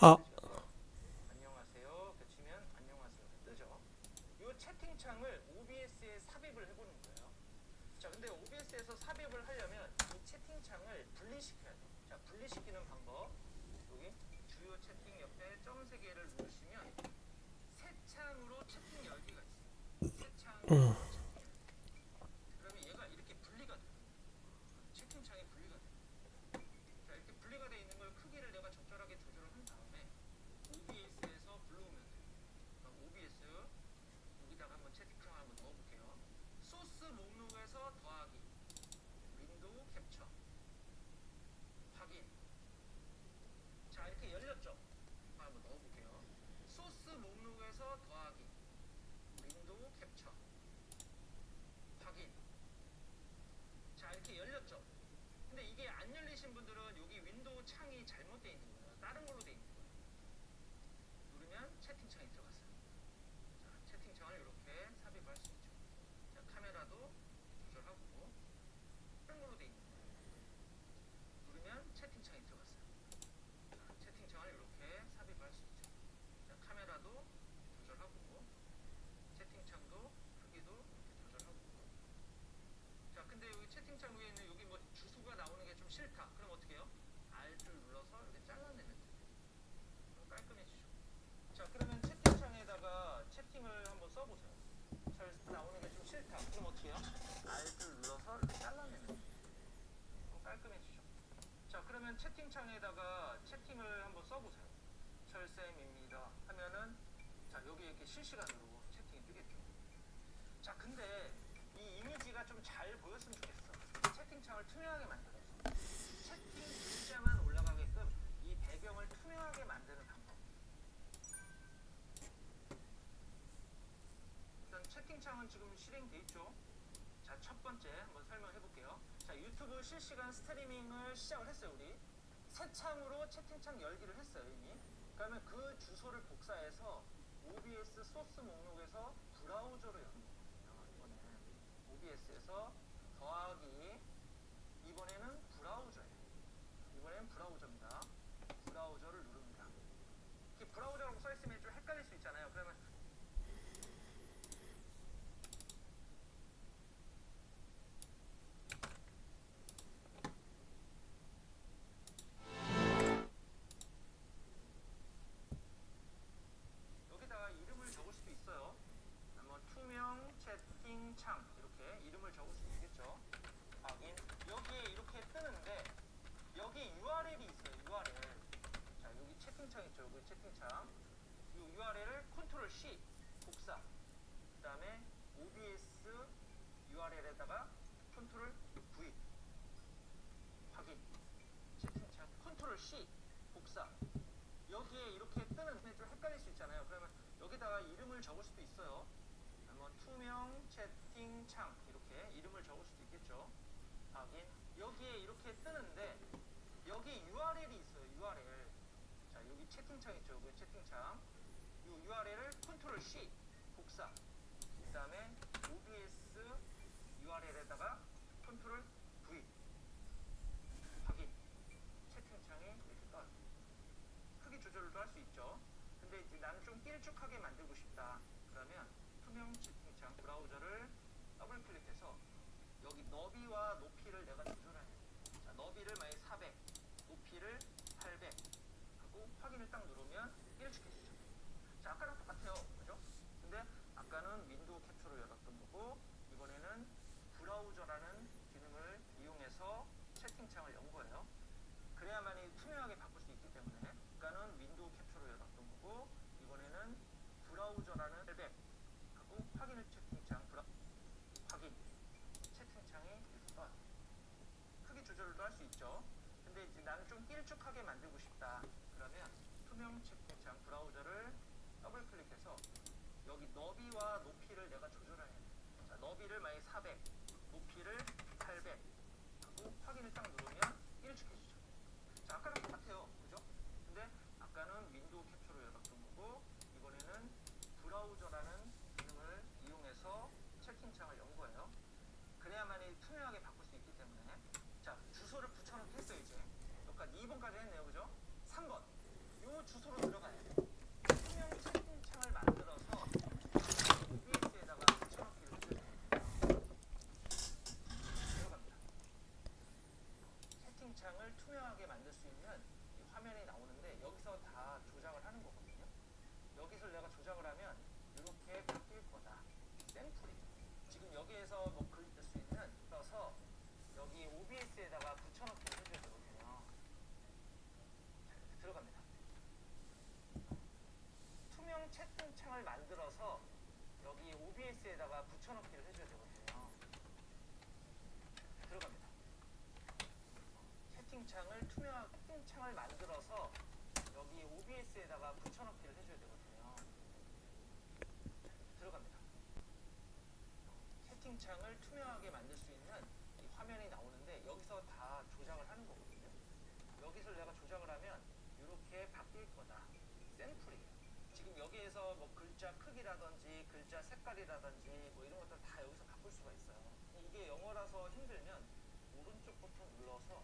아, 안녕하세요. 치면 안녕하세요 뜨죠. 이 채팅창을 OBS에 삽입을 해보는 거예요. 자, 근데 OBS에서 삽입을 하려면 이 채팅창을 분리시켜야 돼요. 자, 분리시키는 방법. 여기 주요 채팅 옆에 점 3개를 누르시면 새 창으로 채팅 열기가 있어요. 새 창으로 채팅 열기. 그러면 얘가 이렇게 분리가 돼요. 채팅창이 분리가 돼요. 자, 이렇게 분리가 돼 있는 걸 크기를 내가 적절하게 조절을 한 다음에 OBS에서 불러오면 돼요. 그럼 OBS 여기다가 한번 채팅창을 한번 넣어볼게요. 소스 목록에서 더하기, 윈도우 캡처, 확인. 자, 이렇게 열렸죠? 한번 넣어볼게요. 소스 목록에서 더하기, 윈도우 캡처, 확인. 자, 이렇게 열렸죠? 근데 이게 안 열리신 분들은 여기 윈도우 창이 잘못되어 있는 거예요. 다른 걸로 되어 있는 거예요. 누르면 채팅창이 들어갔어요. 자, 채팅창을 이렇게 삽입할 수 있죠. 자, 카메라도 조절하고 다른 걸로 되어 있는 거예요. 누르면 채팅창이 들어갔어요. 자, 채팅창을 이렇게 삽입할 수 있죠. 자, 카메라도 조절하고 채팅창도 크기도 이렇게 조절하고. 자, 근데 여기 채팅창 위에 있는 여기 뭐 주소가 나오는 게 좀 싫다. 그럼 어떻게 해요? Alt를 눌러서 이렇게 잘라내면 돼요. 그럼 깔끔해지죠. 자, 그러면 채팅창에다가 채팅을 한번 써보세요. 잘 나오는 게 좀 싫다. 그럼 어떻게 해요? Alt를 눌러서 이렇게 잘라내면 돼요. 그럼 깔끔해지죠. 자, 그러면 채팅창에다가 채팅을 한번 써보세요. 철쌤입니다 하면은 자, 여기 이렇게 실시간으로 채팅이 뜨겠죠. 자, 근데 이 이미지가 좀 잘 보였으면 좋겠어. 채팅창을 투명하게 만들어서 채팅 글자만 올라가게끔 이 배경을 투명하게 만드는 방법. 일단 채팅창은 지금 실행돼 있죠. 자, 첫 번째 한번 설명해 볼게요. 자, 유튜브 실시간 스트리밍을 시작을 했어요. 우리 새 창으로 채팅창 열기를 했어요 이미. 그러면 그 주소를 복사해서 OBS 소스 목록에서 브라우저로 여는 거예요. 이번에 OBS에서 더하기, 이번에는 브라우저예요. 이번에는 브라우저입니다. 브라우저를 누릅니다. 이렇게 브라우저라고 써있으면 좀 헷갈릴 수 있잖아요. 그러면 여기다가 이름을 적을 수도 있어요. 한번 투명 채팅창 이렇게 이름을 적을 수도 있겠죠. 확인. 여기에 이렇게 뜨는데 여기 URL이 있어요. URL. 자, 여기 채팅창 있죠. 여기 채팅창. 이 URL을 컨트롤 C 복사. 그 다음에 OBS URL에다가 컨트롤 V 확인. 채팅창 컨트롤 C 복사. 여기에 이렇게 뜨는데 좀 헷갈릴 수 있잖아요. 그러면 여기다가 이름을 적을 수도 있어요. 한번 투명 채팅창 이렇게 이름을 적을 수도 있겠죠. 확인. 여기에 이렇게 뜨는데 여기 URL이 있어요. URL. 자, 여기 채팅창 있죠. 여기 채팅창. 이 URL을 컨트롤 C 복사. 그 다음에 OBS URL에다가 컨트롤 V 확인. 채팅창이 이렇게 떠요. 크기 조절도 할 수 있죠. 근데 이제 나는 좀 길쭉하게 만들고 싶다. 그러면 투명 채팅창 브라우저를 더블 클릭해서 여기 너비와 높이를 내가 조절해야 돼요. 자, 너비를 만약에 400, 높이를 800 하고 확인을 딱 누르면 길쭉해지죠. 자, 아까랑 똑같아요. 그죠? 근데 아까는 윈도우 캡처로 열었던 거고 이번에는 브라우저라는 기능을 이용해서 채팅창을 연 거예요. 그래야만이 투명하게 바꿀 수 있기 때문에 아까는 윈도우 캡처로 열었던 거고 이번에는 브라우저라는 800 하고 확인을 채팅창 확인. 채팅창이 이렇게 떠요. 크기 조절도 할 수 있죠. 근데 이제 나는 좀 길쭉하게 만들고 싶다. 그러면 투명 채팅창 브라우저를 더블 클릭해서 여기 너비와 높이를 내가 조절해야 돼. 자, 너비를 만약에 400, 높이를 800 하고 확인을 딱 누르면 길쭉해지죠. 자, 아까랑 똑같아요. 그죠? 근데 아까는 윈도우 캡처로 열었던 거고 이번에는 브라우저라는 기능을 이용해서 채팅창을 연 거예요. 그래야만이 투명하게 바꿀 수 있기 때문에. 자, 주소를 붙여놓기 했어요. 이제 여기까지 2번까지 했네요. 그죠? 3번 요 주소로 채팅창을 투명하게 만들 수 있는 이 화면이 나오는데 여기서 다 조작을 하는 거거든요. 여기서 내가 조작을 하면 이렇게 바뀔 거다. 샘플이. 지금 여기에서 뭐 글 쓸 수 있는 써서 여기 OBS에다가 붙여넣기를 해줘야 되거든요. 들어갑니다. 투명 채팅창을 만들어서 여기 OBS에다가 붙여넣기를 해줘야 되거든요. 들어갑니다. 채팅창을 만들어서 여기 OBS에다가 붙여넣기를 해줘야 되거든요. 들어갑니다. 채팅창을 투명하게 만들 수 있는 이 화면이 나오는데 여기서 다 조작을 하는 거거든요. 여기서 내가 조작을 하면 이렇게 바뀔 거다. 샘플이에요. 지금 여기에서 뭐 글자 크기라든지 글자 색깔이라든지 뭐 이런 것들 다 여기서 바꿀 수가 있어요. 이게 영어라서 힘들면 오른쪽 버튼 눌러서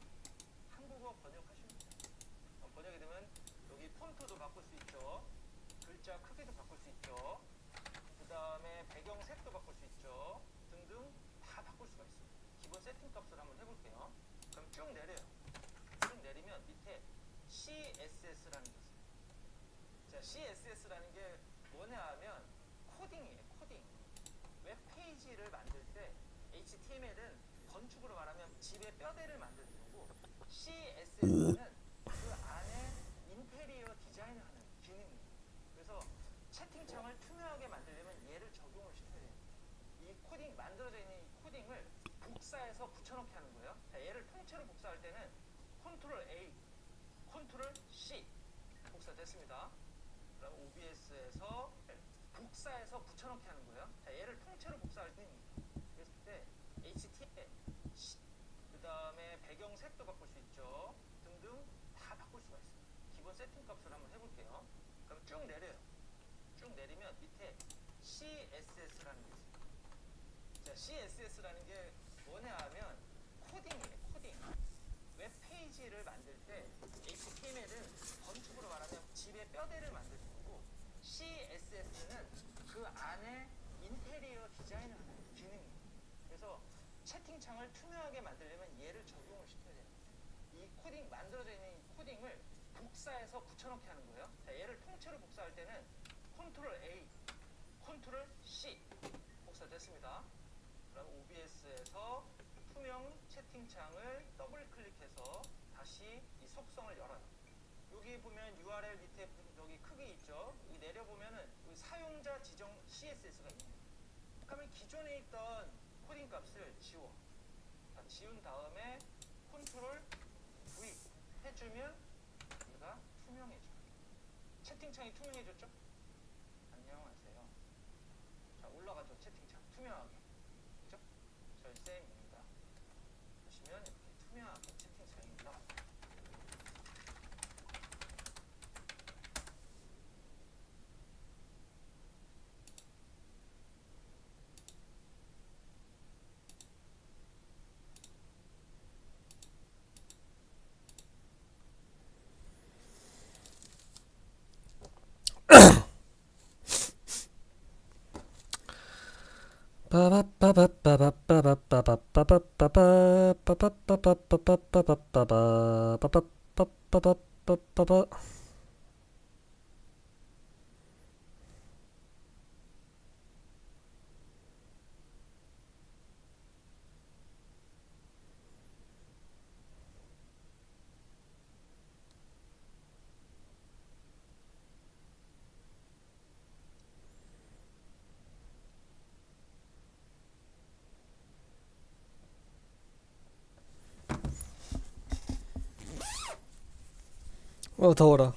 한국어 번역하시면 돼요. 번역이 되면 여기 폰트도 바꿀 수 있죠. 글자 크기도 바꿀 수 있죠. 그 다음에 배경색도 바꿀 수 있죠. 등등 다 바꿀 수가 있어요. 기본 세팅 값을 한번 해볼게요. 그럼 쭉 내려요. 쭉 내리면 밑에 CSS라는 게 있어요. 자, CSS라는 게 뭐냐 하면 코딩이에요. 코딩. 웹페이지를 만들 때 HTML은 건축으로 말하면 집의 뼈대를 만드는 거고 CSS는 그 안에 인테리어 디자인을 하는 기능이에요. 그래서 채팅창을 투명하게 만들려면 얘를 적용을 시켜야 돼요. 이 코딩 만들어져 있는 이 코딩을 복사해서 붙여넣기 하는 거예요. 자, 얘를 통째로 복사할 때는 컨트롤 A, 컨트롤 C 복사됐습니다. 그럼 OBS에서 복사해서 붙여넣기 하는 거예요. 자, 얘를 통째로 복사할 때는 그랬을 때 HTML 그 다음에 배경색도 바꿀 수 있죠. 등등 다 바꿀 수가 있어요. 기본 세팅 값을 한번 해볼게요. 그럼 쭉 내려요. 쭉 내리면 밑에 CSS라는 게 있어요. 자, CSS라는 게 뭐냐 하면 코딩이에요. 코딩. 웹페이지를 만들 때 HTML은 건축으로 말하면 집의 뼈대를 만드는 거고 CSS는 그 안에 인테리어 디자인을 하는 기능이에요. 그래서 채팅창을 투명하게 만들려면 얘를 적용을 시켜야 돼요. 이 코딩 만들어져 있는 이 코딩을 복사해서 붙여넣기 하는 거예요. 자, 얘를 통째로 복사할 때는 컨트롤 A, 컨트롤 C 복사됐습니다. 그럼 OBS에서 투명 채팅창을 더블 클릭해서 다시 이 속성을 열어요. 여기 보면 URL 밑에 여기 크기 있죠. 여기 내려보면은 여기 사용자 지정 CSS가 있네요. 그러면 기존에 있던 코딩 값을 지워. 자, 지운 다음에 컨트롤 V 해주면 얘가 투명해져요. 채팅창이 투명해졌죠? 안녕하세요. 자, 올라가죠. 채팅창 투명하게. 그죠? 절쌤입니다. 보시면 이렇게 투명하게 채팅창이 올라갑니다. 더워라.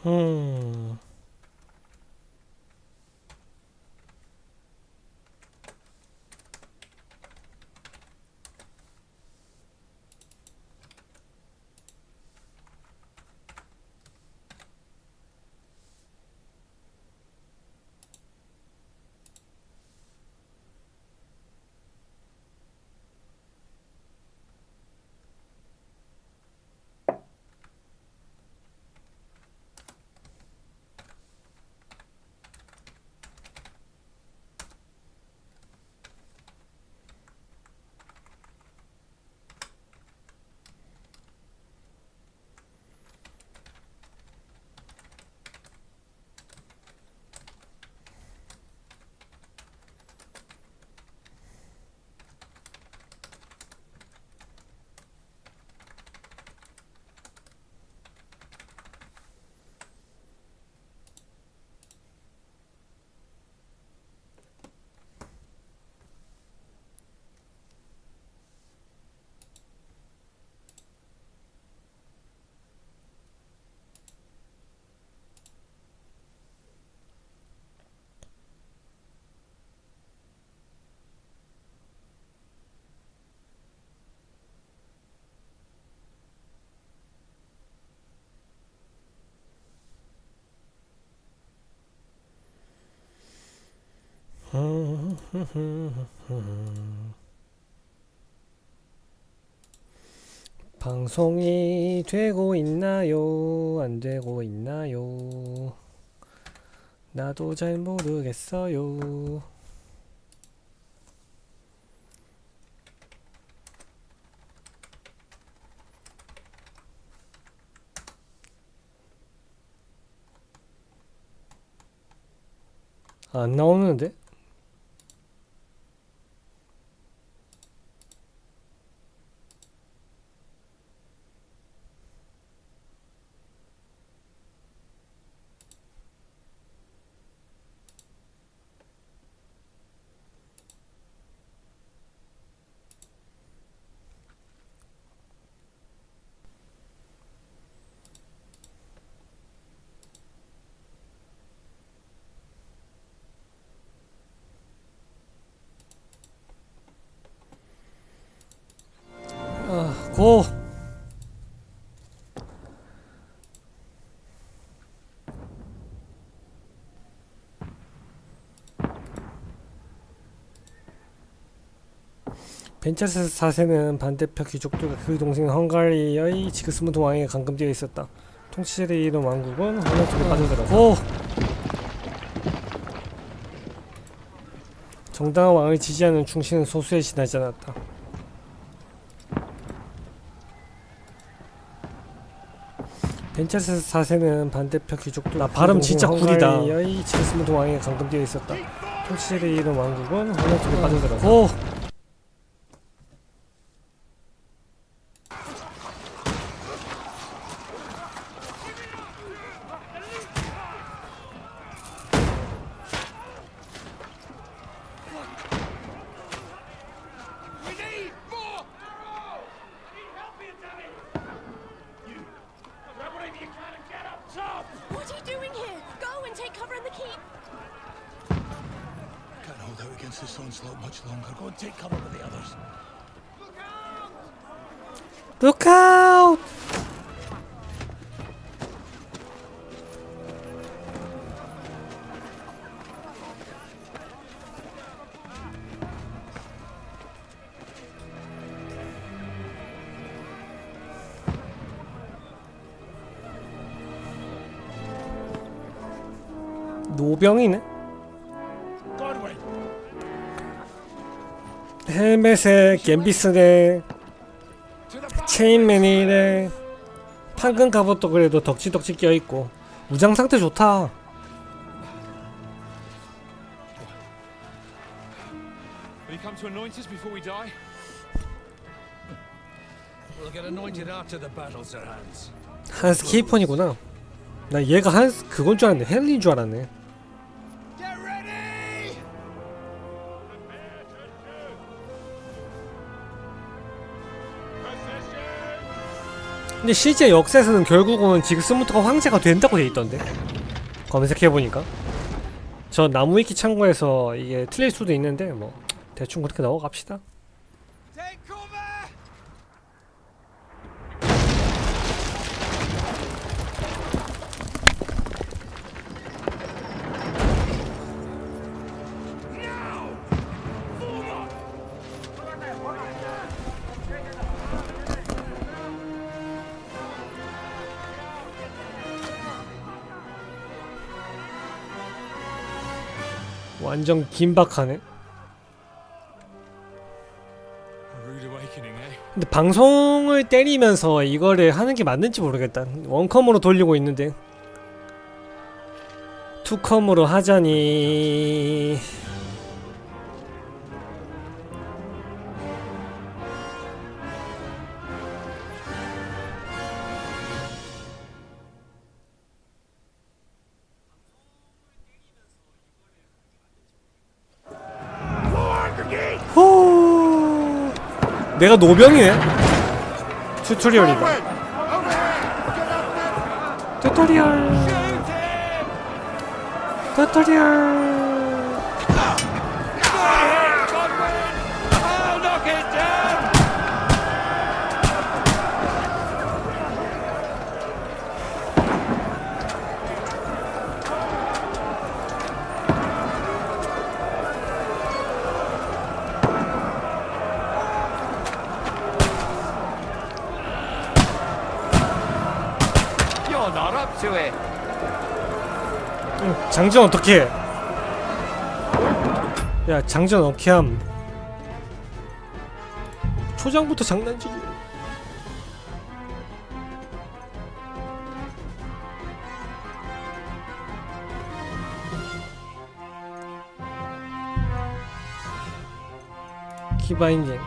음. 방송이 되고 있나요? 안 되고 있나요? 나도 잘 모르겠어요. 안 나오는데? 고! 벤처스 4세는 반대편 귀족들과 그 동생 헝가리의 지그스문드 왕에게 감금되어 있었다. 통치자를 잃은 왕국은 혼란 속에 빠져들었다. 고! 정당한 왕을 지지하는 충신은 소수에 지나지 않았다. 벤처스 4세는 반대편 귀족들 나 발음 진짜 구리다. 헝가리의 지그스문드 왕에게 감금되어 있었다. 통치자를 잃은 왕국은 혼란 속에 빠져들었다. 고! What are you doing here? Go and take cover in the keep. Can't hold out against this onslaught much longer. Go and take cover with the others. Look out! 노병이네? 헬멧에 갬비스네 체인맨이네 판금 갑옷도 그래도 덕지덕지 껴있고 무장 상태 좋다. Will you come to anoint us before we die? We'll get anointed after the battles are hands. 한스 케이폰이구나. 나 얘가 한스 그건 줄 알았네. 헨리인 줄 알았네. Get ready! 근데 실제 역사에서는 결국은 지그스무트가 황제가 된다고 돼 있던데. 검색해보니까 저 나무위키 참고해서 이게 틀릴 수도 있는데 뭐 대충 그렇게 넘어갑시다. 완전 긴박하네. 근데 방송을 때리면서 이거를 하는 게 맞는지 모르겠다. 원컴으로 돌리고 있는데 투컴으로 하자니. 호... 내가 노병이네. 튜토리얼이다. 튜토리얼. 장전 어떻게 해? 야, 장전 어떻게 함? 초장부터 장난치기. 키바인딩.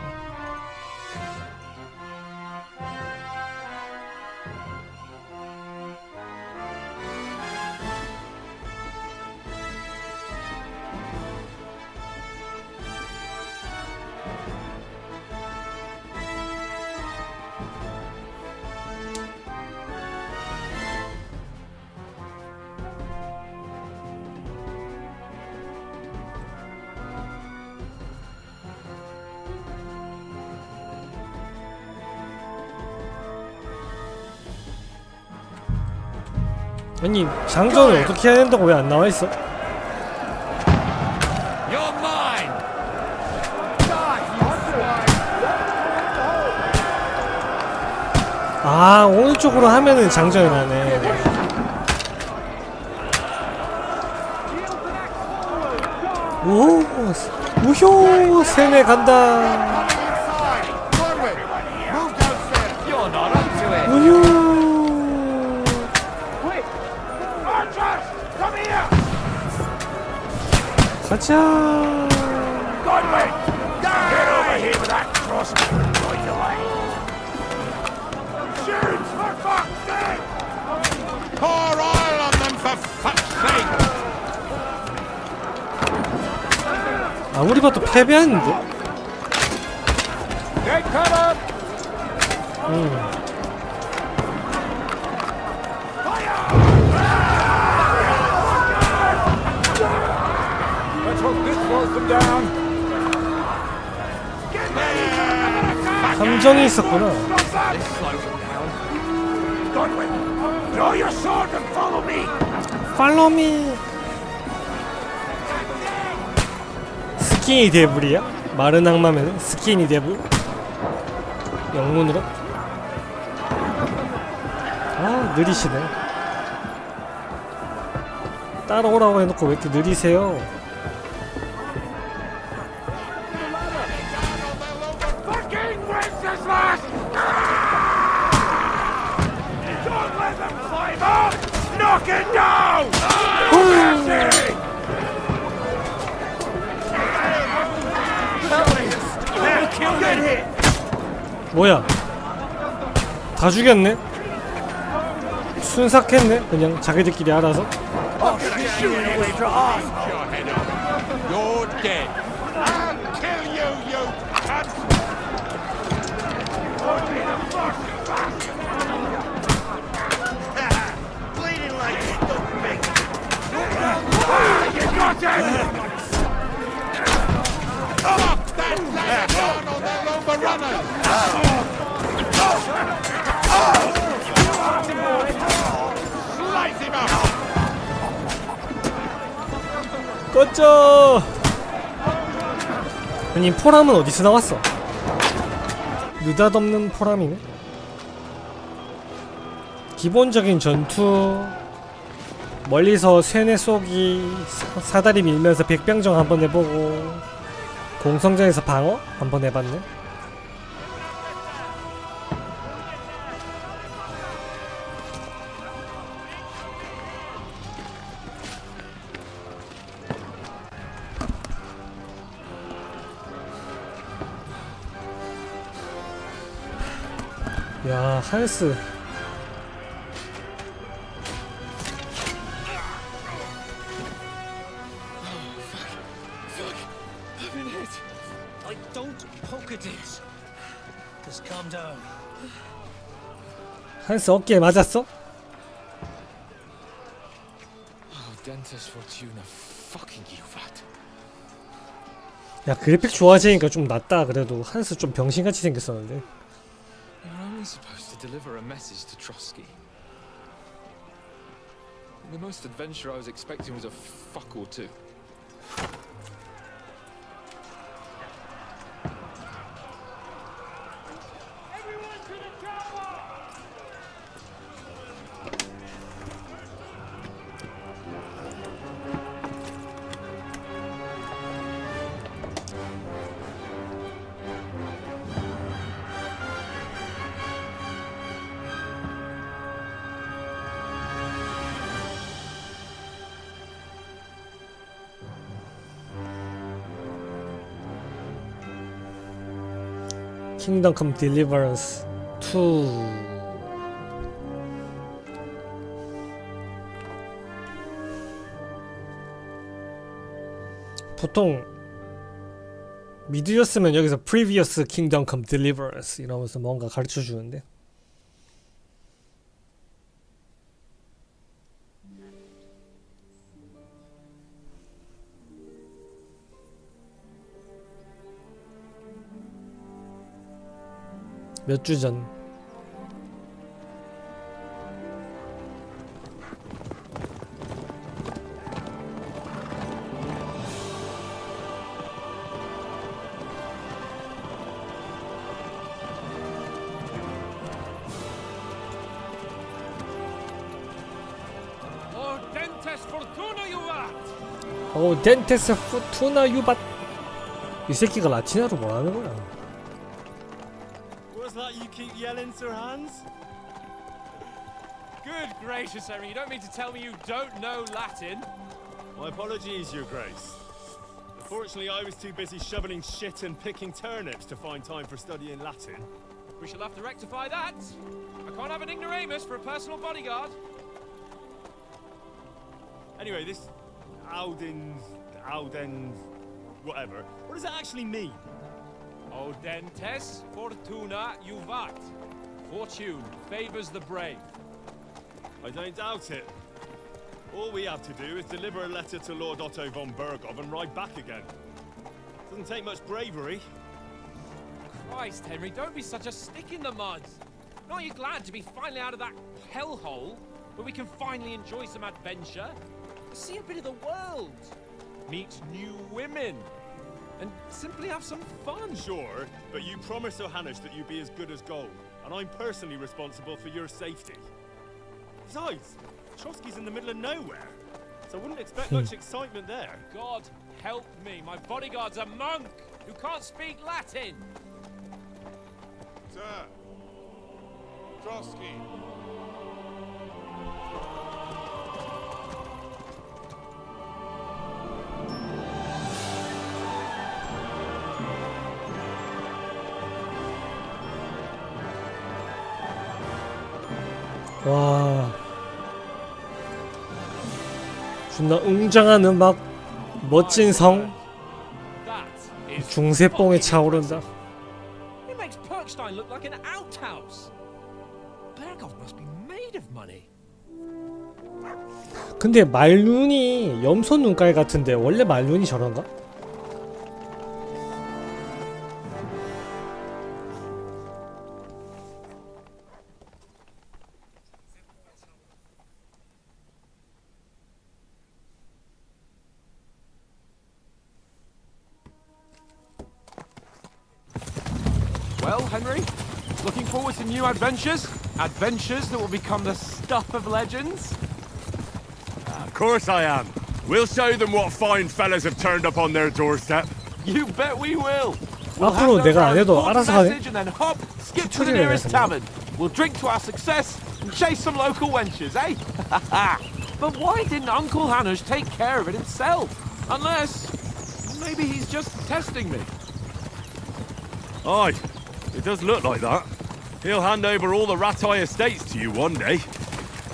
아니, 장전을 어떻게 해야 된다고 왜 안 나와 있어? 아, 오른쪽으로 하면은 장전이 나네. 오, 우효, 세네 간다. 우효. 가자. 아무리 봐도 패배했는데. 함정이 있었구나. Follow me. 스키니 데블이야? 마른 악마면 스키니 데블? 영문으로? 아, 느리시네. 따라오라고 해놓고 왜 이렇게 느리세요? 뭐야? 다 죽였네? 순삭했네? 그냥 자기들끼리 알아서? 꺼져. 아니 포람은 어디서 나왔어? 느닷없는 포람이네. 기본적인 전투, 멀리서 쇠뇌 쏘기, 사다리 밀면서 백병정 한번 해보고, 공성전에서 방어 한번 해봤네. 야, 한스. Don't poke at it. Just calm down. 한스 어깨에 맞았어? Oh, Dentist Fortuna, fucking you vat. 야, 그래픽 좋아지니까 좀 낫다. 그래도 한스 좀 병신같이 생겼었는데. You're only supposed to deliver a message to Trotsky. The most adventure I was expecting was a fuck or two. 킹덤 컴 딜리버런스 2. 보통 미드였으면 여기서 previous kingdom come deliverance 이러면서 뭔가 가르쳐 주는데. 몇 주 전. Oh, Dentist Fortuna, you vat! 오, 덴테스 포투나 유밭. 이 새끼가 라틴어로 뭐라는 거야? What's that you keep yelling, Sir Hans? Good gracious, Henry, you don't mean to tell me you don't know Latin? My apologies, Your Grace. Unfortunately, I was too busy shoveling shit and picking turnips to find time for studying Latin. We shall have to rectify that. I can't have an ignoramus for a personal bodyguard. Anyway, this Auden, whatever. What does it actually mean? Oh, Dentes Fortuna Juvat. Fortune favors the brave. I don't doubt it. All we have to do is deliver a letter to Lord Otto von Bergov and ride back again. Doesn't take much bravery. Christ, Henry, don't be such a stick in the mud. Aren't you glad to be finally out of that hellhole where we can finally enjoy some adventure? See a bit of the world, meet new women, and simply have some fun. Sure, but you promised Johannes that you'd be as good as gold, and I'm personally responsible for your safety. Besides, Trotsky's in the middle of nowhere, so I wouldn't expect much excitement there. God help me, my bodyguard's a monk who can't speak Latin. Sir, Trotsky. 와, 존나 웅장한 음악, 멋진 성, That is 중세뽕에 fucking 차오른다. impressive. It makes Perkstein look like an outhouse. Bergov must be made of money. 근데 말눈이 염소 눈깔 같은데 원래 말눈이 저런가? Well, Henry, looking forward to new adventures? Adventures that will become the stuff of legends? Of course I am. We'll show them what fine fellas have turned up on their doorstep. You bet we will. 앞으로 내가 안 해도 알아서 하네. And then hop, skip to the 튜토리얼 nearest 같은데. tavern. We'll drink to our success and chase some local wenches, eh? But why didn't Uncle Hanush take care of it himself? Unless maybe he's just testing me. Aye, it does look like that. He'll hand over all the Ratai estates to you one day.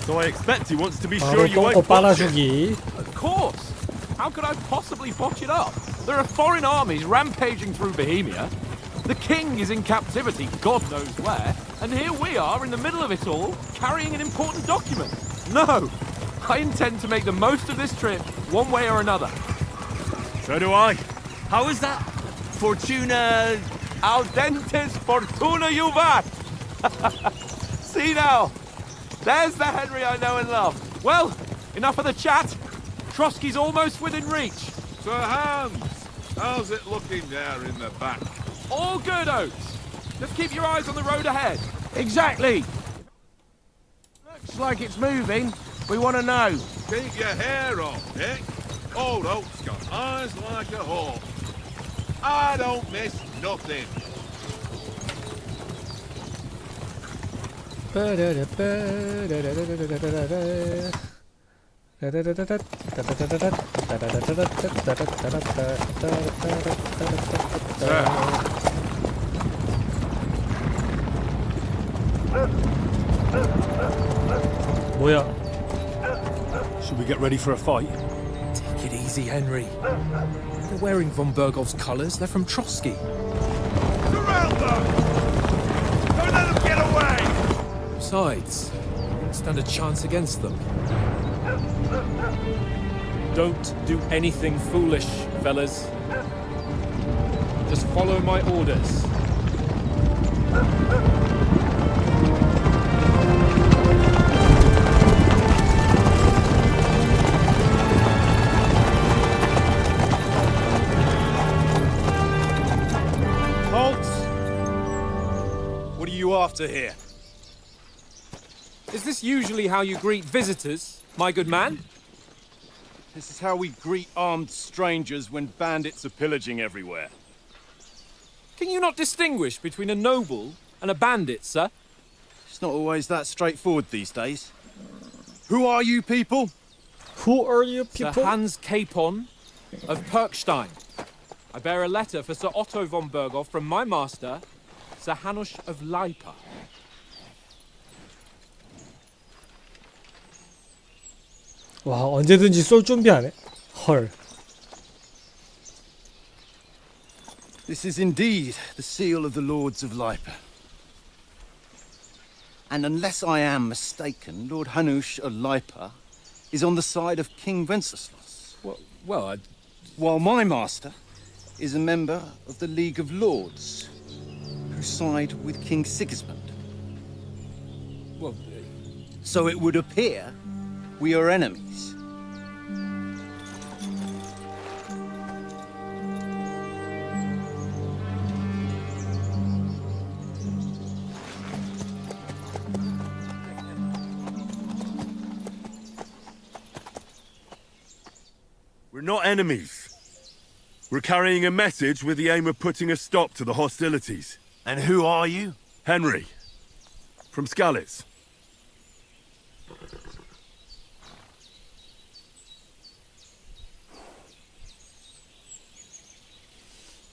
So I expect he wants to be 바로 sure you 똥꼬 won't botch it. 빨아주기. Of course. How could I possibly botch it up? There are foreign armies rampaging through Bohemia. The king is in captivity, God knows where, and here we are in the middle of it all, carrying an important document. No, I intend to make the most of this trip, one way or another. So do I. How is that? Fortuna... Audentes fortuna juvat! See now, there's the Henry I know and love. Well, enough of the chat. Trotsky's almost within reach. Sir Hans, how's it looking there in the back? All good, Oates. Just keep your eyes on the road ahead. Exactly. Looks like it's moving. We want to know. Keep your hair on, Dick. Old Oak's got eyes like a hawk. I don't miss nothing. 뭐야? Should we get ready for a fight? Take it easy, Henry. They're wearing von Bergov's colours. They're from Trotsky. Surround them! Don't let them get away! Besides, we don't stand a chance against them. Don't do anything foolish, fellas. Just follow my orders. Halt! What are you after here? Is this usually how you greet visitors, my good man? This is how we greet armed strangers when bandits are pillaging everywhere. Can you not distinguish between a noble and a bandit, sir? It's not always that straightforward these days. Who are you people? Who are you Sir people? Hans Capon of Perkstein. I bear a letter for Sir Otto von Berghoff from my master, Sir Hanush of Leipa. 와, 언제든지 쏠 준비하네. 헐. This is indeed the seal of the Lords of Leipa. And unless I am mistaken, Lord Hanush of Leipa is on the side of King Wenceslas, Well, while my master is a member of the League of Lords, who side with King Sigismund. well, So it would appear we are enemies. We're not enemies. We're carrying a message with the aim of putting a stop to the hostilities. And who are you? Henry. From Skalitz.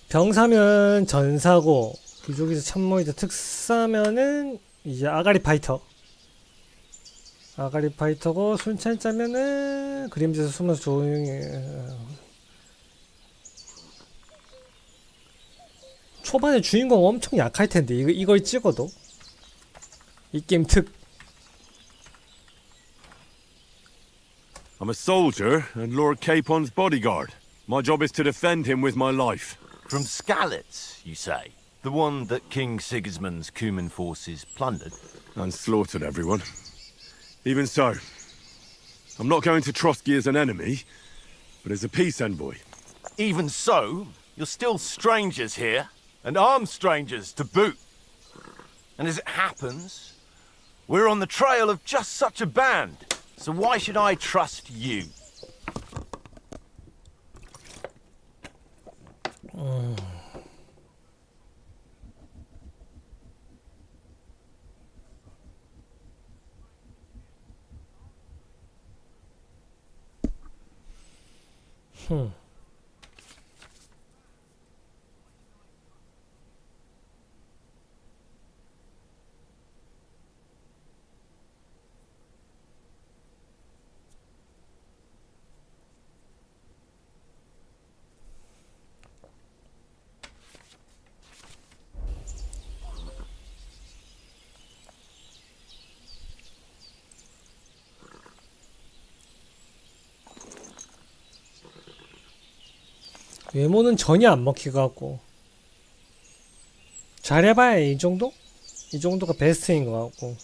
병사면 전사고 귀족에서 참모이자 특사면은 이제 아가리 파이터. 아가리 파이터고 순찰자면은 그림자에서 숨어서 조용히. 초반에 주인공 엄청 약할 텐데 이걸 찍어도 이 게임 특. I'm a soldier and Lord Capon's bodyguard. My job is to defend him with my life. From Skalitz, you say? The one that King Sigismund's Cuman forces plundered? And slaughtered everyone. Even so, I'm not going to Trotsky as an enemy, but as a peace envoy. Even so, you're still strangers here, and armed strangers to boot. And as it happens, we're on the trail of just such a band. So why should I trust you? 외모는 전혀 안 먹히고 잘해봐야 이 정도? 이 정도가 베스트인 것 같고.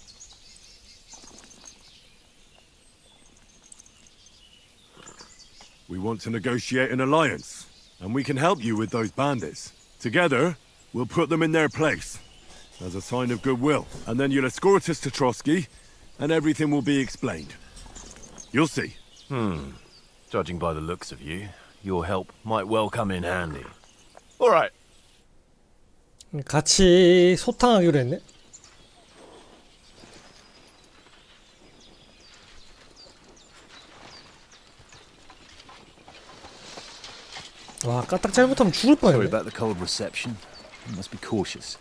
We want to negotiate an alliance, and we can help you with those bandits. Together, we'll put them in their place, as a sign of goodwill. And then you'll escort us to Trotsky, and everything will be explained. You'll see. Judging by the looks of you, your help might well come in handy. All right. 같이 소탕하기로 했네. 와, 까딱 잘못하면 죽을 Sorry 뻔했네. about the cold reception. You must be cautious.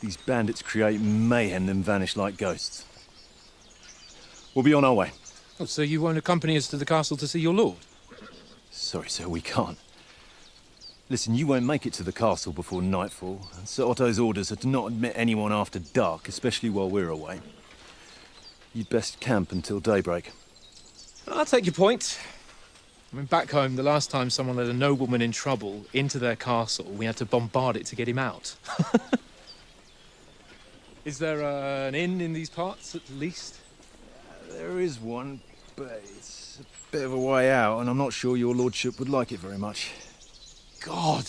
These bandits create mayhem then vanish like ghosts. We'll be on our way. Oh, so you won't accompany us to the castle to see your lord? Sorry, sir, we can't. Listen, you won't make it to the castle before nightfall. And Sir Otto's orders are to not admit anyone after dark, especially while we're away. You'd best camp until daybreak. I'll take your point. I mean, back home, the last time someone let a nobleman in trouble into their castle, we had to bombard it to get him out. Is there an inn in these parts, at least? There is one, but it's a bit of a way out, and I'm not sure your lordship would like it very much. God!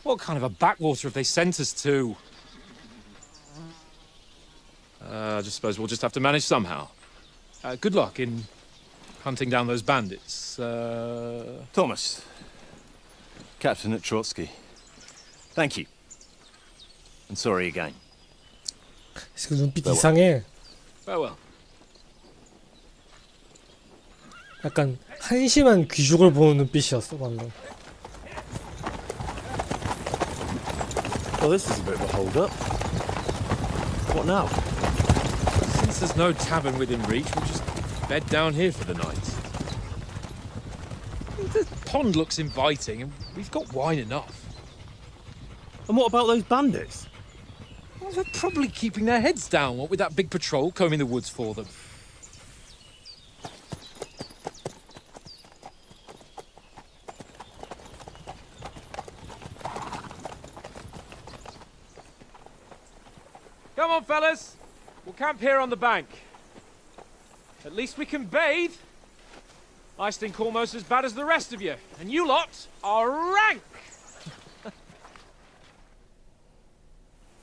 What kind of a backwater have they sent us to? I just suppose we'll just have to manage somehow. Good luck in hunting down those bandits. Thomas, captain at Trotsky. Thank you. And sorry again. 그 눈빛 이상해. Farewell. 약간 한심한 귀족을 보는 눈빛이었어 방금. Well, this is a bit of a hold-up. What now? Since there's no tavern within reach, we'll just bed down here for the night. The pond looks inviting, and we've got wine enough. And what about those bandits? Well, they're probably keeping their heads down, what with that big patrol combing the woods for them. Come on, fellas. We'll camp here on the bank. At least we can bathe. I stink almost as bad as the rest of you, and you lot are rank.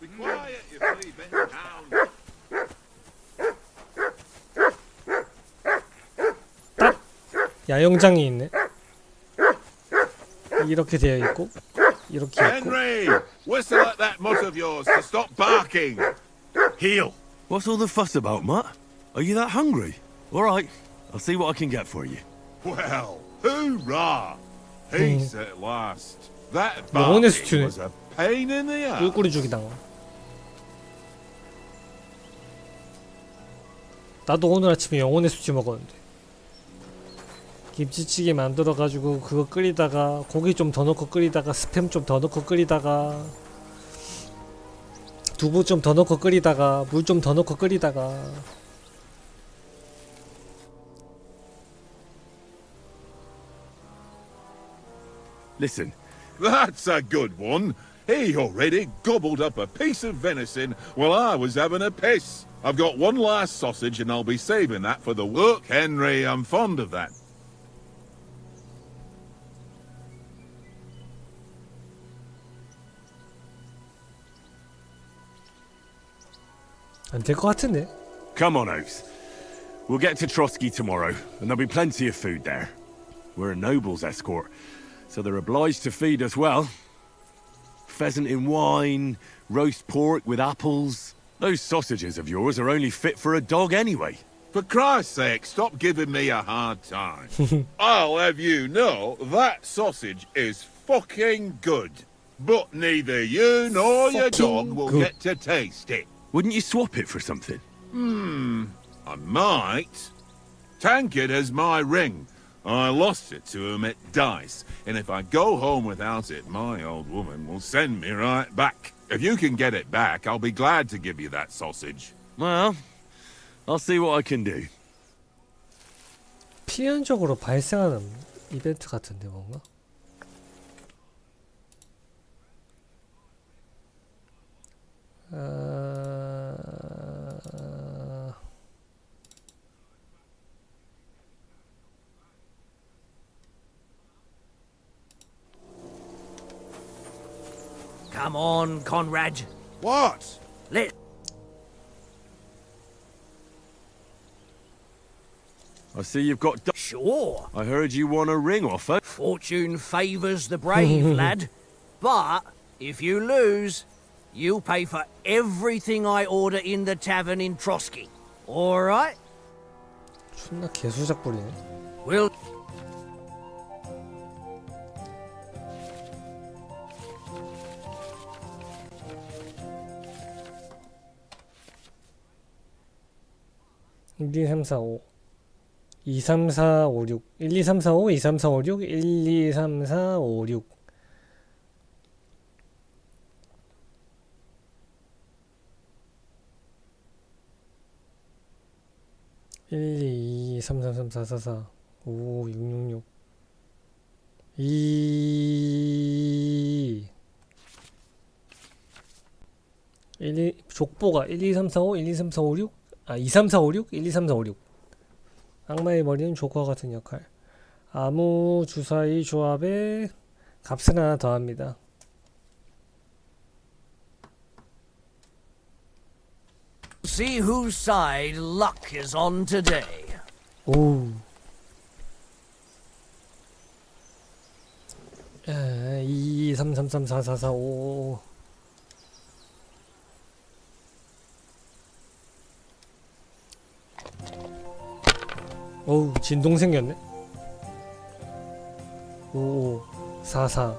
Be quiet, you flea-bitten hound. 야영장이 있네. 이렇게 되어 있고 이렇게 있고. Henry! Whistle at that mutt of yours to stop barking. Heel! What's all the fuss about, Matt? Are you that hungry? All right, I'll see what I can get for you. Well, hoorah! Peace at last. That 영혼의 barking 수치네. was a pain in the ass. 꿀꿀이 죽이다가. 나도 오늘 아침에 영혼의 수치 먹었는데. 김치찌개 만들어가지고 그거 끓이다가 고기 좀 더 넣고 끓이다가 스팸 좀 더 넣고 끓이다가 두부 좀 더 넣고 끓이다가 물 좀 더 넣고 끓이다가. Listen, That's a good one. He already gobbled up a piece of venison while I was having a piss. I've got one last sausage and I'll be saving that for the look, Henry. I'm fond of that. 안 될 것 같은데. Come on, Oates. We'll get to Trotsky tomorrow, and there'll be plenty of food there. We're a noble's escort, so they're obliged to feed us well. Pheasant in wine, roast pork with apples. Those sausages of yours are only fit for a dog anyway. For Christ's sake, stop giving me a hard time. I'll have you know that sausage is fucking good. But neither you nor your dog will get to taste it. Wouldn't you swap it for something? I might. Tankard has my ring. I lost it to him at dice, and if I go home without it, my old woman will send me right back. If you can get it back, I'll be glad to give you that sausage. Well, I'll see what I can do. 필연적으로 발생하는 이벤트 같은데 뭔가? Come on, Conrad. What? Let I see you've got... Sure. I heard you won a ring offer. Fortune favours the brave, lad. But if you lose, you'll pay for everything I order in the tavern in Trotsky. All right? 존나 개수작 부리네. We'll... 일, 이, 삼, 사, 오. 2, 3, 4, 5, 6 1, 2, 3, 4, 5 2, 3, 4, 5, 6 1, 2, 3, 4, 5, 6 1, 2, 3, 3, 3, 4, 4, 4 5, 6, 6, 6 2 1, 2 족보가 1, 2, 3, 4, 5 1, 2, 3, 4, 5, 6 아 2, 3, 4, 5, 6 1, 2, 3, 4, 5, 6 악마의 머리는 조커와 같은 역할. 아무 주사위 조합에 값을 하나 더합니다. See whose side luck is on today. 오. 2, 3, 3, 3, 4, 4, 4, 5. 어우, 진동 생겼네. 5, 4, 4.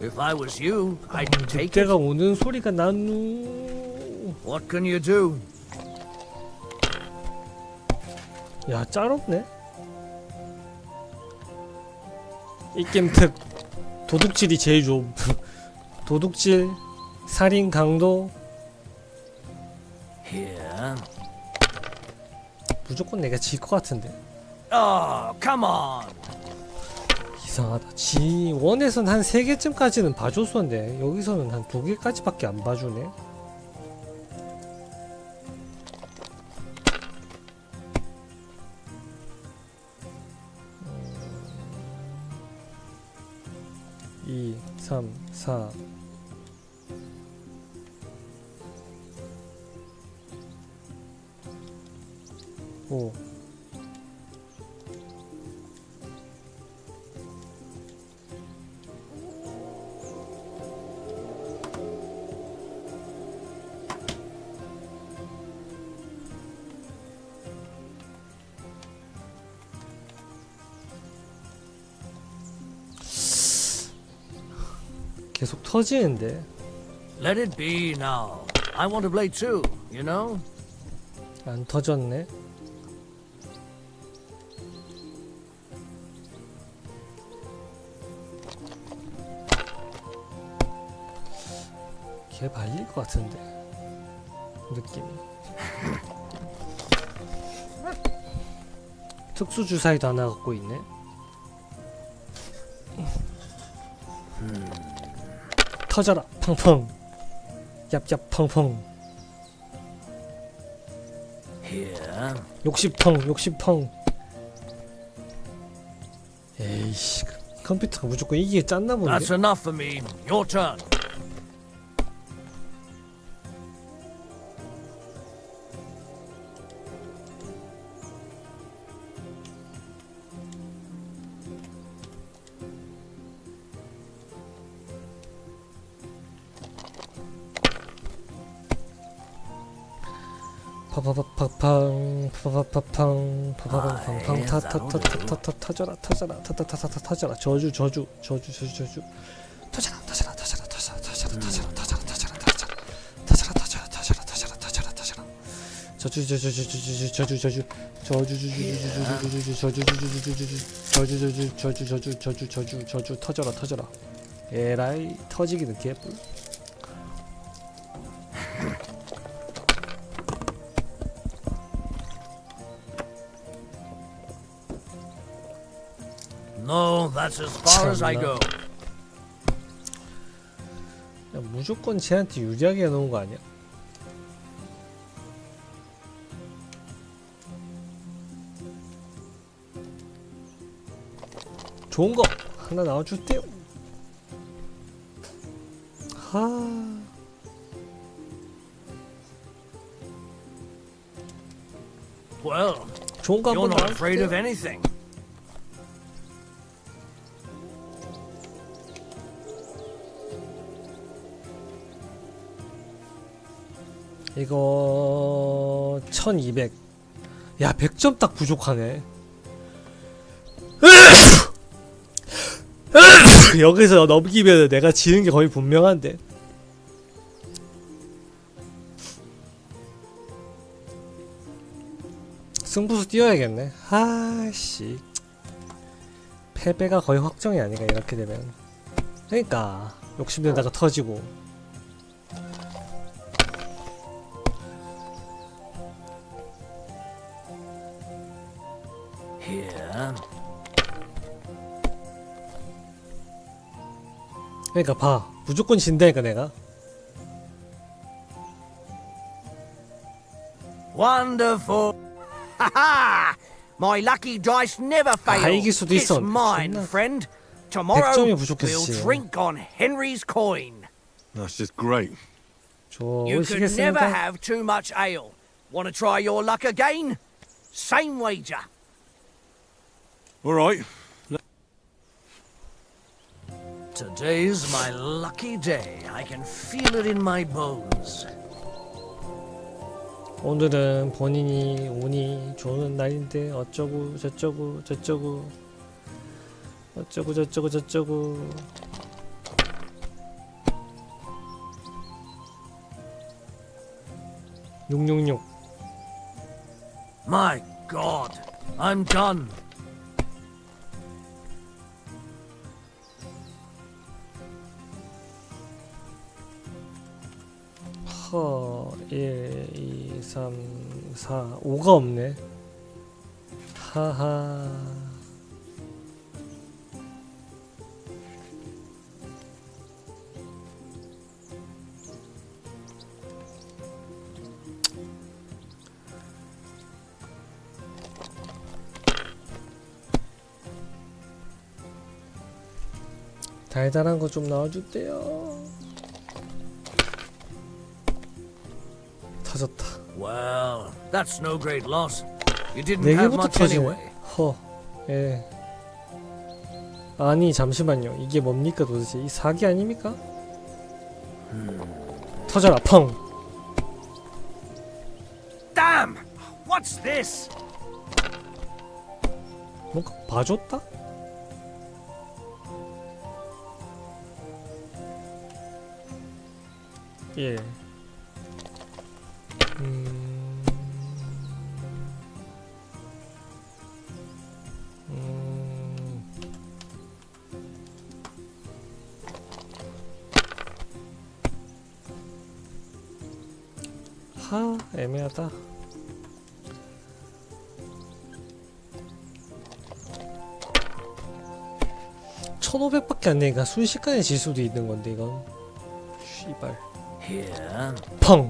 If I was you, I'd take it. 늑대가 오는 소리가 나누. What can you do? 야, 짤없네. 이 게임 특 도둑질이 제일 좀 도둑질, 살인, 강도 Here. 무조건 내가 질 것 같은데. Oh, come on. 이상하다. G1에선 한 3개쯤까지는 봐줬었는데 여기서는 한 2개까지밖에 안 봐주네. 이, 3, 4 5 계속 터지는데. Let it be now. I want to play too, you know? 안 터졌네. 걔 발릴 것 같은데 느낌이. 특수 주사위도 하나 갖고 있네. 터져라 펑펑. 얍얍 펑펑. Here. 욕심펑. 에이씨, 컴퓨터가 무조건 이기게 짰나 본데. That's enough for me. Your turn. 파파파팡 파파팡 타타타타타타타타져라 타타타타타타타타타타타져라 저주 터져라 터져라 에라이 터지기는 개뿔. No, that's as far as I go. 야, 무조건 쟤한테 유리하게 해놓은 거 아니야? 좋은 거 하나 나와줄게요. 하. Well, 좋은 거 you're 한번 not afraid of 나와줄게요. anything. 이거 1200. 야, 100점 딱 부족하네. 여기서 넘기면 내가 지는 게 거의 분명한데. 승부수 띄워야겠네. 아씨, 패배가 거의 확정이 아니가 이렇게 되면. 그러니까 욕심내다가 터지고. Here. 그러니까 봐, 무조건 진다니까 내가. Wonderful. Ha! My lucky dice never fail. 이길 수도 It's 있어. mine, 존나 friend. Tomorrow 100점이 we'll 부족했지. drink on Henry's coin. That's just great. You could never 좋으시겠습니까? have too much ale. Want to try your luck again? Same wager. All right. Today's my lucky day. I can feel it in my bones. 오늘은 본인이 운이 좋은 날인데 어쩌고 저쩌고 666. My God, I'm done. 허 1, 2, 3, 4, 5가 없네. 하하. 달달한 거 좀 넣어줄게요. 터졌다. Well, that's no great loss. You didn't 네 have 개부터 much 터지네. anyway. 허. 예. 아니 잠시만요. 이게 뭡니까 도대체? 이 사기 아닙니까? 터져라 펑. Damn! What's this? 뭔가 봐줬다? 예. 하, 애매하다. 1500밖에 안 되니까 순식간에 질 수도 있는 건데 이건. 씨발. Here. 펑.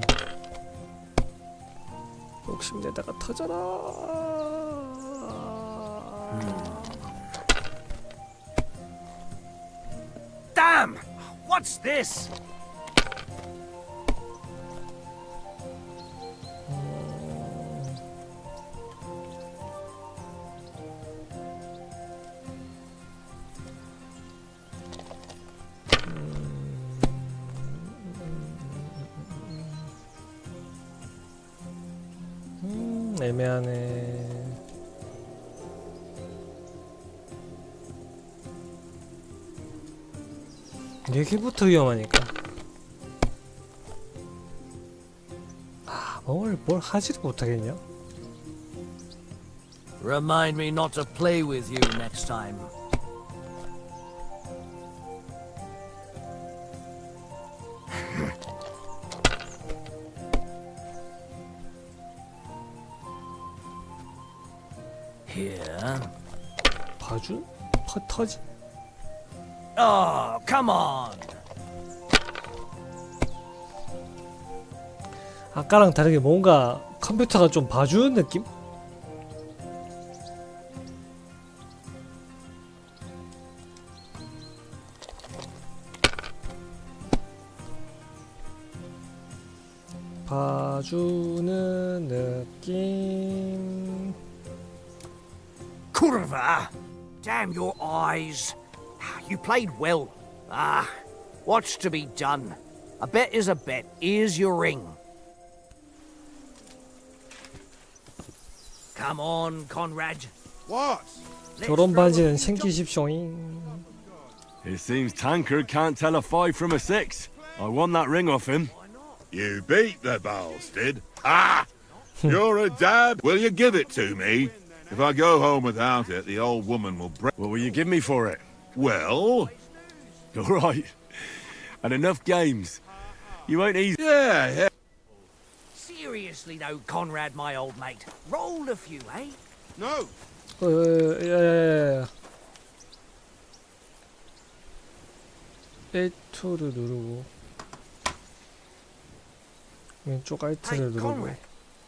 욕심내다가 터져라. Damn! What's this? 애매하네. 여기부터 위험하니까. 뭘 하지도 못하겠냐? Remind me not to play with you next time. Here. 봐준? 터지? Oh, come on. 아까랑 다르게 뭔가 컴퓨터가 좀 봐주는 느낌? 봐주는 느낌. Kurva! Damn your eyes. You played well. What's to be done? A bet is a bet. Here's your ring. Come on, Conrad. What? 결혼 반지는 챙기십쇼잉. It seems Tankard can't tell a 5 from a 6. I won that ring off him. You beat the bastard. Ha! You're a dab. Will you give it to me? If I go home without it, the old woman will break. What will you give me for it? Well, All right. And enough games. You won't easy. yeah. Seriously though, Conrad, my old mate. Roll a few, eh? No. 야야야야. L2를 누르고 왼쪽 Hey, Alt를 누르고 Conrad.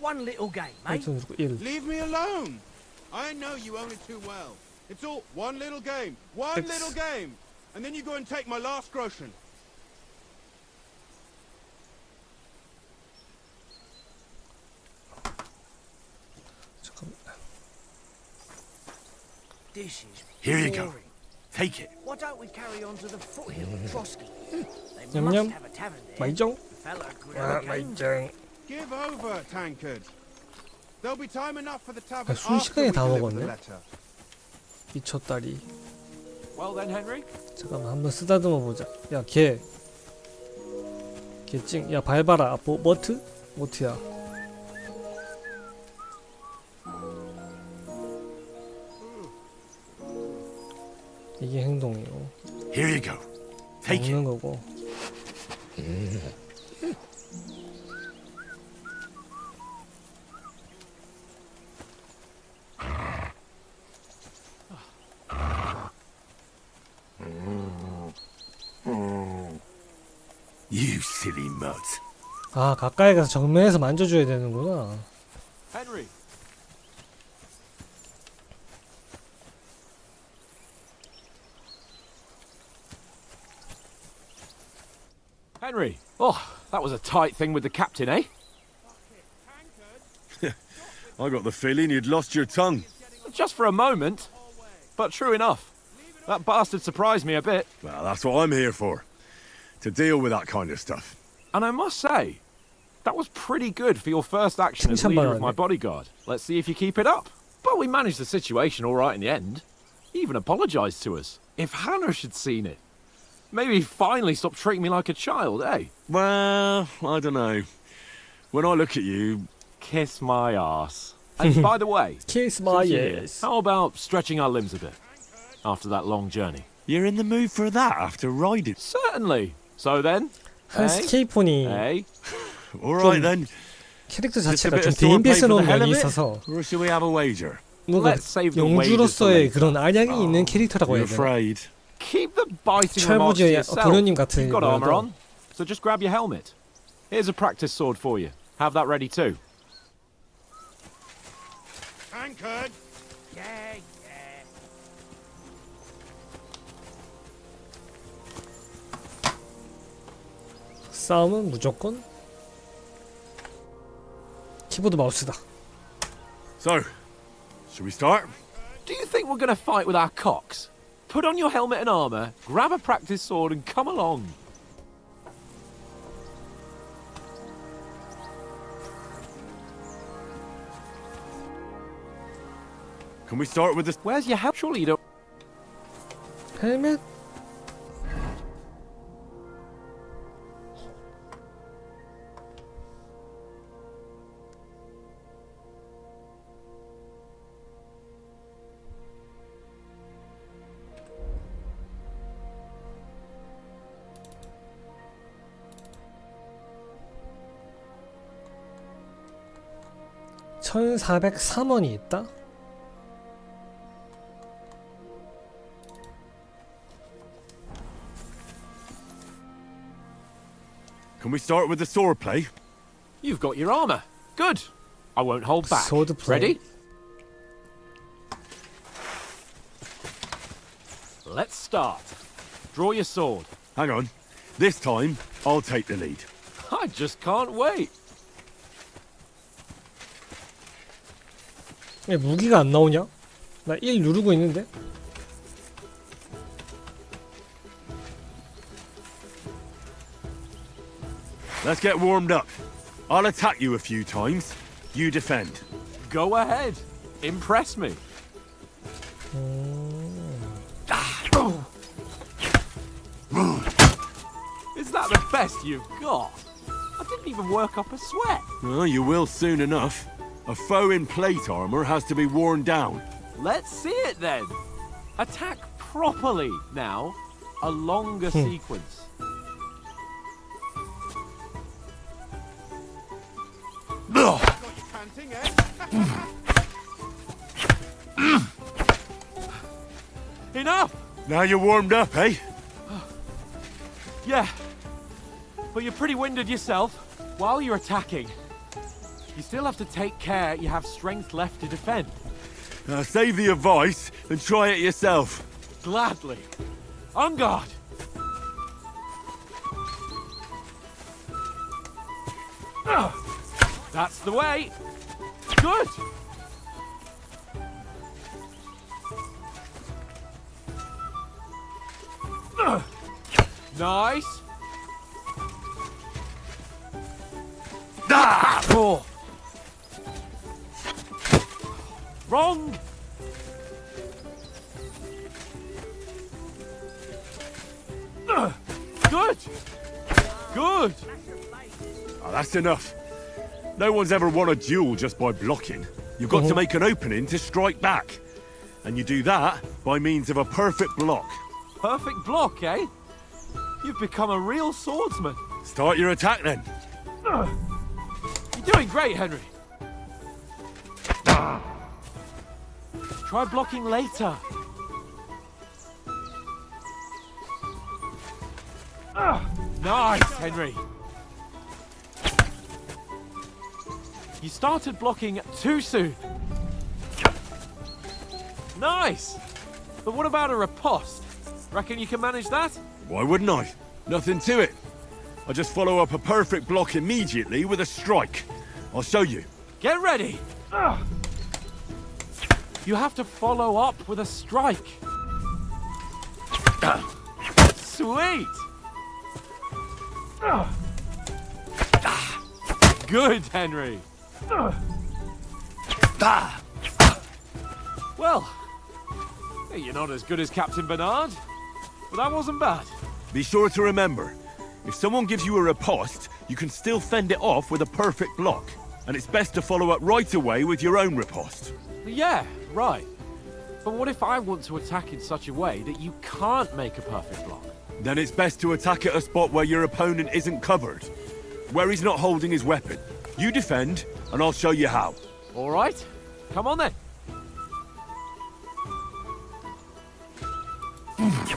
One little game, eh? Alt 누르고 1. Leave me alone. I know you own it too well. It's all one little game. One It's- little game. And then you go and take my last groschen. 잠깐만. This is Here you go. boring. Take it. Why don't we carry on to the foothill of Trotsky? They Yum, must have a tavern there. 마이정? The fella could 아, have a game. 마이정. Give over, Tankard. There'll be time enough for the tavern after 순식간에 we 다 deliver the 먹었네. letter. 미쳤다리. Well then, Henry. 잠깐만 한번 쓰다듬어 보자. 야 걔. 걔찡. 야 밟아라. 머트? 모트야. 이게 행동이고 Here you go. Take it. 먹는 거고. You silly mutt. 아 가까이 가서 정면에서 만져줘야 되는구나. Henry. Henry. Oh, that was a tight thing with the captain, eh? I got the feeling you'd lost your tongue. Just for a moment. But true enough. That bastard surprised me a bit. Well, that's what I'm here for. To deal with that kind of stuff. And I must say, that was pretty good for your first action as leader of my bodyguard. Let's see if you keep it up. But we managed the situation all right in the end. He even apologized to us. If Hannah had seen it, maybe he'd finally stop treating me like a child, eh? Well, I don't know. When I look at you, Kiss my arse. And by the way, Kiss my since you're here, ass. how about stretching our limbs a bit after that long journey? you're in the mood for that after riding. Certainly. So then, 한 스케이폰이 eh? All right then. 캐릭터 Just a 자체가 bit 좀 of sword play for the 대인배스러운 hell 면이 of it? 있어서 Or shall we have a wager? 뭔가 Let's save the wages for 영주로서의 later. 그런 안양이 있는 캐릭터라고 You're 해야 되나? afraid? Keep the biting remarks to 철부지의 yourself. 도련님 같은 You've got armor 거라도. on, so just grab your helmet. Here's a practice sword for you. Have that ready too. heard. Yeah, yeah. 싸움은 무조건 키보드 마우스다. So, should we start? Do you think we're going to fight with our cocks? Put on your helmet and armor, grab a practice sword, and come along. Can we start with this? Where's your helmet? Surely you don't. 헬멧? (1403원이) 있다? Can we start with the sword play? You've got your armor. Good. I won't hold back. Sword play. Ready? Let's start. Draw your sword. Hang on. This time, I'll take the lead. I just can't wait. 왜 무기가 안 나오냐? 나 1 누르고 있는데? Let's get warmed up. I'll attack you a few times. You defend. Go ahead. Impress me. Is that the best you've got? I didn't even work up a sweat. Well, you will soon enough. A foe in plate armor has to be worn down. Let's see it then. Attack properly now. A longer sequence. Got you panting, eh? Enough! Now you're warmed up, eh? Yeah. But you're pretty winded yourself. While you're attacking, you still have to take care you have strength left to defend. Save the advice and try it yourself. Gladly. On guard. That's the way. Good. Nice. Oh. Wrong. Good. Good. Oh, that's enough. No one's ever won a duel just by blocking. You've got to make an opening to strike back. And you do that by means of a perfect block. Perfect block, eh? You've become a real swordsman. Start your attack then. You're doing great, Henry. Try blocking later. Nice, Henry. You started blocking too soon. Nice. But what about a riposte? Reckon you can manage that? Why wouldn't I? Nothing to it. I just follow up a perfect block immediately with a strike. I'll show you. Get ready. You have to follow up with a strike. Sweet. Good, Henry. Well, you're not as good as Captain Bernard, but that wasn't bad. Be sure to remember, if someone gives you a riposte, you can still fend it off with a perfect block. And it's best to follow up right away with your own riposte. Yeah, right. But what if I want to attack in such a way that you can't make a perfect block? Then it's best to attack at a spot where your opponent isn't covered. Where he's not holding his weapon. You defend, and I'll show you how. All right, come on then.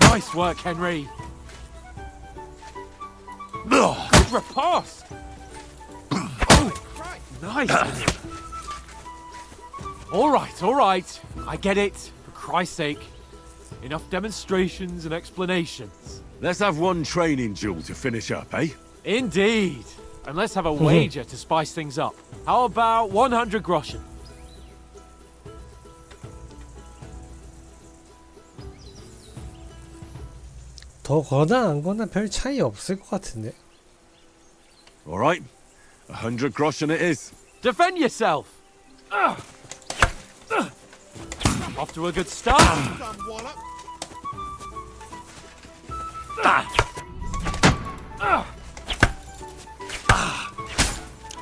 Nice work, Henry. Good riposte. Nice. Henry. All right. I get it. For Christ's sake. Enough demonstrations and explanations. Let's have one training duel to finish up, eh? Indeed. And let's have a wager to spice things up. How about 100 groschen? 더 거나 안 거나 별 차이 없을 것 같은데. All right. 100 groschen it is. Defend yourself! Off to a good start. Some wallop.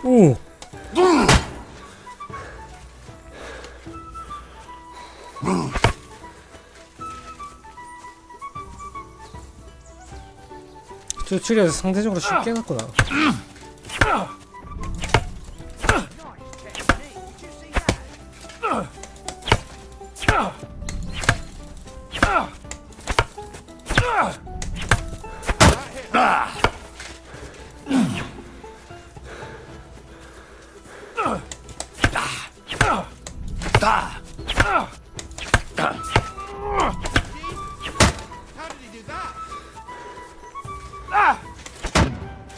오. 튜토리얼에서 상대적으로 쉽게 해놨구나.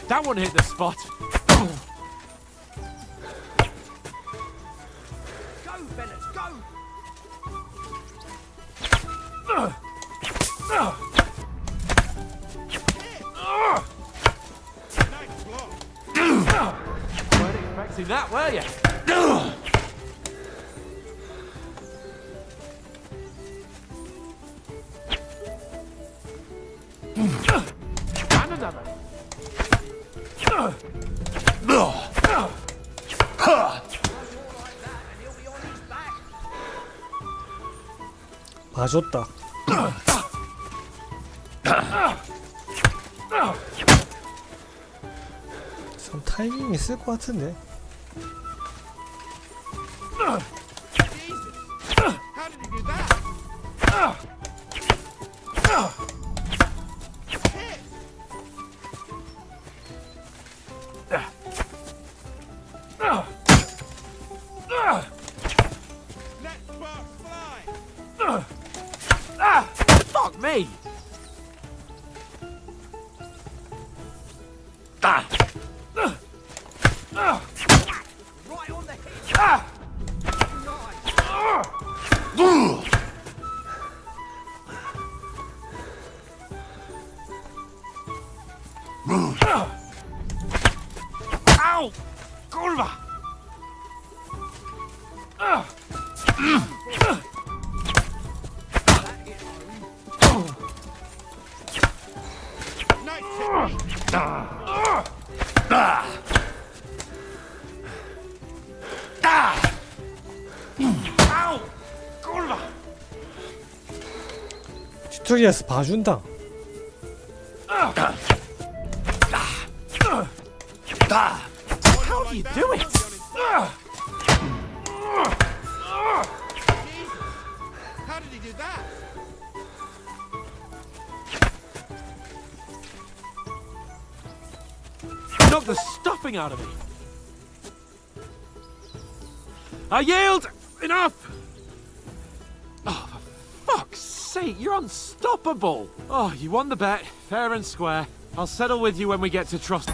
That one hit the spot. Go, fellas, go! Nice block. Weren't expecting that, were you? And another. 봐줬다. 참 타이밍 있을 것 같은데. Jesus. How did he do that? Hit. Let sparks fly. Fuck me! Right on the head! Ow! Kurwa! Nice technique. Ow! Kurwa! 튜토리얼에서 봐준다. How do you do it? Jesus. How did he do that? Knock the stuffing out of me. I yield! Enough! Oh, for fuck's sake, you're unstoppable! Oh, you won the bet, fair and square. I'll settle with you when we get to trust.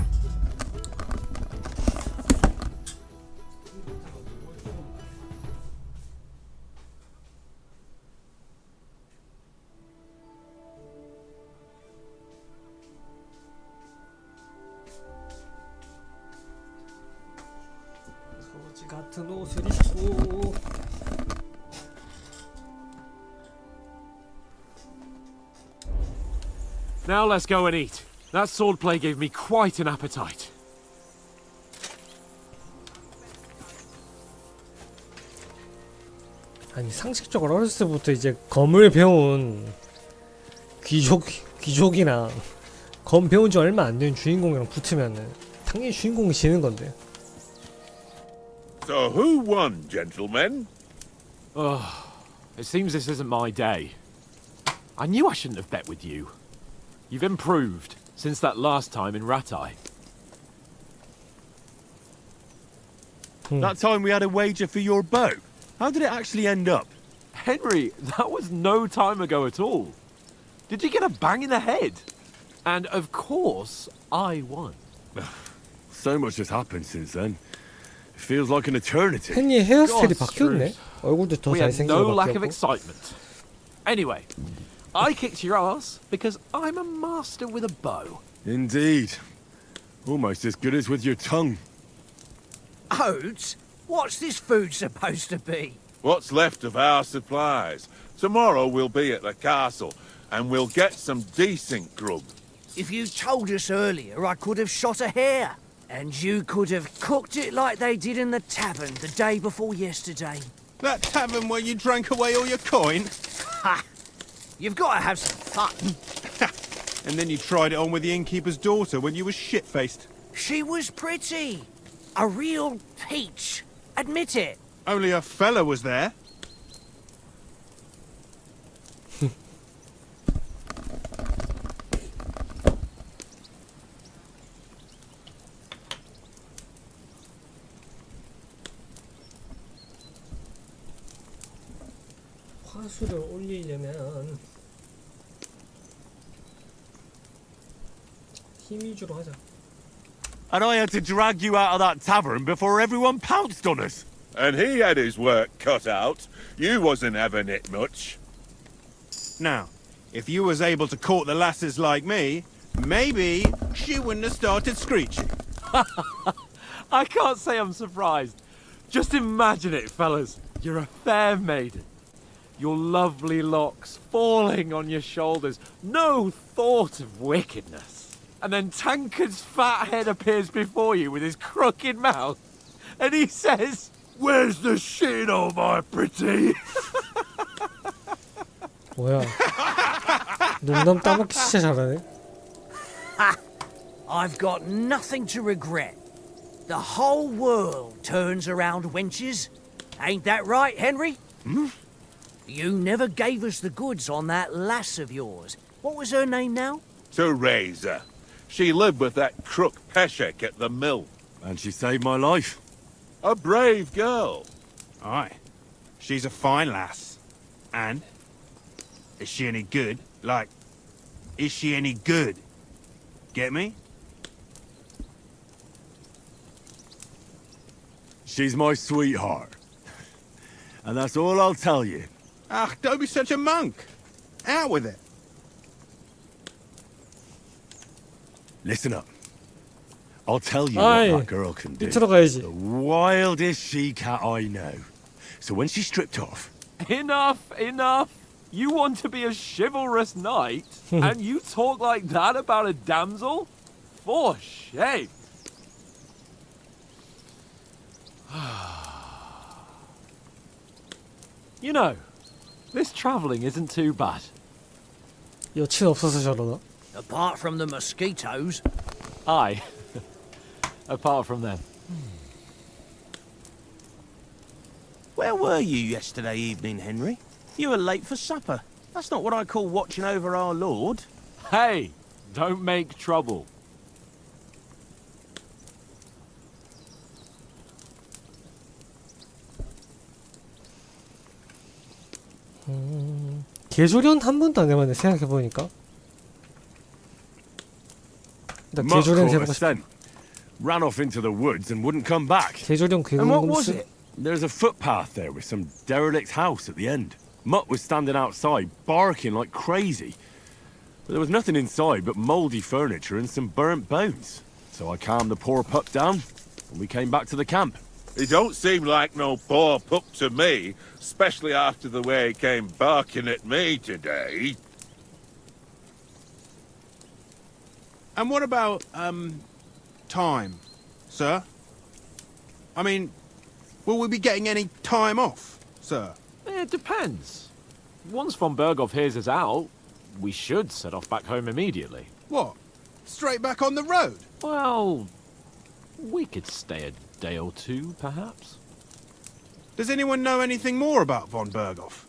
거지 같은 옷을 입고. Now let's go and eat. That swordplay gave me quite an appetite. 아니 상식적으로 어렸을 때부터 이제 검을 배운 귀족이랑 검 배운 지 얼마 안 된 주인공이랑 붙으면은 당연히 주인공이 지는 건데. So who won, gentlemen? Oh, it seems this isn't my day. I knew I shouldn't have bet with you. You've improved since that last time in Ratai. That time we had a wager for your boat. How did it actually end up? Henry, that was no time ago at all. Did you get a bang in the head? And of course, I won. So much has happened since then. It feels like an eternity. 헨리의 헤어스타일이 God's 바뀌었네. 얼굴도 더 We had 잘생긴 no 거 lack of 바뀌었고. excitement. Anyway, I kicked your ass because I'm a master with a bow. Indeed. Almost as good as with your tongue. Oats? What's this food supposed to be? What's left of our supplies. Tomorrow we'll be at the castle, and we'll get some decent grub. If you told us earlier, I could have shot a hare. And you could have cooked it like they did in the tavern the day before yesterday. That tavern where you drank away all your coin? Ha! You've got to have some fun. And then you tried it on with the innkeeper's daughter when you were shit-faced. She was pretty. A real peach. Admit it. Only a fella was there. 화수를 올리려면 힘 위주로 하자. And I had to drag you out of that tavern before everyone pounced on us. And he had his work cut out. You wasn't having it much. Now, if you was able to court the lasses like me, maybe she wouldn't have started screeching. I can't say I'm surprised. Just imagine it, fellas. You're a fair maiden. Your lovely locks falling on your shoulders. No thought of wickedness. And then Tankard's fat head appears before you with his crooked mouth. And he says, "Where's the shit, oh my pretty?" 뭐야? 농담 따먹기 진짜 잘하네. I've got nothing to regret. The whole world turns around wenches. Ain't that right, Henry? Hmm? You never gave us the goods on that lass of yours. What was her name now? Teresa. She lived with that crook Peshek at the mill. And she saved my life. A brave girl. Aye. She's a fine lass. And? Is she any good? Like, is she any good? Get me? She's my sweetheart. And that's all I'll tell you. Ah, don't be such a monk. Out with it. Listen up. I'll tell you Aye. what that girl can do. 밑으로 가야지. The wildest she-cat I know. So when she's stripped off, Enough, enough. You want to be a chivalrous knight, and you talk like that about a damsel? For shame. You know, this travelling isn't too bad. 여친 없어서 저러나? Apart from the mosquitoes. Aye. Apart from them. Where were you yesterday evening, Henry? You were late for supper. That's not what I call watching over our Lord. Hey, don't make trouble. 개조련 한 번도 안 해봤네 생각해보니까. 나 Mutt 개조련 caught a 해보고 싶어. scent, ran off into the woods and wouldn't come back. 개조련 And what was 괴공공수. it? There's a footpath there with some derelict house at the end. Mutt was standing outside, barking like crazy. But there was nothing inside but mouldy furniture and some burnt bones. So I calmed the poor pup down, and we came back to the camp. He don't seem like no poor pup to me, especially after the way he came barking at me today. And what about, time, sir? I mean, will we be getting any time off, sir? It depends. Once von Berghoff hears us out, we should set off back home immediately. What? Straight back on the road? Well, we could stay a day or two, perhaps. Does anyone know anything more about von Berghoff?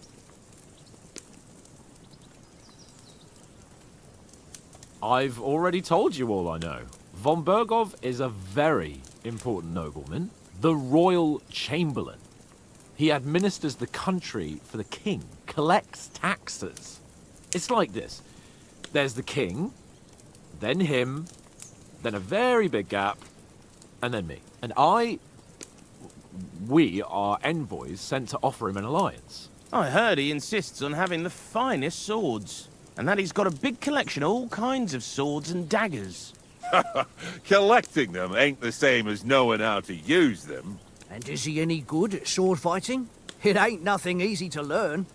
I've already told you all I know. Von Berghoff is a very important nobleman, the royal chamberlain. He administers the country for the king, collects taxes. It's like this. There's the king, then him, then a very big gap, and then me. And we are envoys sent to offer him an alliance. I heard he insists on having the finest swords, and that he's got a big collection of all kinds of swords and daggers. Collecting them ain't the same as knowing how to use them. And is he any good at sword fighting? It ain't nothing easy to learn.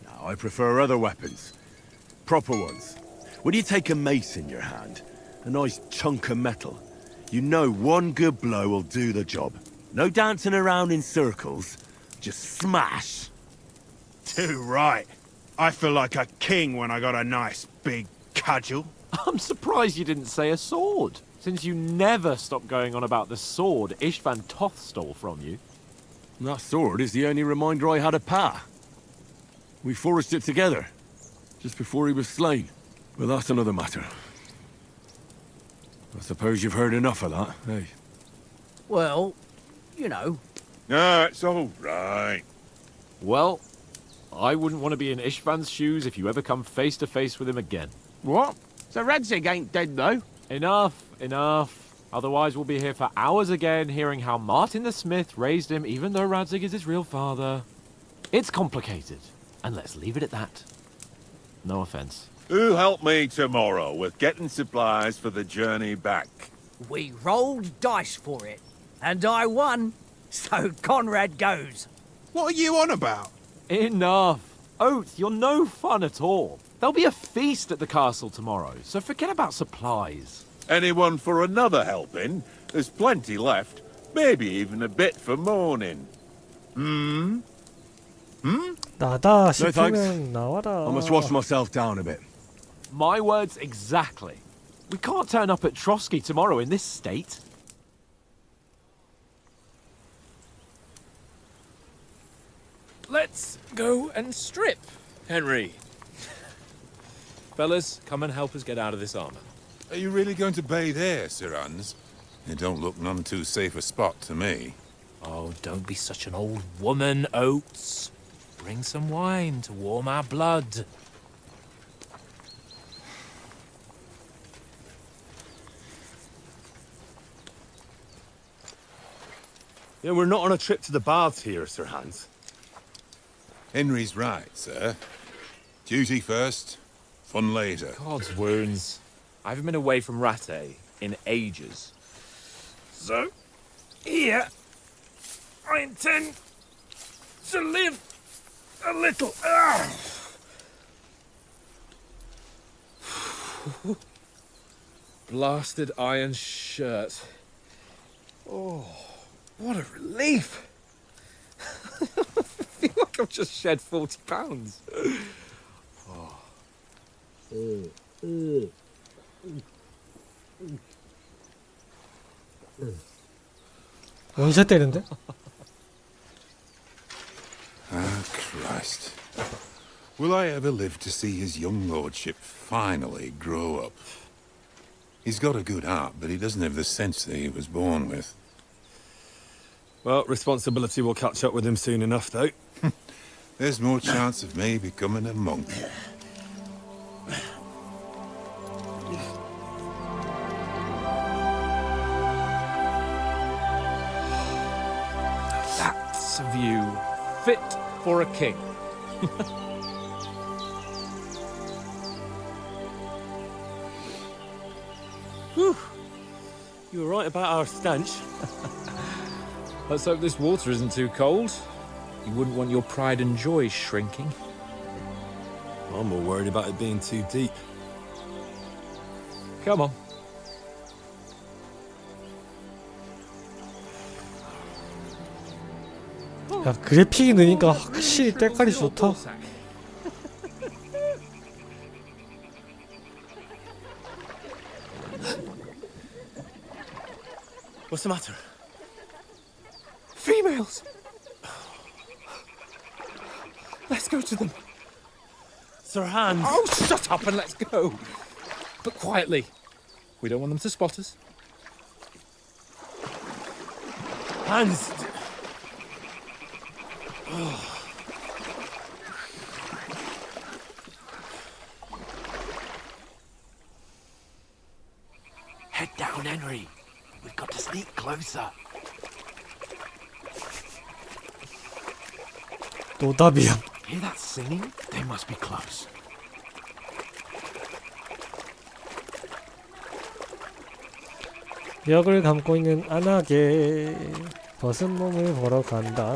No, I prefer other weapons. Proper ones. When you take a mace in your hand, a nice chunk of metal, you know one good blow will do the job. No dancing around in circles, just smash. Too right. I feel like a king when I got a nice big cudgel. I'm surprised you didn't say a sword, since you never stop going on about the sword Ishvan Toth stole from you. That sword is the only reminder I had of Pa. We forged it together, just before he was slain. But that's another matter. I suppose you've heard enough of that, eh? Well, you know. No, it's all right. Well, I wouldn't want to be in Ishvan's shoes if you ever come face to face with him again. What? So Radzig ain't dead, though? Enough. Otherwise we'll be here for hours again hearing how Martin the Smith raised him even though Radzig is his real father. It's complicated, and let's leave it at that. No offense. Who'll help me tomorrow with getting supplies for the journey back? We rolled dice for it, and I won. So Conrad goes. What are you on about? Enough. Oath, you're no fun at all. There'll be a feast at the castle tomorrow, so forget about supplies. Anyone for another helping? There's plenty left. Maybe even a bit for morning. 나다 thanks. 싶으면 나와라. I must wash myself down a bit. My words exactly. We can't turn up at Trotsky tomorrow in this state. Let's go and strip, Henry. Fellas, come and help us get out of this armor. Are you really going to bathe here, Sir Hans? It don't look none too safe a spot to me. Oh, don't be such an old woman, Oates. Bring some wine to warm our blood. Yeah, we're not on a trip to the baths here, Sir Hans. Henry's right, sir. Duty first, fun later. God's wounds. I haven't been away from Rattay in ages. So, here, I intend to live a little. Blasted iron shirt. Oh, what a relief. I feel like I've just shed 40 pounds. 원샷 때리는데? Ah, Christ. Will I ever live to see his young lordship finally grow up? He's got a good heart, but he doesn't have the sense that he was born with. Well, responsibility will catch up with him soon enough, though. There's more chance of me becoming a monk. That's a view fit for a king. Whew. You were right about our stench. Let's hope this water isn't too cold. You wouldn't want your pride and joy shrinking. I'm more worried about it being too deep. Come on. 야 그래픽이 느니까 확실히 때깔이 좋다. What's the matter? Females! The Let's go to them. Sir Hans. Oh, shut up and let's go. But quietly. We don't want them to spot us. Hans. Head down, Henry. We've got to sneak closer. 노답이야. Hear that singing? They must be close. 벽을 감고 있는 안하게 벗은 몸을 보러 간다.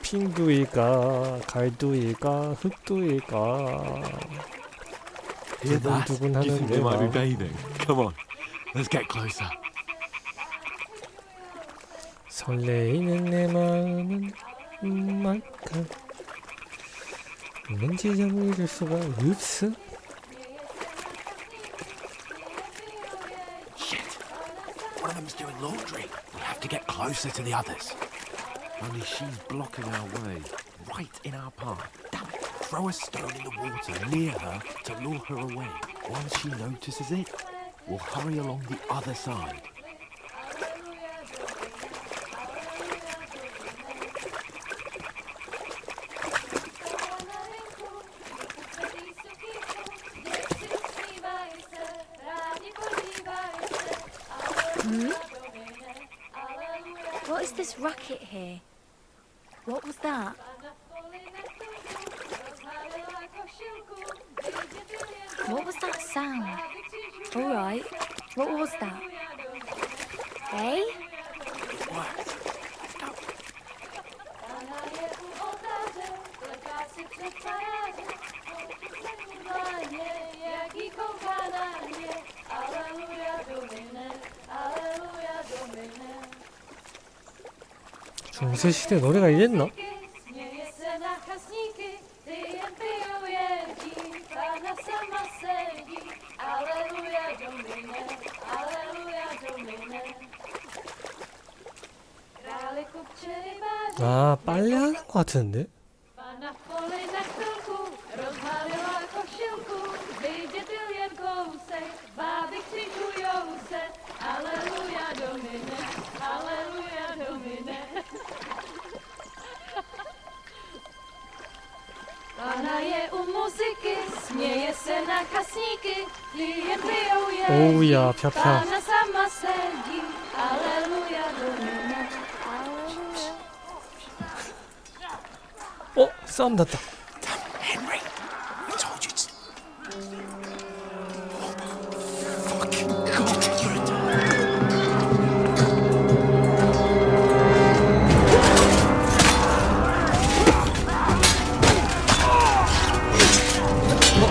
핑두일까 갈두일까 흑두일까 Hear that? Do 두근두근 you think they might be 하는데요. bathing? Come on, let's get closer. 설레이는 내 마음은 말까 왠지 잠을 수가 없어. Shit! One of them's doing laundry. We have to get closer to the others. Only she's blocking our way, right in our path. Damn it! Throw a stone in the water near her to lure her away. Once she notices it, we'll hurry along the other side. What is this racket here? What was that? What was that sound? All right. What was that? Eh? 중세시대 노래가 이랬나? 아 빨래하는 것 같은데? 오우야 펴펴. 어? 싸움 났다. Henry, I told you to.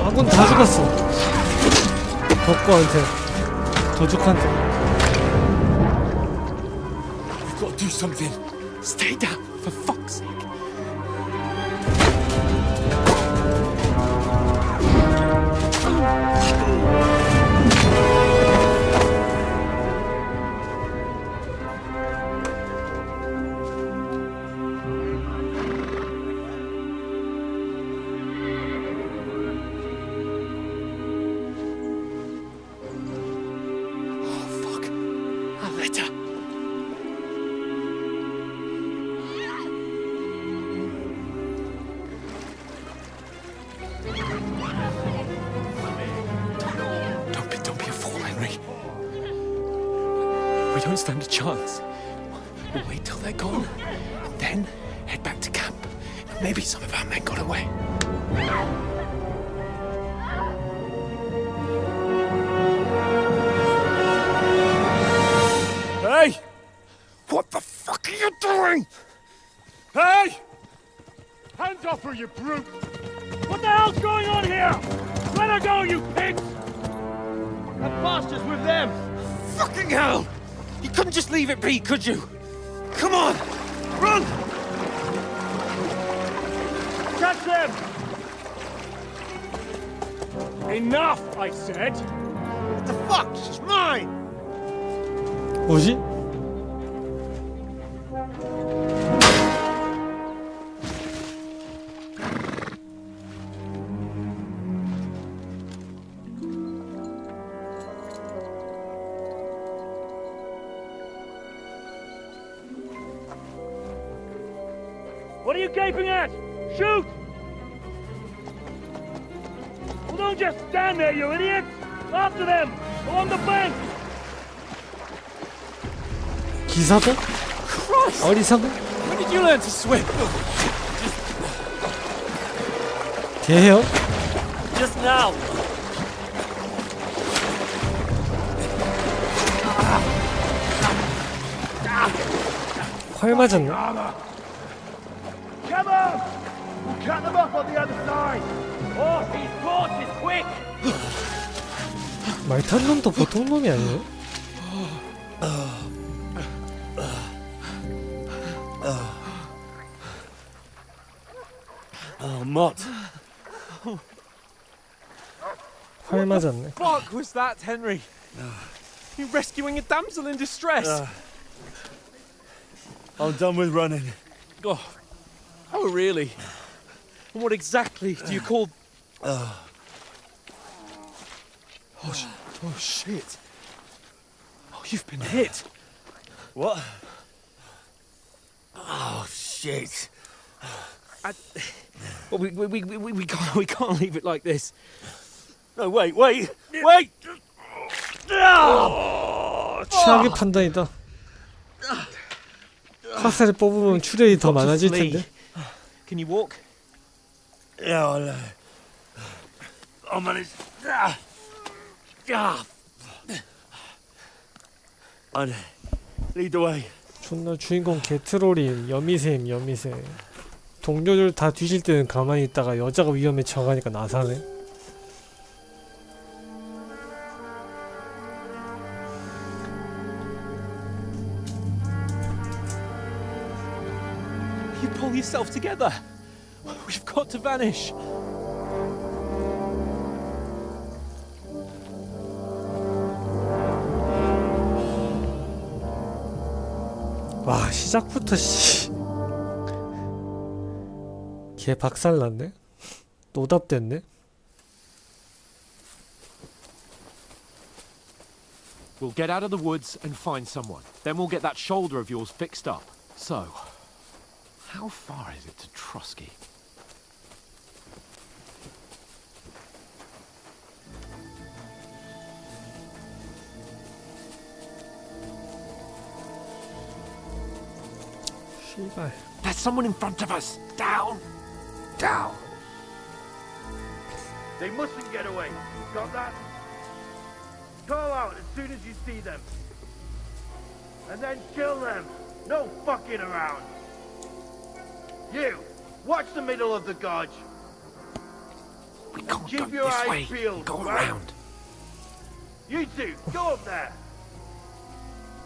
아군 다 죽었어. 덕구한테 도둑한테. We've got to do something. Stay down, for fuck's sake. Don't be a fool, Henry. We don't stand a chance. We'll wait till they're gone, and then head back to camp. Maybe some of our men got away. Hey! What the fuck are you doing? Hey! Hands off her, you brute! What the hell's going on here? Let her go, you pigs! That bastard's with them! Fucking hell! You couldn't just leave it be, could you? Come on! Run! Catch them! Enough, I said! What the fuck? She's mine! 뭐지? What are you gaping at? Shoot! Well, don't just stand there, you idiot! After them! Along the bank! 기사도? 어리석은? When did you learn to swim? 개요? Just now. 활 맞았네. Come on! We'll cut them off on the other side! Oh, these horses, quick! 말 탄 놈도 보통 놈이 아니에요? Oh, Mott. 활 맞았네. Fuck was that, Henry? You rescuing a damsel in distress? I'm done with running. Oh, really? And what exactly do you call... Oh, shit. Oh, you've been hit. What? Oh, shit. Well, we can't leave it like this. No, wait! 최악의 판단이다. 화살을 뽑으면 출혈이 더 많아질 텐데. Can you walk? Yeah, I'll manage. I'd lead the way. 존나 주인공 개트롤이 여미샘. 동료들 다 뒤질 때는 가만히 있다가 여자가 위험해져 가니까 나사네. You pull yourself together. We've got to vanish. 와, 시작부터 씨. 개 박살났네. 노답됐네. We'll get out of the woods and find someone. Then we'll get that shoulder of yours fixed up. So, how far is it to Trotsky? 씨발. There's someone in front of us. Down. Down. They mustn't get away. Got that? Call out as soon as you see them. And then kill them. No fucking around. You, watch the middle of the gorge. We can't Keep go your this eyes way. peeled, Go right? around. You two, go up there.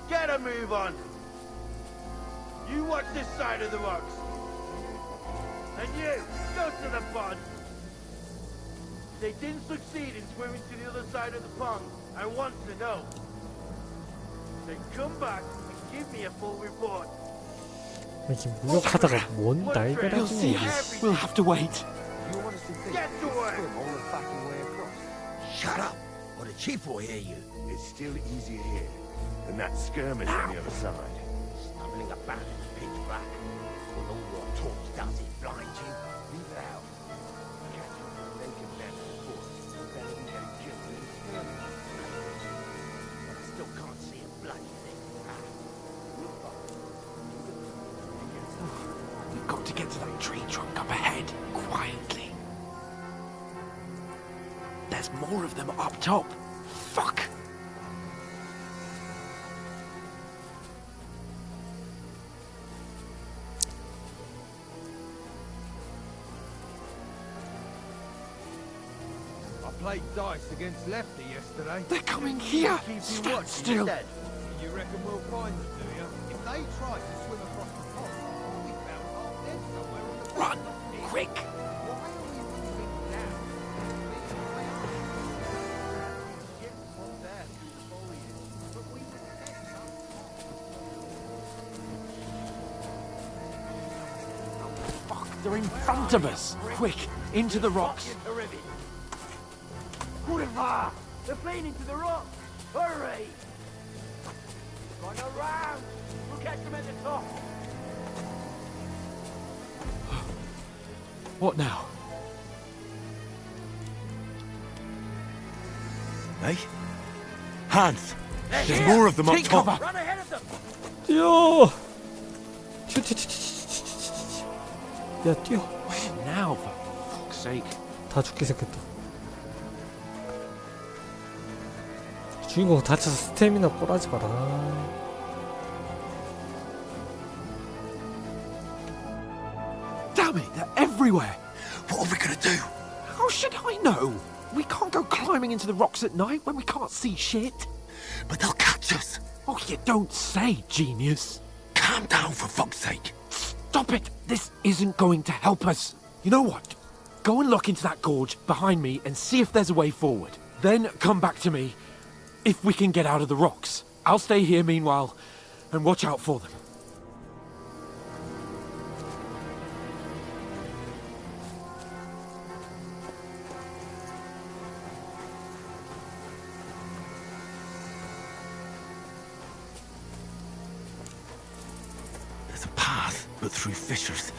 Get a move on. You watch this side of the rocks. And you, go to the pond. They didn't succeed in swimming to the other side of the pond. I want to know. Then come back and give me a full report. 이렇게 무력하다가 뭔 날벼락이냐 이게. We'll have to wait. Get to work. Shut up, or the chief will hear you. It's still easier here than that skirmish on the other side. Stumbling about in the pitch black. When all your talk does is blind you, leave it out. Catch you with a naked man before, better than getting killed in a skirmish. But I still can't see a bloody thing. We've got to get to that tree trunk up ahead, quietly. There's more of them up top. Fuck! I played dice against Lefty yesterday. They're coming here! Keep you Stand watching still! instead. You reckon we'll find them, do you? If they try to swim across the pond, we found half dead somewhere on the Run! Quick! Why are we moving down? Shit from there through the foliage, but we were set up. Fuck, they're in front of us! Quick, into the rocks! Terrific. Boulevard! They're playing into the rock! Hurry! Run around! We'll catch them at the top! What now? Eh? Hans! There's more of them up Take top! cover! Run ahead of them! 뛰어. 야 뛰어. Where now, for fuck's sake? 다 죽게 생겼다. 주인공 다쳐서 스태미나 꼬라지 마라. Damn it, they're everywhere! What are we gonna do? How should I know? We can't go climbing into the rocks at night when we can't see shit. But they'll catch us! Oh, you don't say, genius. Calm down, for fuck's sake! Stop it! This isn't going to help us. You know what? Go and look into that gorge behind me and see if there's a way forward. Then come back to me if we can get out of the rocks. I'll stay here meanwhile and watch out for them. There's a path, but through fissures.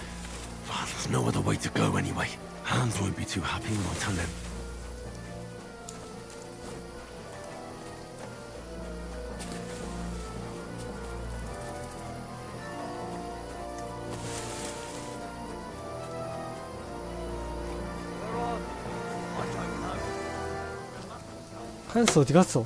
Oh, there's no other way to go anyway. Hans won't be too happy when I tell him. 한스 어디 갔어?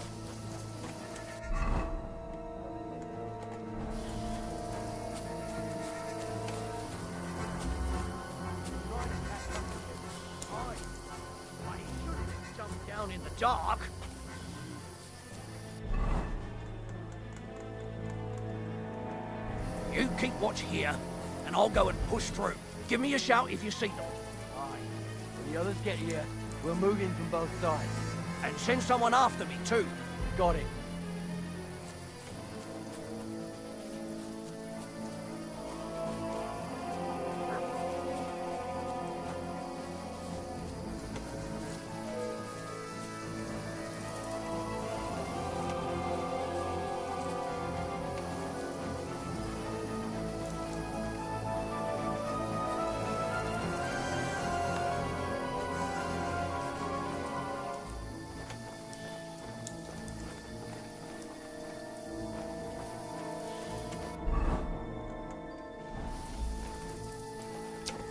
Jump down in the dark. You keep watch here, and I'll go and push through. Give me a shout if you see them. Aye. When the others get here, we'll move in from both sides. And send someone after me, too. Got it.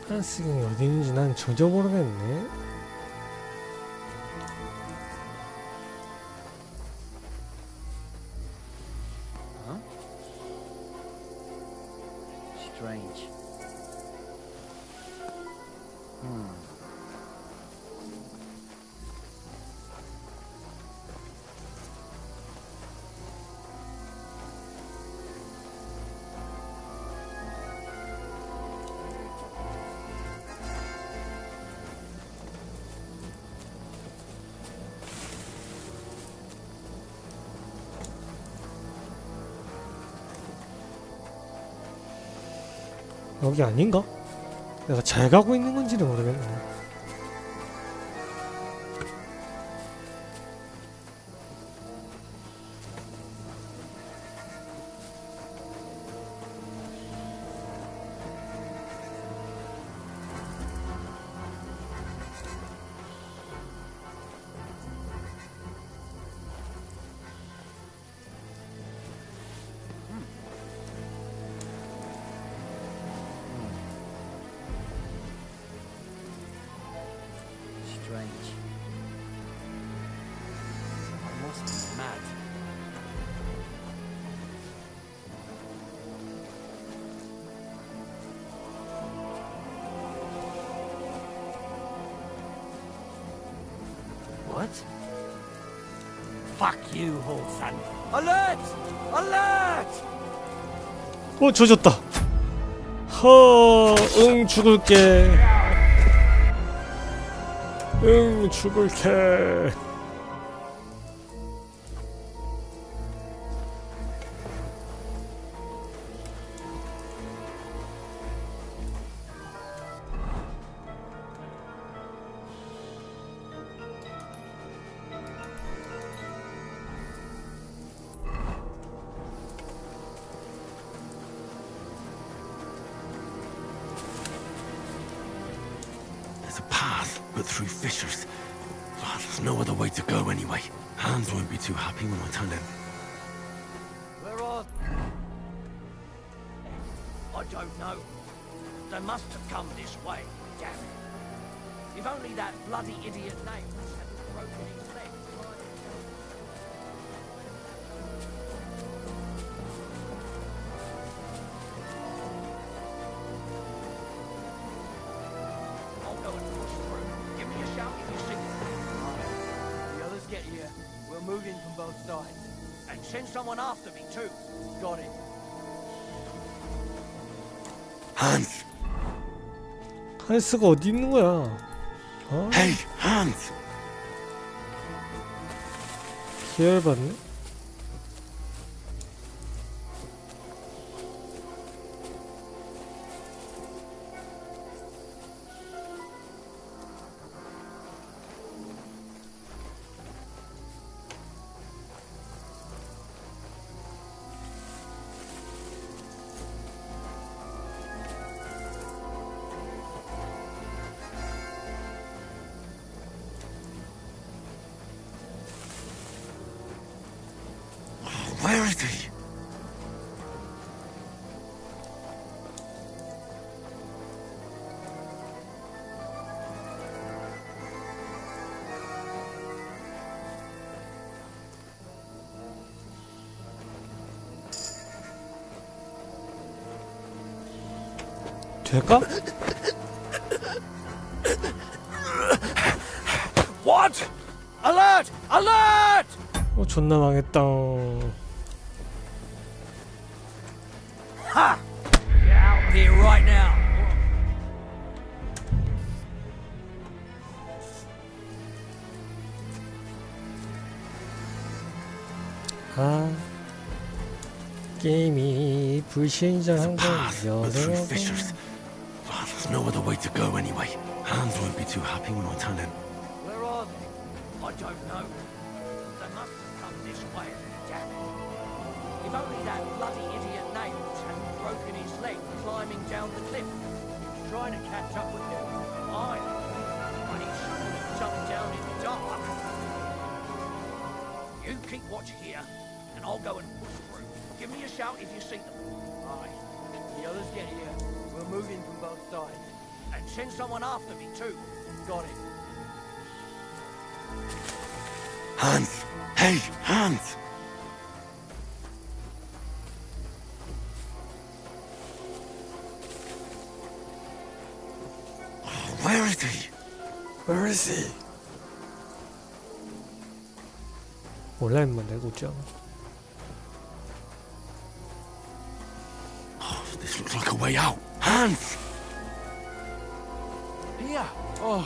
한스경이 어디 있는지 난 전혀 모르겠네. Strange. 여기 아닌가? 내가 잘 가고 있는 건지는 모르겠네. Strange. I must be mad. What? Fuck you, Horsan. Alert! Alert! 조졌다. 응, 죽을게. 응, 죽을게. There's a path, but through fissures. Oh, there's no other way to go anyway. Hans won't be too happy when I tell him. Where are I don't know. They must have come this way. Damn it. If only that bloody idiot Nails hadn't broken his leg. I'll go and push through. Give me a shout if you see it. The others get here. We'll move in from both sides. And send someone after me too. Got it. Hans! 한스가 어디 있는 거야? 어? Hey, Hans! 계열받네? Where is he? 될까? What? Alert! Alert! 존나 망했다. Ha! Get out of here right now. 아, 게임이 불신자한 건 But through 여러 fissures. Oh, there's no other way to go anyway. Hans won't be too happy when I tell him. Where are they? I don't know. They must have come this way. Damn it. If only that bloody idiot Nails hadn't broken his leg climbing down the cliff. He was trying to catch up with them. Aye. But he surely jumped down in the dark. You keep watch here, and I'll go and push through. Give me a shout if you see them. Aye. The others get here. We'll move in from both sides. And send someone after me too. Got it. Hans! Hey, Hans! Oh, where is he? Where is he? 몰라 임마 내가 웃지 않아. Oh, this looks like a way out. Hans! Here. Oh.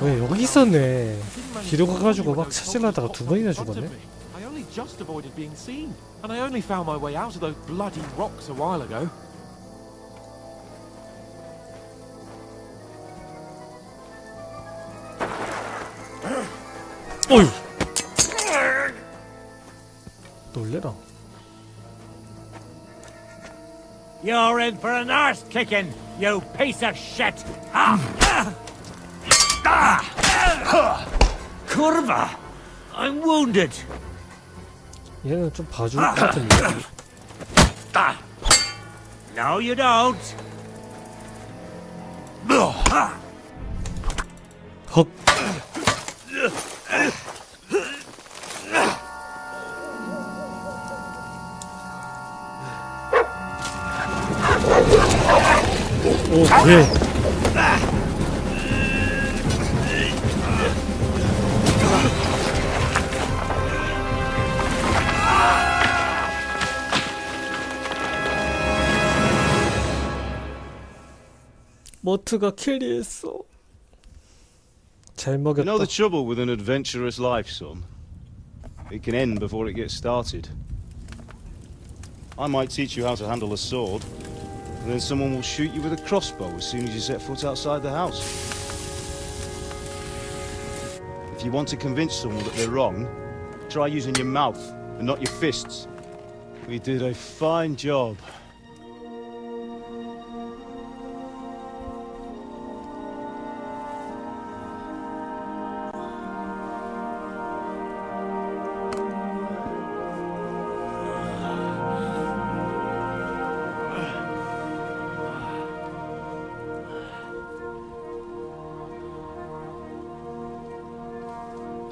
왜 여기 있었네. 뒤로 가가지고 막 찾으려다가 두 번이나 죽었네. I only just avoided being seen, and I only found my way out of those bloody rocks a while ago. 어휴. 놀래라. You're in for an arse kicking, you piece of shit! Kurva! I'm wounded! 얘는 좀 봐줄 것 같은데. No, you don't! 헉. 오, 그래. 머트가 캐리했어. 잘 You 먹였다. know the trouble with an adventurous life, son? It can end before it gets started. I might teach you how to handle a sword, and then someone will shoot you with a crossbow as soon as you set foot outside the house. If you want to convince someone that they're wrong, try using your mouth and not your fists. We did a fine job.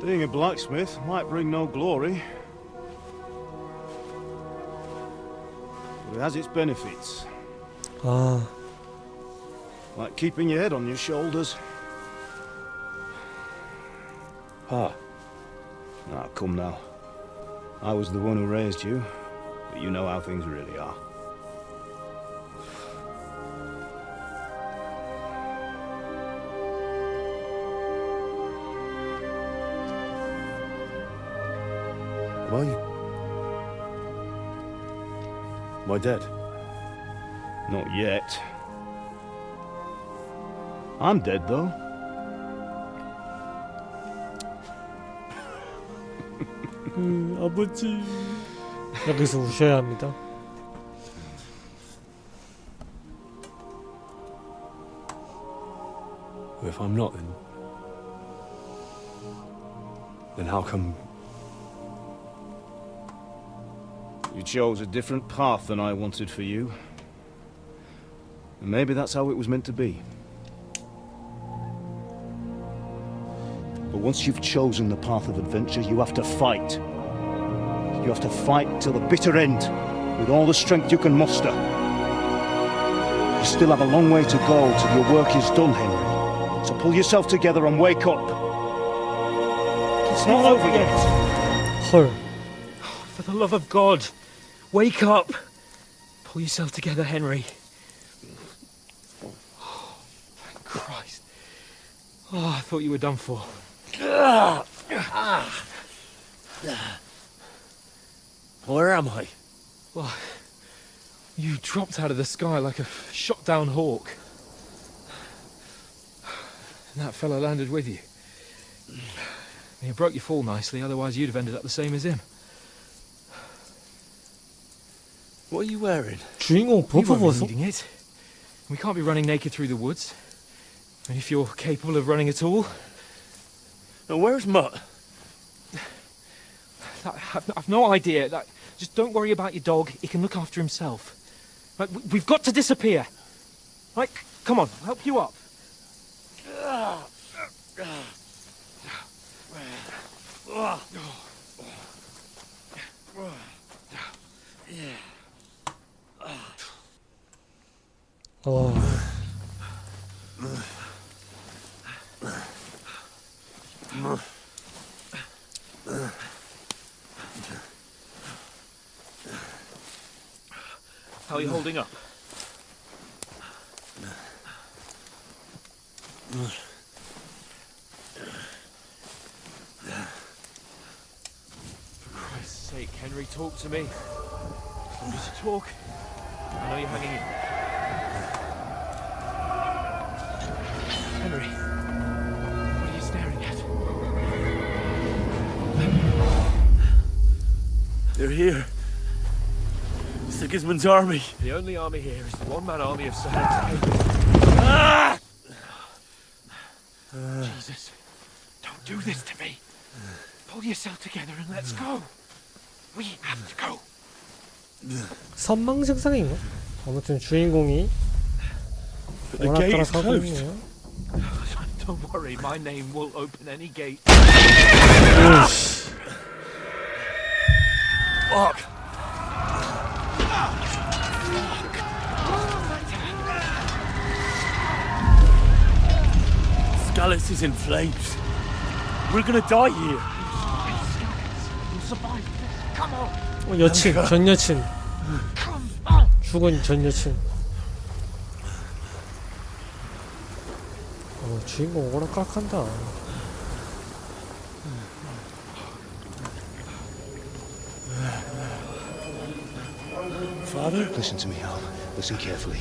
Being a blacksmith might bring no glory, but it has its benefits. 아, Like keeping your head on your shoulders. Pa. Ah, come now. I was the one who raised you, but you know how things really are. Am I dead? Not yet. I'm dead, though. 아버지. 여기서 우셔야 합니다. If I'm not, then how come? You chose a different path than I wanted for you. And maybe that's how it was meant to be. But once you've chosen the path of adventure, you have to fight. You have to fight till the bitter end, with all the strength you can muster. You still have a long way to go till your work is done, Henry. So pull yourself together and wake up. It's not over yet. 헐. For the love of God, wake up! Pull yourself together, Henry. Oh, thank Christ. Oh, I thought you were done for. Where am I? Well, you dropped out of the sky like a shot-down hawk. And that fella landed with you. You broke your fall nicely, otherwise you'd have ended up the same as him. What are you wearing? 주인공 You 버프 won't be 벗어? needing it. We can't be running naked through the woods. And if you're capable of running at all, Now, where's Mutt? I've no idea. Just don't worry about your dog. He can look after himself. Right, we've got to disappear. Right, come on, I'll help you up. 어. How are you holding up? For Christ's sake, Henry, talk to me. Just talk. I know you're hanging in. Henry, what are you staring at? They're here. Sigismund's army. The only army here is the one-man army of Sir Jesus, don't do this to me. Pull yourself together and let's go. We have to go. 선망색상인가? 아무튼 주인공이 오락가락 하고 있네요. Don't worry, my name will open any gate. Fuck! Scallis is in flames. We're gonna die here. You'll survive this. Come on. 여친, 전 여친. 죽은 전 여친. 주인공 오락가락한다. Father? Listen to me, Hal. Listen carefully.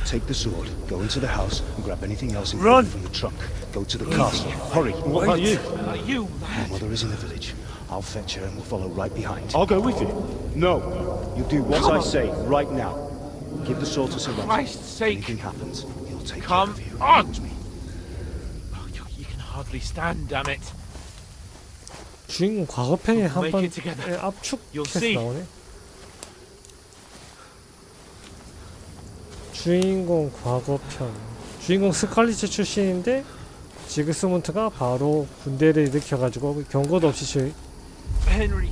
Take the sword, go into the house, and grab anything else Run! from the trunk. Go to the castle. Hurry. What about you? You, My mother is in the village. I'll fetch her and we'll follow right behind. I'll go with you. No. You do what I say right now. Give the sword to Sir Roger. Christ's sake. If anything happens, he'll take Come care of you. on. Promise me. Oh, you can hardly stand, damn it. 주인공 과거편에 Make 한번 it together. You'll 압축해서 see. 나오네. 주인공 과거편. 주인공 스칼리츠 출신인데 지그스문트가 바로 군대를 일으켜가지고 경고도 없이 Henry.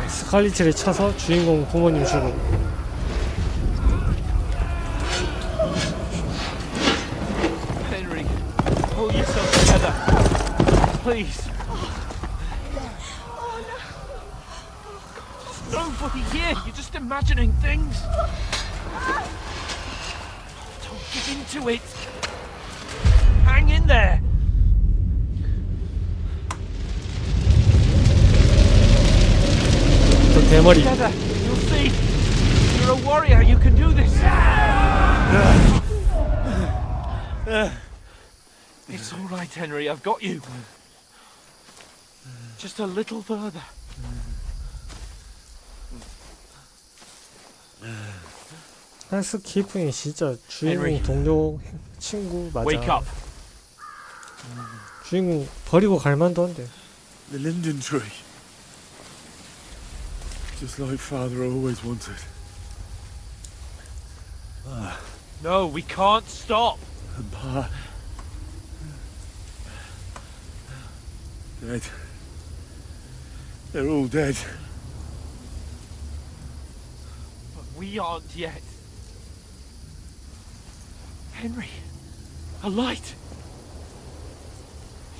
스칼리츠를 쳐서 주인공 부모님 죽음. Henry, pull yourself together. Please. Nobody here. You're just imagining things. Don't give into it. Hang in there. 저 대머리. Together. You'll see. You're a warrior. You can do this. It's all right, Henry. I've got you. Just a little further. 헬스 키프이 진짜 주인공 Henry. 동료 친구 Wake 맞아. up. 주인공 버리고 갈 만도 한데. The linden tree. Just like Father always wanted. No, we can't stop. And Pa. Dead. They're all dead. But we aren't yet. Henry, a light.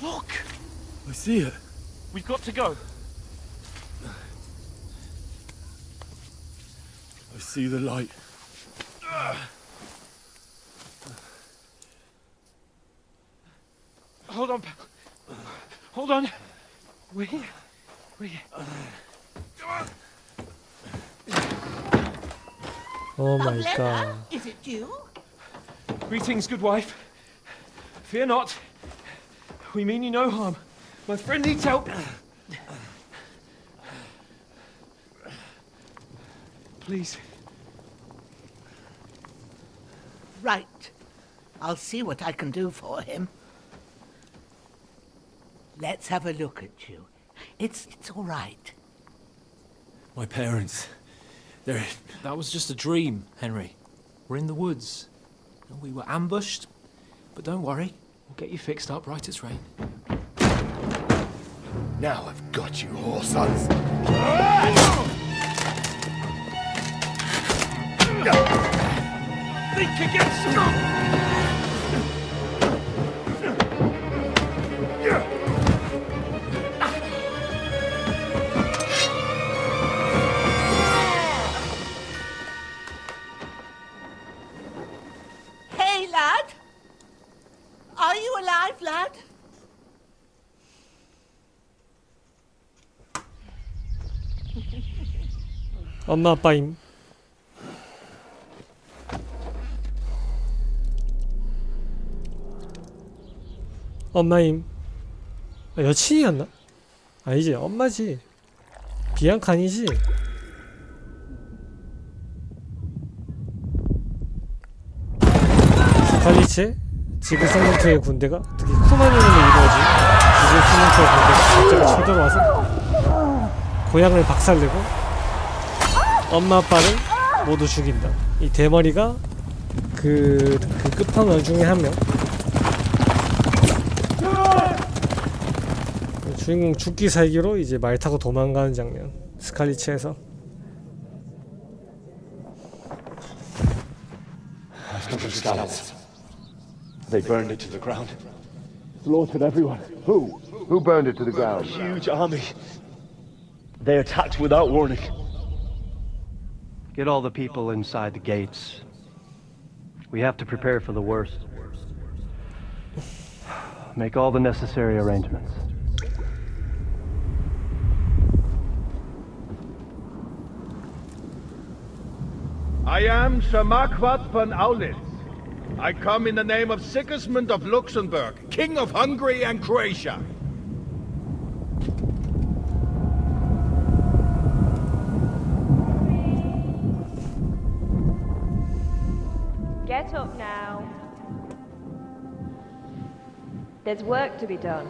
Look. I see it. We've got to go. I see the light. Hold on. Hold on. We're here. We're here. 오 마이 갓. Is it you? Greetings, good wife. Fear not. We mean you no harm. My friend needs help. Please. Right. I'll see what I can do for him. Let's have a look at you. It's all right. My parents. They're... That was just a dream, Henry. We're in the woods. We were ambushed. But don't worry. We'll get you fixed up right as rain. Now I've got you, whore sons. Think again, Hey, lad. Are you alive, lad? 엄마 아빠임. 엄마임. 아, 여친이었나? 아니지 엄마지. 비앙카 아니지. 스칼리츠 지그스문트의 군대가 특히 쿠마니움으로 이루어진 지그스문트의 군대가 갑자기 쳐들어와서 고향을 박살내고 엄마 아빠를 모두 죽인다. 이 대머리가 그 끝판왕 중에 한 명. 주인공 죽기 살기로 이제 말 타고 도망가는 장면. 스칼리츠에서. They burned it to the ground. Slaughtered everyone. Who? Who burned it to the ground? Huge army. They attacked without warning. Get all the people inside the gates. We have to prepare for the worst. Make all the necessary arrangements. I am Sir Marquardt von Aulitz. I come in the name of Sigismund of Luxembourg, King of Hungary and Croatia. Get up now. There's work to be done.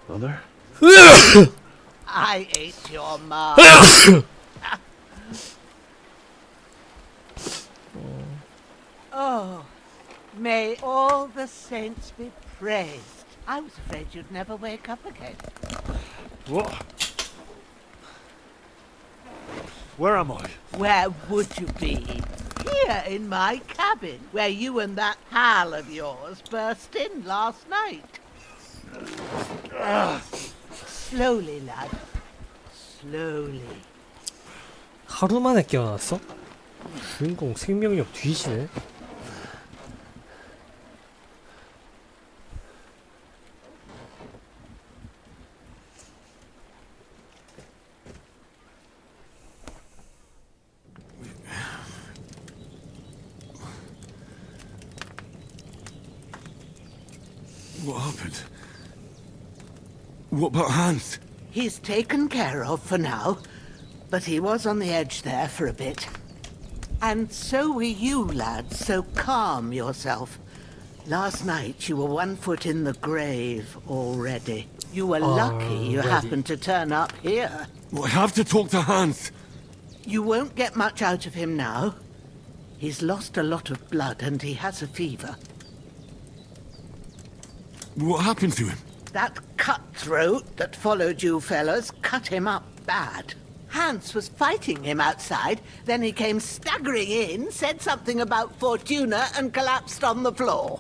Mother? I ate your mom. May all the saints be praised. I was afraid you'd never wake up again. What? Where am I? Where would you be? Here in my cabin, where you and that pal of yours burst in last night. Slowly, lad. Slowly. 하루 만에 깨어났어? 주인공 생명력 뒤지네. What happened? What about Hans? He's taken care of for now, but he was on the edge there for a bit. And so were you, lad, so calm yourself. Last night you were 1 foot in the grave already. You were lucky you happened to turn up here. Well, I have to talk to Hans. You won't get much out of him now. He's lost a lot of blood and he has a fever. What happened to him? That cutthroat that followed you fellas cut him up bad. Hans was fighting him outside, then he came staggering in, said something about Fortuna and collapsed on the floor.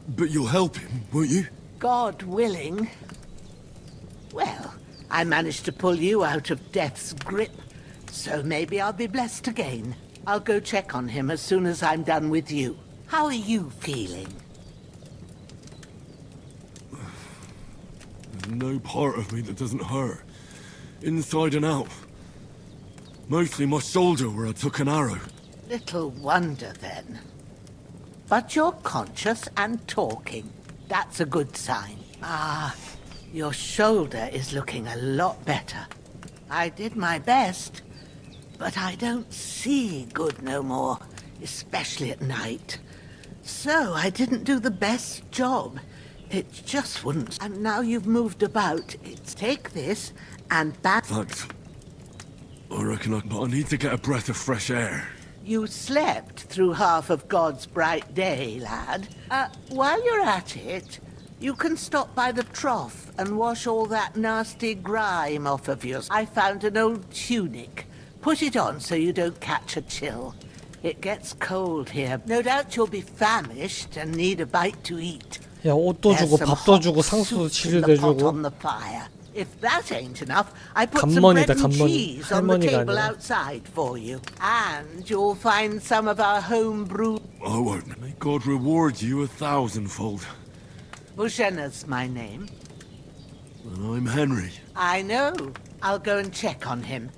But you'll help him, won't you? God willing. Well, I managed to pull you out of death's grip, so maybe I'll be blessed again. I'll go check on him as soon as I'm done with you. How are you feeling? There's no part of me that doesn't hurt. Inside and out. Mostly my shoulder where I took an arrow. Little wonder then. But you're conscious and talking. That's a good sign. Ah, your shoulder is looking a lot better. I did my best, but I don't see good no more, especially at night. So I didn't do the best job. It just wouldn't. And now you've moved about. It's take this and back. Thanks. I reckon but I need to get a breath of fresh air. You slept through half of God's bright day, lad. While you're at it, you can stop by the trough and wash all that nasty grime off of you. I found an old tunic. Put it on so you don't catch a chill. It gets cold here. No doubt you'll be famished and need a bite to eat. 야, 옷도 주고 밥도 주고 상수도 치료해주고. On the fire. If that ain't enough, I put some bread and cheese on the table outside for you. And you'll find some of our home-brewed... I won't. May God reward you 1,000-fold. Bushena's my name. And I'm Henry. I know. I'll go and check on him.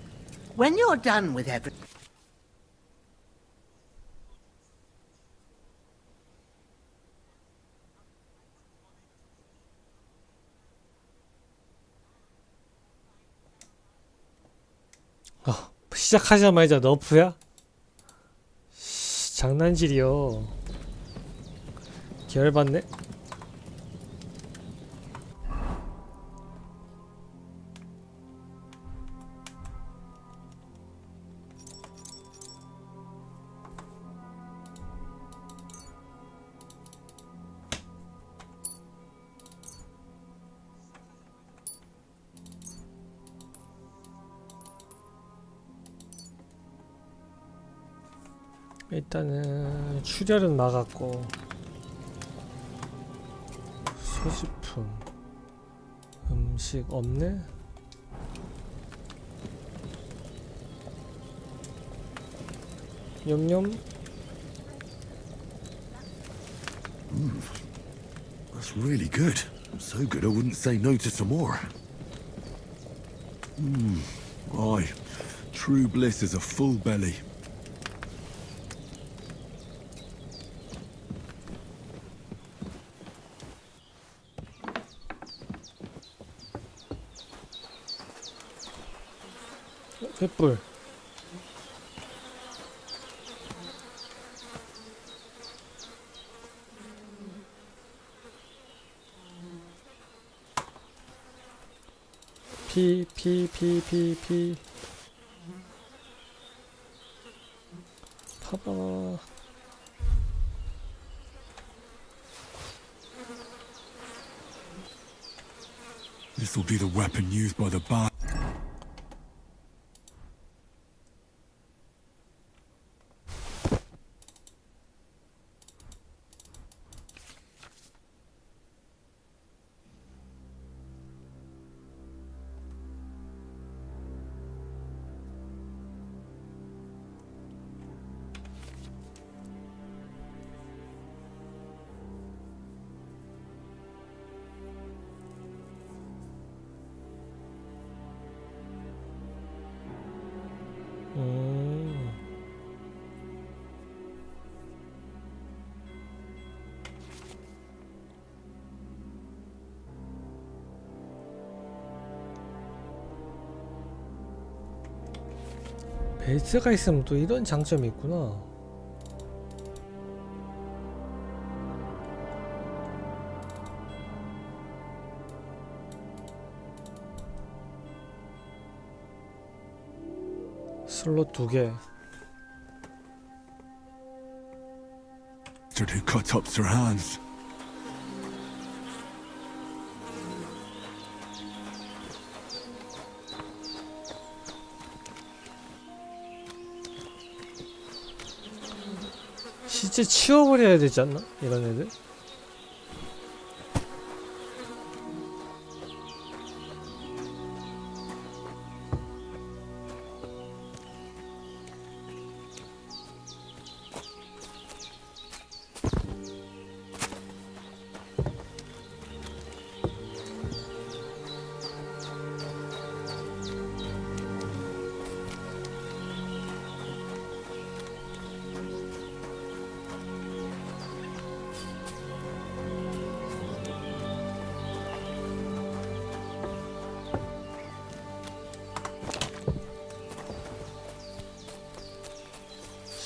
When you're done with everything... 시작하자마자 너프야? 장난질이요. 열받네. 일단은 출혈은 막았고 소지품 음식 없네? 냠냠. That's really good. So good I wouldn't say no to some more. Aye. True bliss is a full belly. 횃불. 피. 봐봐. This'll be the weapon used by the bar. 벨트가 있으면 또 이런 장점이 있구나. 슬롯 2개. Who cut up their hands. 시체 치워버려야 되지 않나? 이런 애들?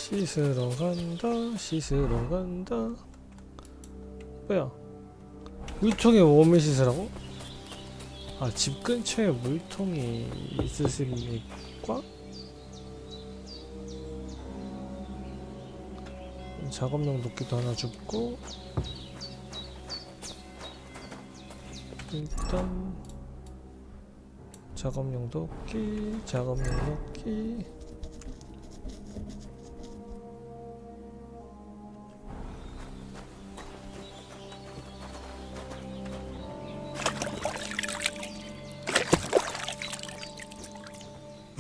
씻으러 간다, 씻으러 간다. 뭐야? 물통에 몸을 씻으라고? 아, 집 근처에 물통이 있으십니까? 작업용 도끼도 하나 줍고, 일단 작업용 도끼, 작업용 도끼.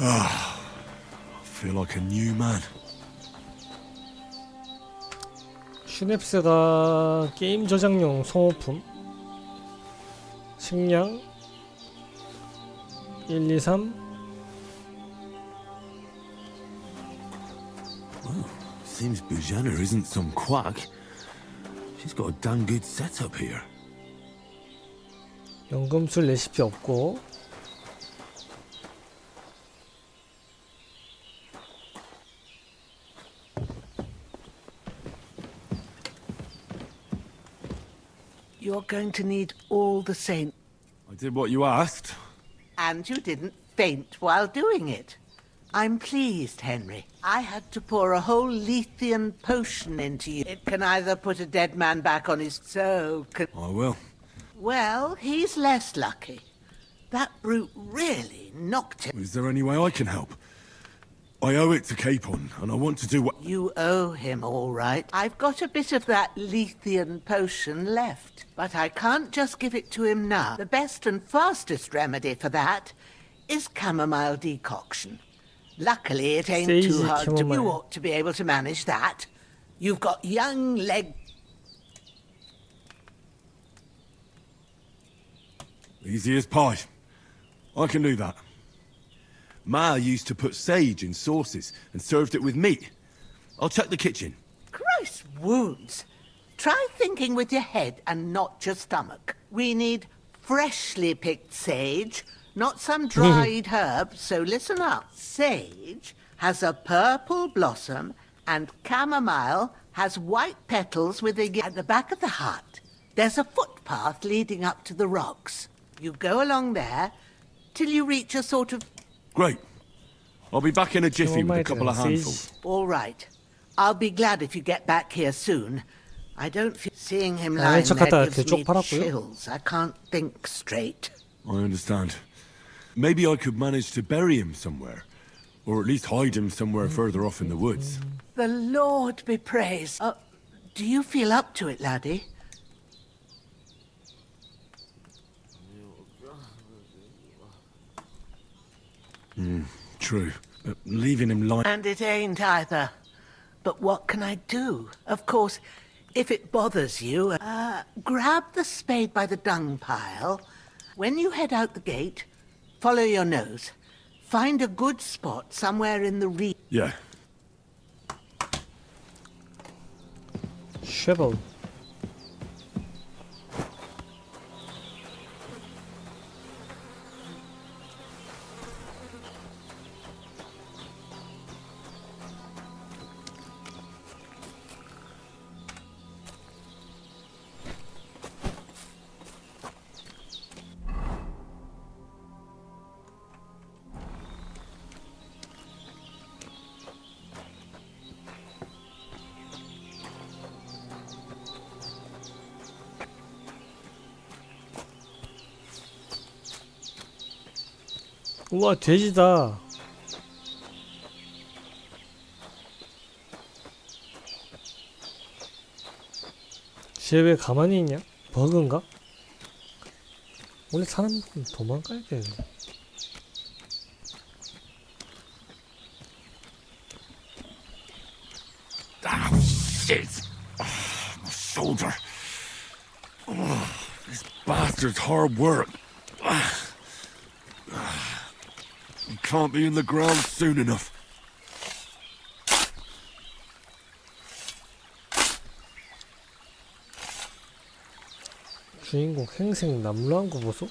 I feel like a new man. 슈넵스가 게임 저장용 소모품. 식량 1, 2, 3. Well, seems Bujana isn't some quack. She's got a damn good setup here. 연금술 레시피 없고. You're going to need all the saint. I did what you asked. And you didn't faint while doing it. I'm pleased, Henry. I had to pour a whole Lethean potion into you. It can either put a dead man back on his... I will. Well, he's less lucky. That brute really knocked him. Is there any way I can help? I owe it to Capon, and I want to do what... You owe him, all right. I've got a bit of that Lethean potion left, but I can't just give it to him now. The best and fastest remedy for that is chamomile decoction. Luckily, it ain't too hard to... You ought to be able to manage that. You've got young leg... Easy as pie. I can do that. Ma used to put sage in sauces and served it with meat. I'll check the kitchen. Christ wounds! Try thinking with your head and not your stomach. We need freshly picked sage, not some dried herb, so listen up. Sage has a purple blossom and chamomile has white petals with a... At the back of the hut, there's a footpath leading up to the rocks. You go along there till you reach a sort of... Great. I'll be back in a jiffy with a couple of handfuls. All right. I'll be glad if you get back here soon. I don't feel... Seeing him lying there gives me chills. I can't think straight. I understand. Maybe I could manage to bury him somewhere. Or at least hide him somewhere further off in the woods. The Lord be praised. Do you feel up to it, laddie? True. But leaving him lying... And it ain't either. But what can I do? Of course, if it bothers you, grab the spade by the dung pile. When you head out the gate, follow your nose. Find a good spot somewhere in the Yeah. shovel. 우와, 돼지다. 쟤 왜 가만히 있냐? 버그인가? 원래 사람 도망가야 되는데. Oh, shit! My shoulder. This bastard's hard work. He can't be in the ground soon enough. 주인공 행생 남루한 거 보소?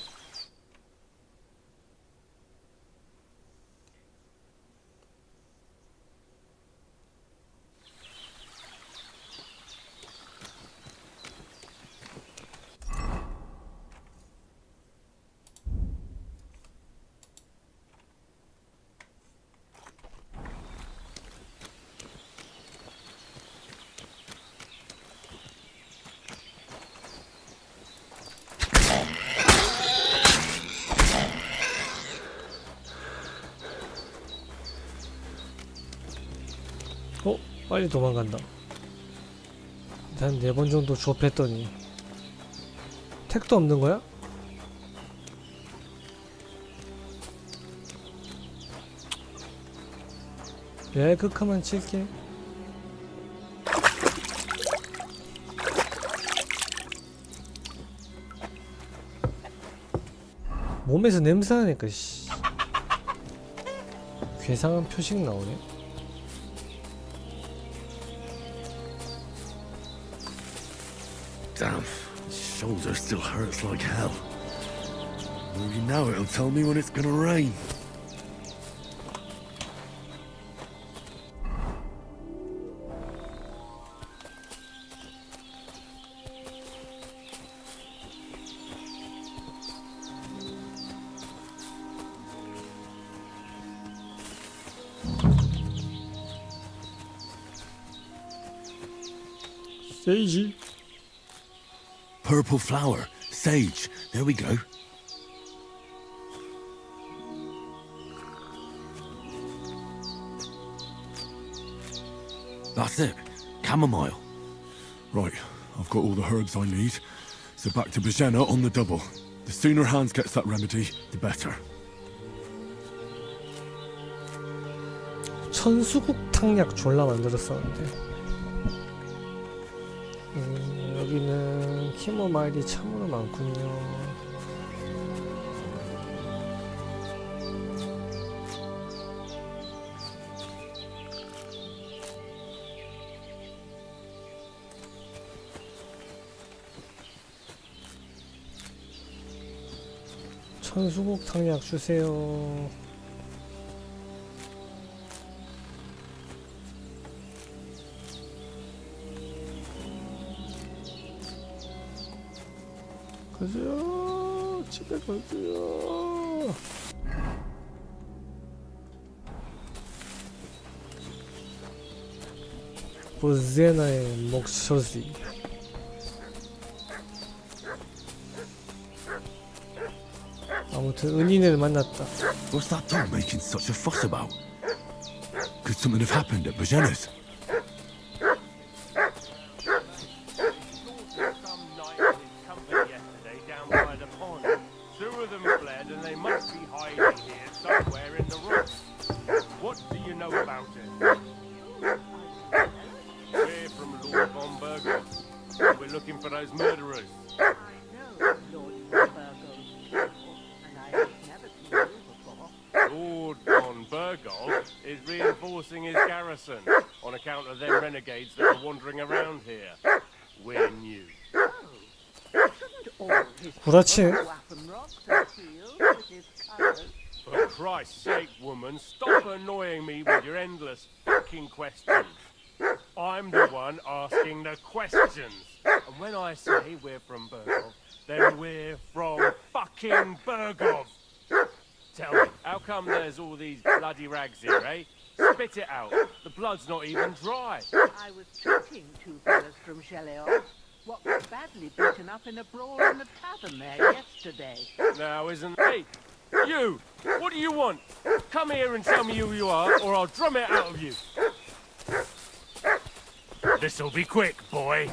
빨리 도망간다. 한 4번 정도 좁혔더니 택도 없는 거야? 극하만 칠게. 몸에서 냄새 나니까 씨. 괴상한 표식 나오네. Damn, his shoulder still hurts like hell. Well, you know it'll tell me when it's gonna rain. Sage. Purple flower, sage. There we go. That's it. Chamomile. Right, I've got all the herbs I need. So back to Bajena on the double. The sooner Hans gets that remedy, the better. 천수국 탕약 졸라 만들었었는데. 여기는 키모마일이 참으로 많군요. 천수국 탕약 주세요. 가자, 집에 가자. 보제나의 목소리. 아무튼 은인을 만났다. What's that dog making such a fuss about? Could something have happened at Bajena's? Some knight and his company yesterday down by the pond. Two of them fled and they must be hiding here somewhere in the rocks. What do you know about it? We're from Lord von Burgos. We're looking for those murderers. I know Lord Burgos, and I have never seen you before. Lord von Burgos is reinforcing his garrison on account of them renegades that are wandering around here. We're new. 구라치네. For Christ's sake, woman, stop annoying me with your endless fucking questions. I'm the one asking the questions. And when I say we're from Burgov, then we're from fucking Burgov. Tell me, how come there's all these bloody rags here, eh? Spit it out. The blood's not even dry. I was treating two fellas from Cheleon, what was badly beaten up in a brawl in the tavern there yesterday. Now, isn't it? You! What do you want? Come here and tell me who you are, or I'll drum it out of you. This'll be quick, boy.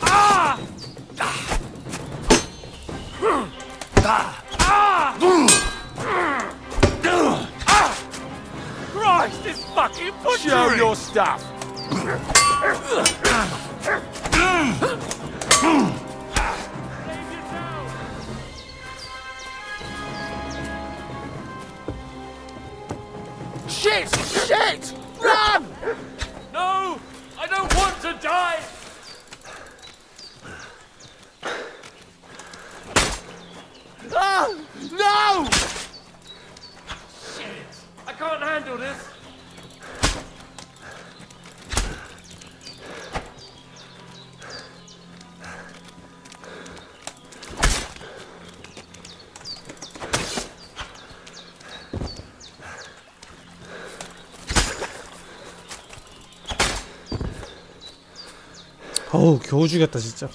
Ah! Christ, this fucking butchery! Show your stuff! Shit! Shit! Run! No! I don't want to die! Ah! No! Shit! I can't handle this! 어우 겨우 죽였다 진짜.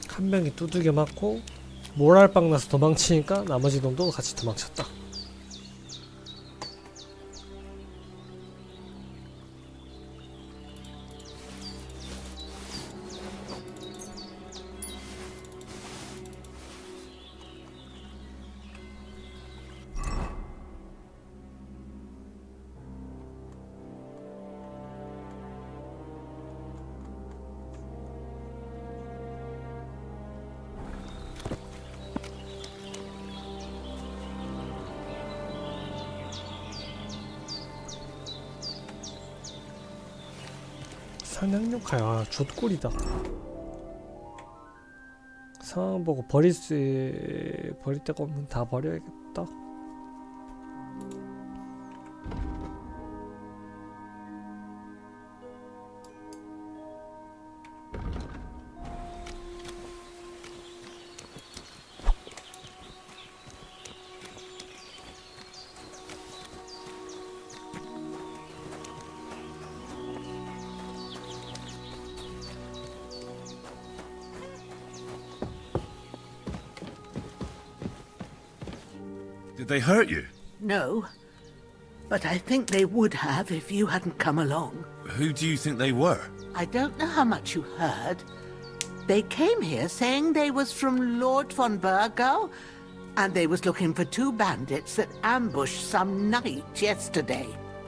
한 명이 두들겨 맞고 모랄빵 나서 도망치니까 나머지 놈도 같이 도망쳤다. 상냥욕할 아 좆꿀이다. 상황 보고 버릴 데가 없는 다 버려야겠다. Did they hurt you? No, but I think they would have if you hadn't come along. Who do you think they were? I don't know how much you heard. They came here saying they was from Lord von Burgo, and they was looking for 2 bandits that ambushed some knight yesterday.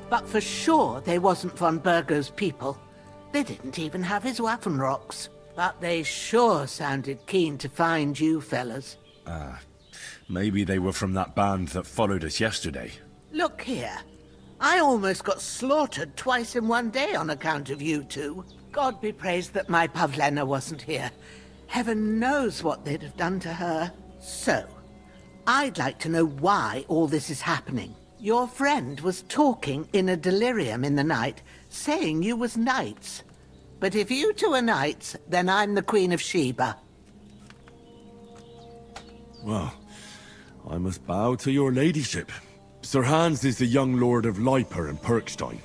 But for sure they wasn't von Burgo's people. They didn't even have his Waffenrocks. But they sure sounded keen to find you fellas. Maybe they were from that band that followed us yesterday. Look here. I almost got slaughtered twice in one day on account of you two. God be praised that my Pavlena wasn't here. Heaven knows what they'd have done to her. So, I'd like to know why all this is happening. Your friend was talking in a delirium in the night, saying you was knights. But if you two are knights, then I'm the Queen of Sheba. Well, I must bow to your ladyship. Sir Hans is the young lord of Leiper and Perkstein.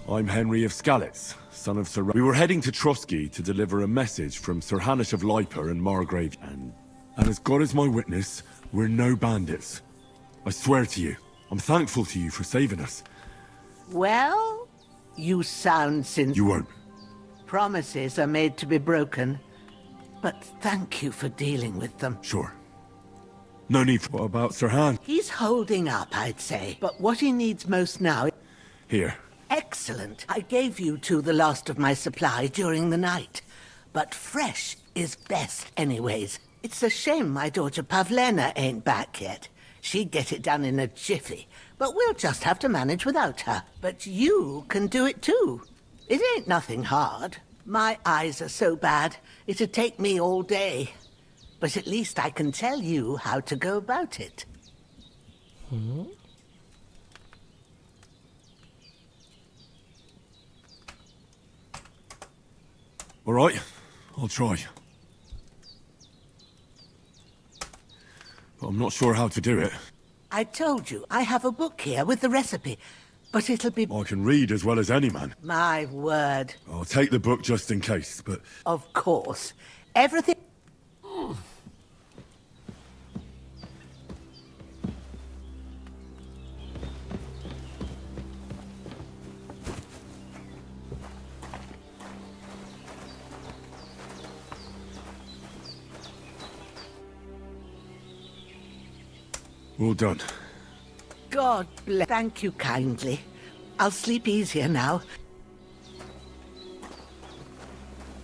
I'm Henry of Skalitz, son of Sir... We were heading to Trusky to deliver a message from Sir Hanush of Leiper and Margrave, and as God is my witness, we're no bandits. I swear to you, I'm thankful to you for saving us. Well, you sound sincere. You won't. Promises are made to be broken, but thank you for dealing with them. Sure. No need for... What about Sir Han? He's holding up, I'd say, but what he needs most now... Here. Excellent. I gave you two the last of my supply during the night, but fresh is best anyways. It's a shame my daughter Pavlena ain't back yet. She'd get it done in a jiffy, but we'll just have to manage without her. But you can do it too. It ain't nothing hard. My eyes are so bad, it'd take me all day. But at least I can tell you how to go about it. All right, I'll try. But I'm not sure how to do it. I told you, I have a book here with the recipe, but it'll be... I can read as well as any man. My word. I'll take the book just in case, but... Of course. Everything... All done. God bless. Thank you kindly. I'll sleep easier now.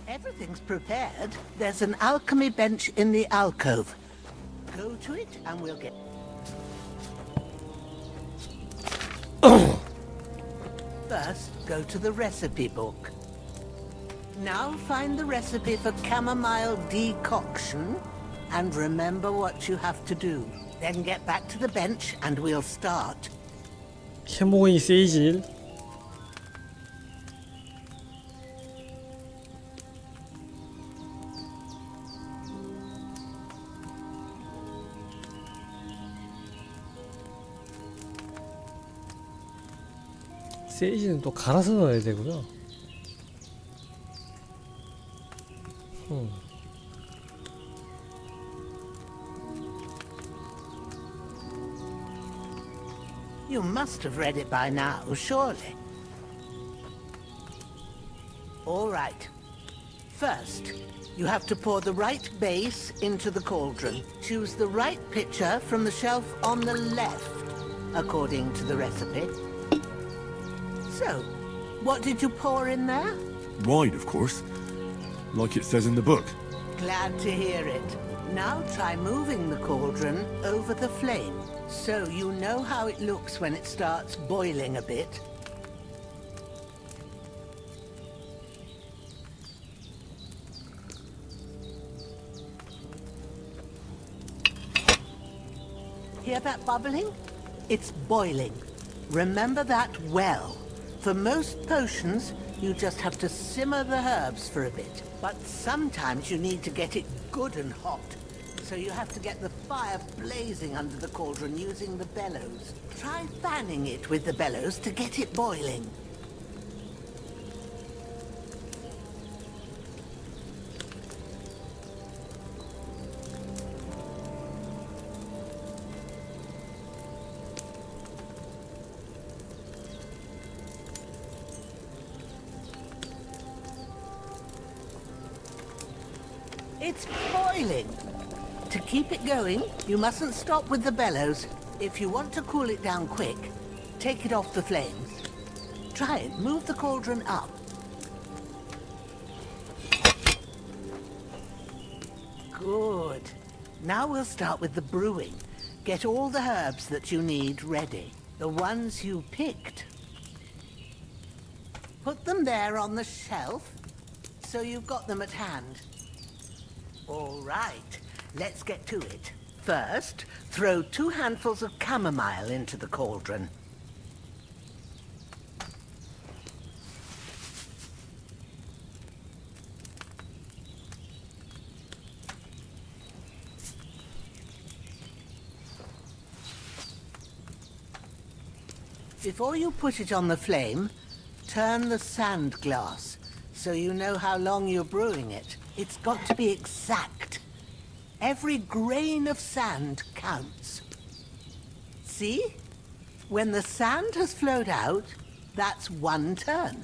Everything's prepared. There's an alchemy bench in the alcove. Go to it and we'll get... First, go to the recipe book. Now find the recipe for chamomile decoction and remember what you have to do. Then get back to the bench and we'll start. 캐모이 세이질. 세이지는 또 갈아서 넣어야 되고요. You must have read it by now, surely. All right. First, you have to pour the right base into the cauldron. Choose the right pitcher from the shelf on the left, according to the recipe. So, what did you pour in there? Wine, of course. Like it says in the book. Glad to hear it. Now try moving the cauldron over the flame, so you know how it looks when it starts boiling a bit. Hear that bubbling? It's boiling. Remember that well. For most potions, you just have to simmer the herbs for a bit. But sometimes you need to get it good and hot. So you have to get the fire blazing under the cauldron using the bellows. Try fanning it with the bellows to get it boiling. It's boiling. To keep it going, you mustn't stop with the bellows. If you want to cool it down quick, take it off the flames. Try it. Move the cauldron up. Good. Now we'll start with the brewing. Get all the herbs that you need ready. The ones you picked. Put them there on the shelf, so you've got them at hand. All right, let's get to it. First, throw 2 handfuls of chamomile into the cauldron. Before you put it on the flame, turn the sand glass so you know how long you're brewing it. It's got to be exact. Every grain of sand counts. See? When the sand has flowed out, that's 1 turn.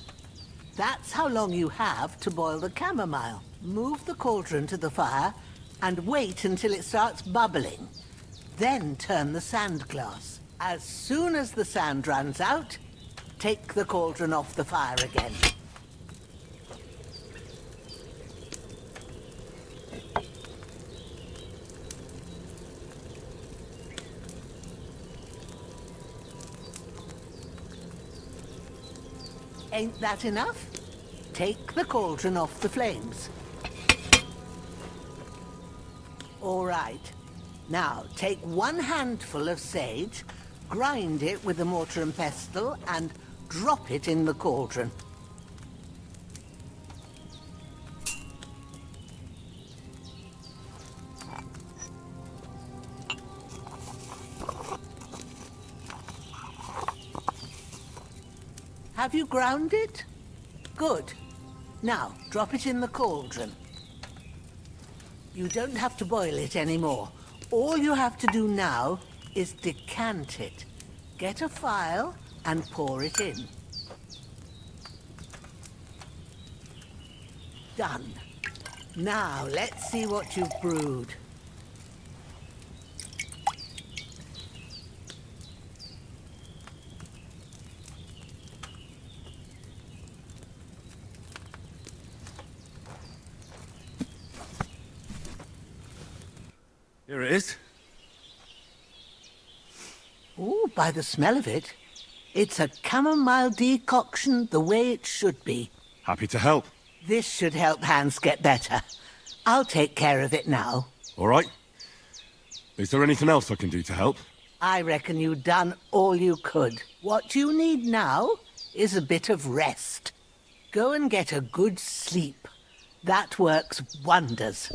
That's how long you have to boil the chamomile. Move the cauldron to the fire and wait until it starts bubbling. Then turn the sand glass. As soon as the sand runs out, take the cauldron off the fire again. Ain't that enough? Take the cauldron off the flames. All right. Now, take 1 handful of sage, grind it with a mortar and pestle, and drop it in the cauldron. Have you ground it? Good. Now, drop it in the cauldron. You don't have to boil it anymore. All you have to do now is decant it. Get a phial and pour it in. Done. Now, let's see what you've brewed. Here it is. Ooh, by the smell of it, it's a chamomile decoction the way it should be. Happy to help. This should help Hans get better. I'll take care of it now. All right. Is there anything else I can do to help? I reckon you've done all you could. What you need now is a bit of rest. Go and get a good sleep. That works wonders.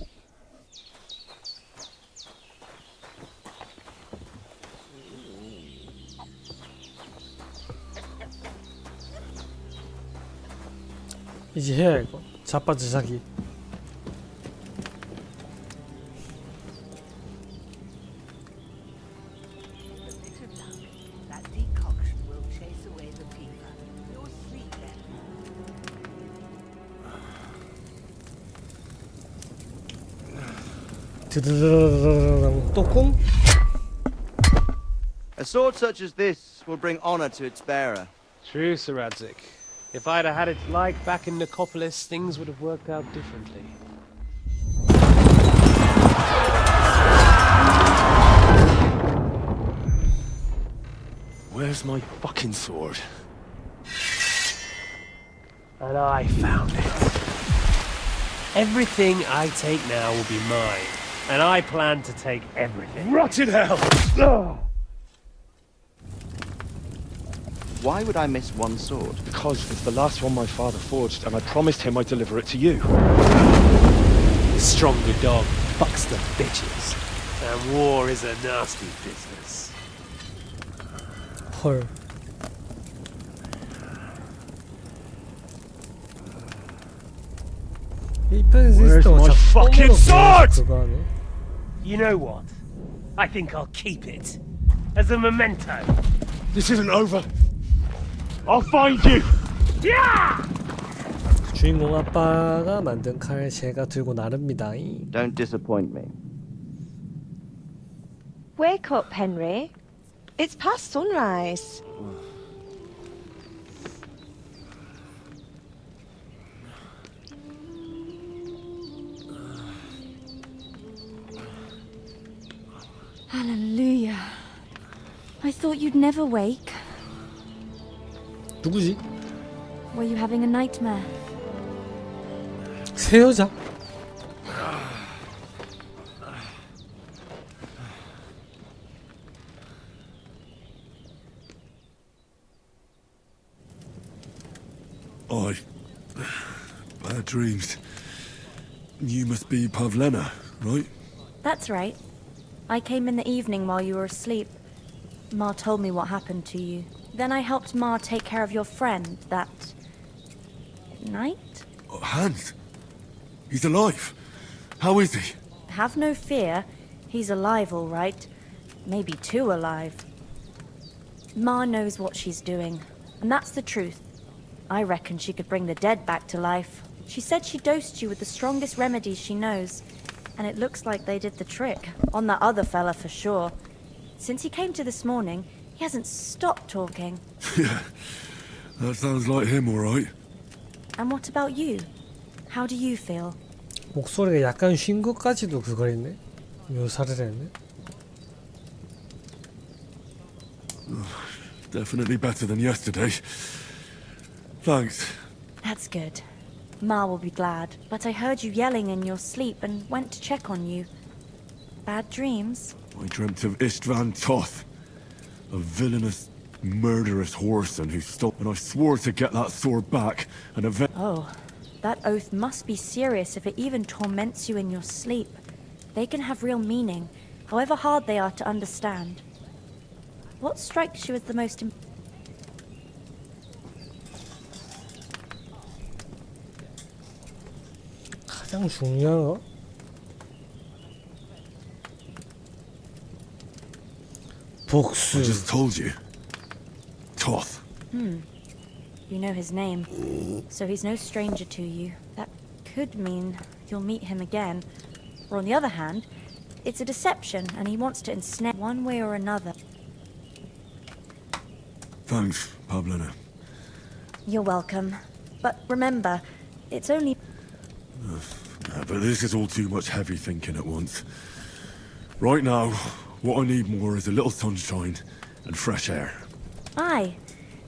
이제 해야 이거. 자빠지자기. That decoction will chase away the fever. You'll sleep then. 드르르르르르 또 꿈? A sword such as this will bring honor to its bearer. True, Sir Radzik. If I'd have had its like back in Nicopolis, things would have worked out differently. Where's my fucking sword? And I found it. Everything I take now will be mine, and I plan to take everything. Rotted hell! Ugh. Why would I miss one sword? Because it's the last one my father forged, and I promised him I'd deliver it to you. The stronger dog fucks the bitches, and war is a nasty business. 헐. 이 편에서 Where's 시스템 my fucking sword? 그거 하네. You know what? I think I'll keep it as a memento. This isn't over. I'll find you! Yeah! 주인공 아빠가 만든 칼 제가 들고 나릅니다. Don't disappoint me. Wake up, Henry. It's past sunrise. Hallelujah. I thought you'd never wake. 누구지? Were you having a nightmare? 새 여자? Bad dreams. You must be Pavlena, right? That's right. I came in the evening while you were asleep. Ma told me what happened to you. Then I helped Ma take care of your friend that night? Hans? He's alive. How is he? Have no fear. He's alive, all right. Maybe too alive. Ma knows what she's doing, and that's the truth. I reckon she could bring the dead back to life. She said she dosed you with the strongest remedies she knows, and it looks like they did the trick. On that other fella for sure. Since he came to this morning, he hasn't stopped talking. Yeah, that sounds like him, all right. And what about you? How do you feel? 목소리가 약간 쉰 것까지도 그걸 했네. 묘사를 했네. Definitely better than yesterday. Thanks. That's good. Ma will be glad, but I heard you yelling in your sleep and went to check on you. Bad dreams? I dreamt of Istvan Toth, a villainous, murderous whoreson who stole, and I swore to get that sword back and Oh, that oath must be serious if it even torments you in your sleep. They can have real meaning, however hard they are to understand. What strikes you as the most 가장 중요한 거? 복수. I just told you. Toth. You know his name, so he's no stranger to you. That could mean you'll meet him again. Or on the other hand, it's a deception and he wants to ensnare one way or another. Thanks, Pavlena. You're welcome. But remember, it's only... But this is all too much heavy thinking at once. Right now, what I need more is a little sunshine and fresh air. Aye.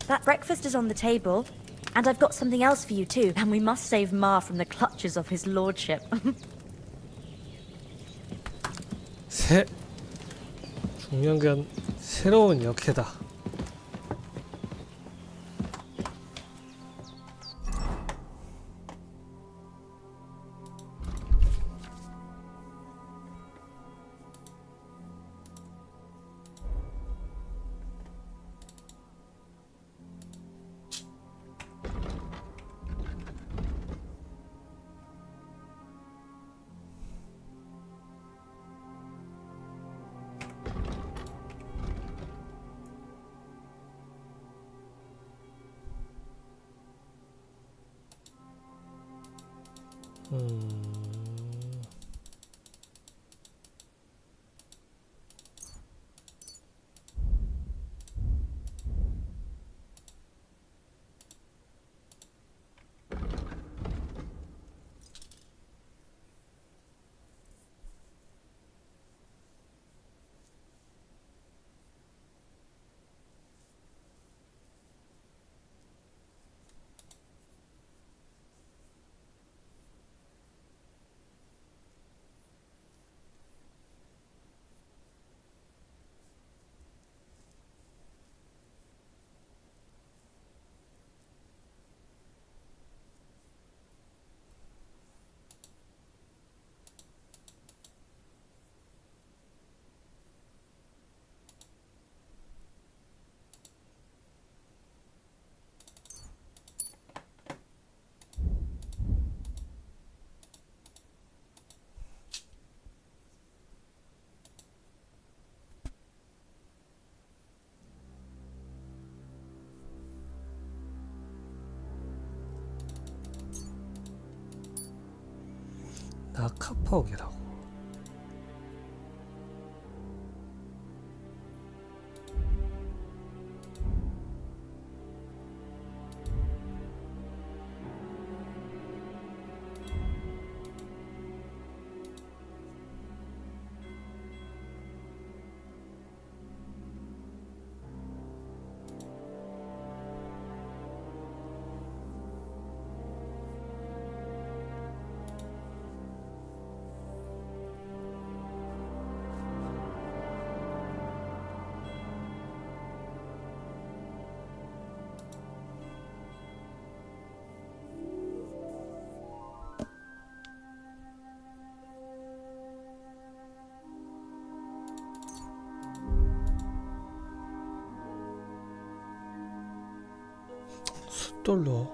That breakfast is on the table, and I've got something else for you too. And we must save Ma from the clutches of his lordship. 중요한 건 새로운 역해다. 다 카파옥이라고. 숫돌로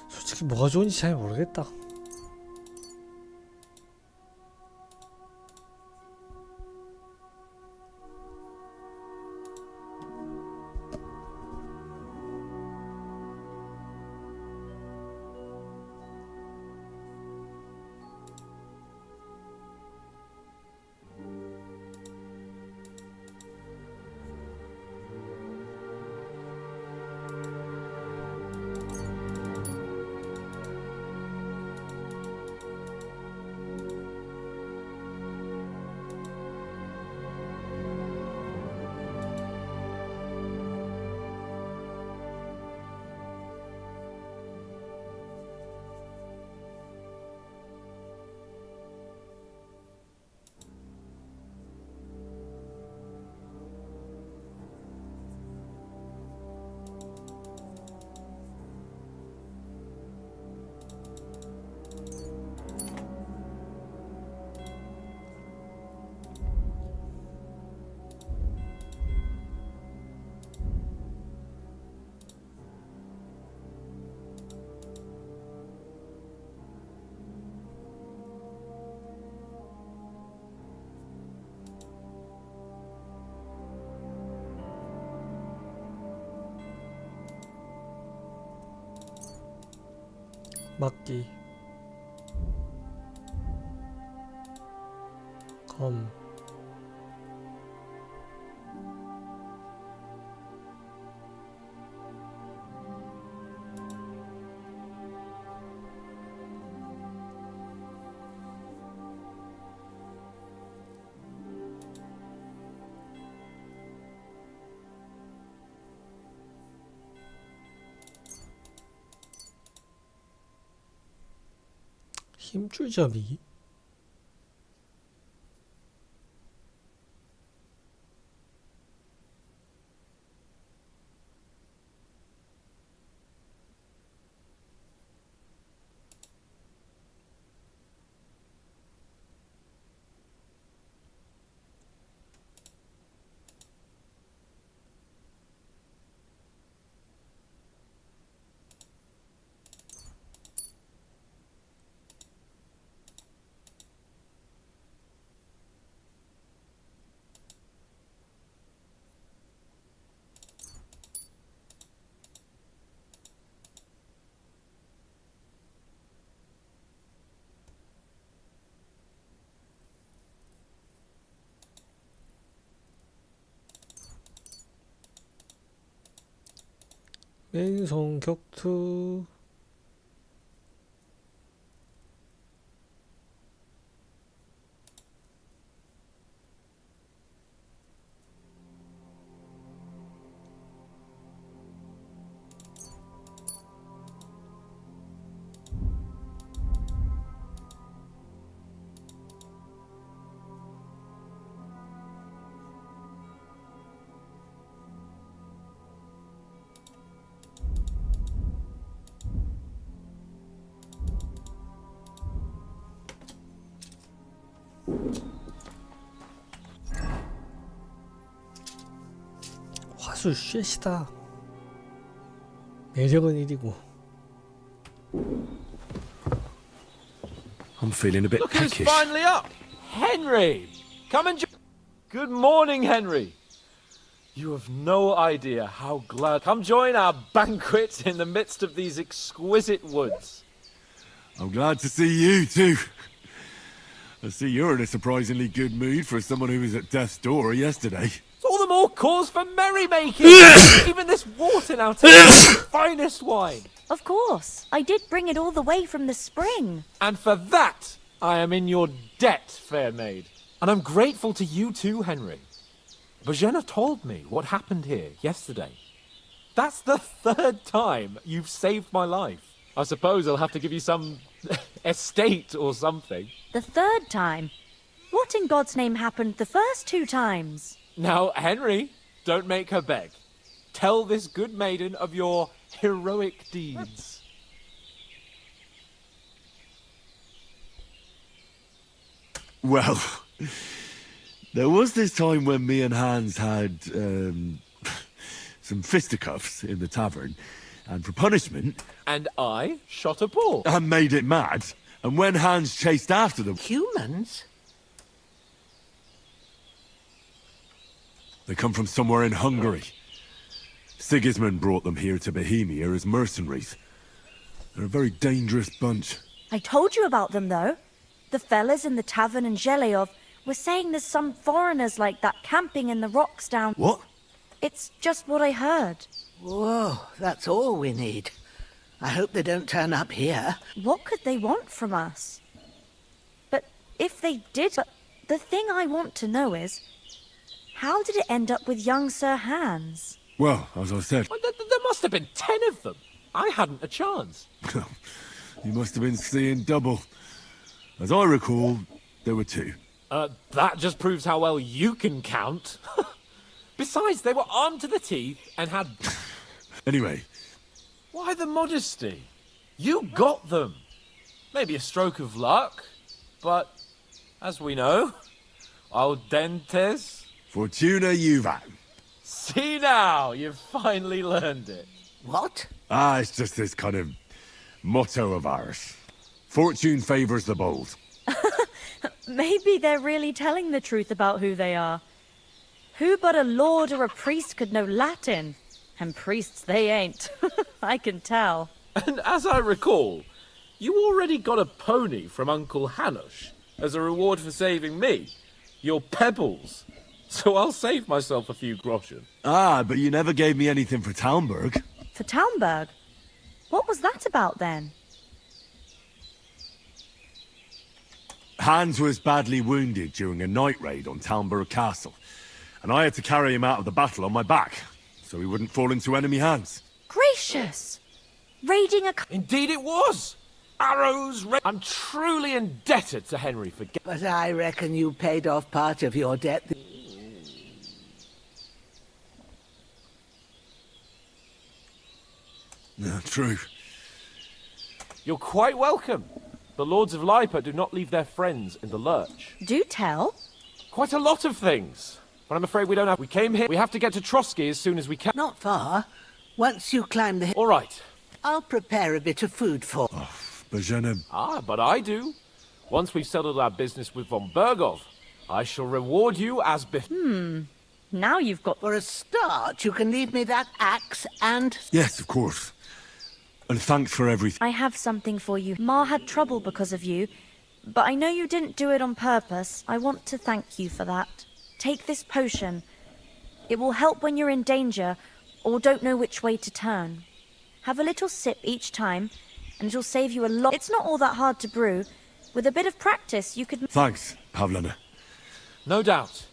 솔직히 뭐가 좋은지 잘 모르겠다. 막기 검 힘줄잡이 맨손 격투 화술 쉐시다. 매력은 1이고. I'm feeling a bit Look who's peckish. finally up! Henry! Come and Good morning, Henry. You have no idea how glad. Come join our banquet in the midst of these exquisite woods. I'm glad to see you too. I see you're in a surprisingly good mood for someone who was at death's door yesterday. It's all the more cause for merrymaking. Even this water now tastes the finest wine. Of course. I did bring it all the way from the spring. And for that, I am in your debt, fair maid. And I'm grateful to you too, Henry. Bojena told me what happened here yesterday. That's the 3rd time you've saved my life. I suppose I'll have to give you some estate or something. The 3rd time? What in God's name happened the first 2 times? Now, Henry, don't make her beg. Tell this good maiden of your heroic deeds. Well, there was this time when me and Hans had some fisticuffs in the tavern, and for punishment... And I shot a ball. And made it mad. And when Hans chased after them... Humans? They come from somewhere in Hungary. Sigismund brought them here to Bohemia as mercenaries. They're a very dangerous bunch. I told you about them, though. The fellas in the tavern in Zheleyov were saying there's some foreigners like that camping in the rocks down... What? It's just what I heard. Whoa, that's all we need. I hope they don't turn up here. What could they want from us? But if they did... But the thing I want to know is... How did it end up with young Sir Hans? Well, as I said... Well, there must have been 10 of them. I hadn't a chance. You must have been seeing double. As I recall, there were 2. That just proves how well you can count. Besides, they were armed to the teeth and had... Anyway... Why the modesty? You got them. Maybe a stroke of luck, but as we know, audentes... Fortuna juvat. See now, you've finally learned it. What? It's just this kind of motto of ours. Fortune favours the bold. Maybe they're really telling the truth about who they are. Who but a lord or a priest could know Latin? And priests they ain't. I can tell. And as I recall, you already got a pony from Uncle Hanush as a reward for saving me. Your pebbles. So I'll save myself a few groschen. But you never gave me anything for Talmberg. For Talmberg? What was that about then? Hans was badly wounded during a night raid on Talmberg Castle, and I had to carry him out of the battle on my back, so he wouldn't fall into enemy hands. Gracious! Raiding a... Indeed it was! Arrows... I'm truly indebted to Henry for... But I reckon you paid off part of your debt. No, true. You're quite welcome. The Lords of Lipa do not leave their friends in the lurch. Do tell. Quite a lot of things. But I'm afraid we don't have... We came here. We have to get to Trotsky as soon as we can. Not far. Once you climb the hill... All right. I'll prepare a bit of food for... Bojena... But I do. Once we've settled our business with von Bergov, I shall reward you as Now you've got... For a start, you can leave me that axe and... Yes, of course. And thanks for everything. I have something for you. Ma had trouble because of you, but I know you didn't do it on purpose. I want to thank you for that. Take this potion. It will help when you're in danger or don't know which way to turn. Have a little sip each time, and it'll save you a lot. It's not all that hard to brew. With a bit of practice, you could... Thanks, Pavlana. No doubt.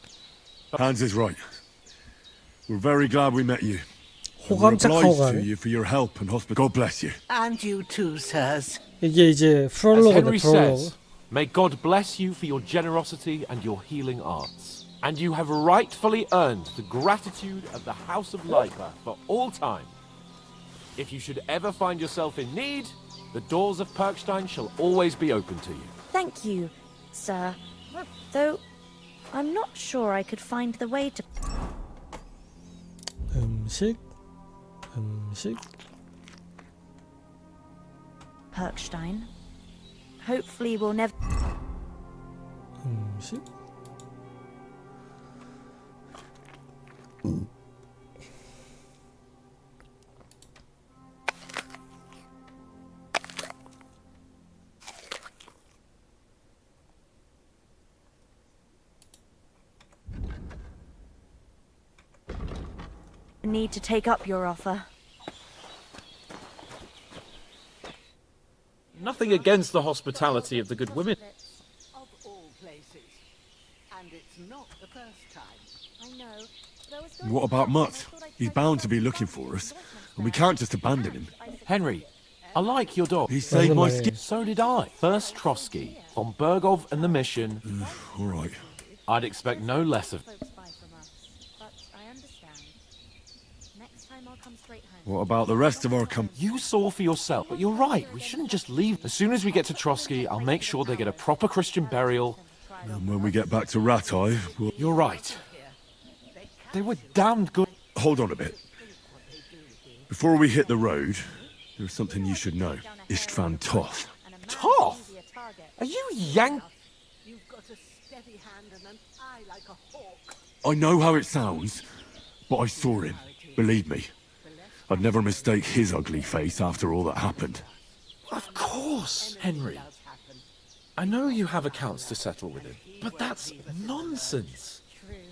Hans is right. We're very glad we met you. We're 호감작하고 obliged to 가네. you for your help and hospitality. God bless you. And you too, sirs. 이게 이제 As 프롤로그네, Henry 프롤로그. says, may God bless you for your generosity and your healing arts. And you have rightfully earned the gratitude of the House of Lipa for all time. If you should ever find yourself in need, the doors of Perkstein shall always be open to you. Thank you, sir. Though, I'm not sure I could find the way to... 음식. Perkstein. Hopefully we'll never... 음식. need to take up your offer. Nothing against the hospitality of the good women. Of all places. And it's not the first time. I know. What about Mutt? He's bound to be looking for us, and we can't just abandon him. Henry, I like your dog. He saved my skin. So did I. First Trotsky, von Bergov and the mission. All right. I'd expect no less of... Folks buy from us, but I understand. Next time I'll come straight home. What about the rest of our company? You saw for yourself, but you're right. We shouldn't just leave. As soon as we get to Trotsky, I'll make sure they get a proper Christian burial. And when we get back to Ratai, we'll... You're right. They were damned good. Hold on a bit. Before we hit the road, there's something you should know. Istvan Toth. Toth? Are you yank... You've got a steady hand and an eye like a hawk. I know how it sounds, but I saw him. Believe me. I'd never mistake his ugly face after all that happened. Of course, Henry. I know you have accounts to settle with him, but that's nonsense.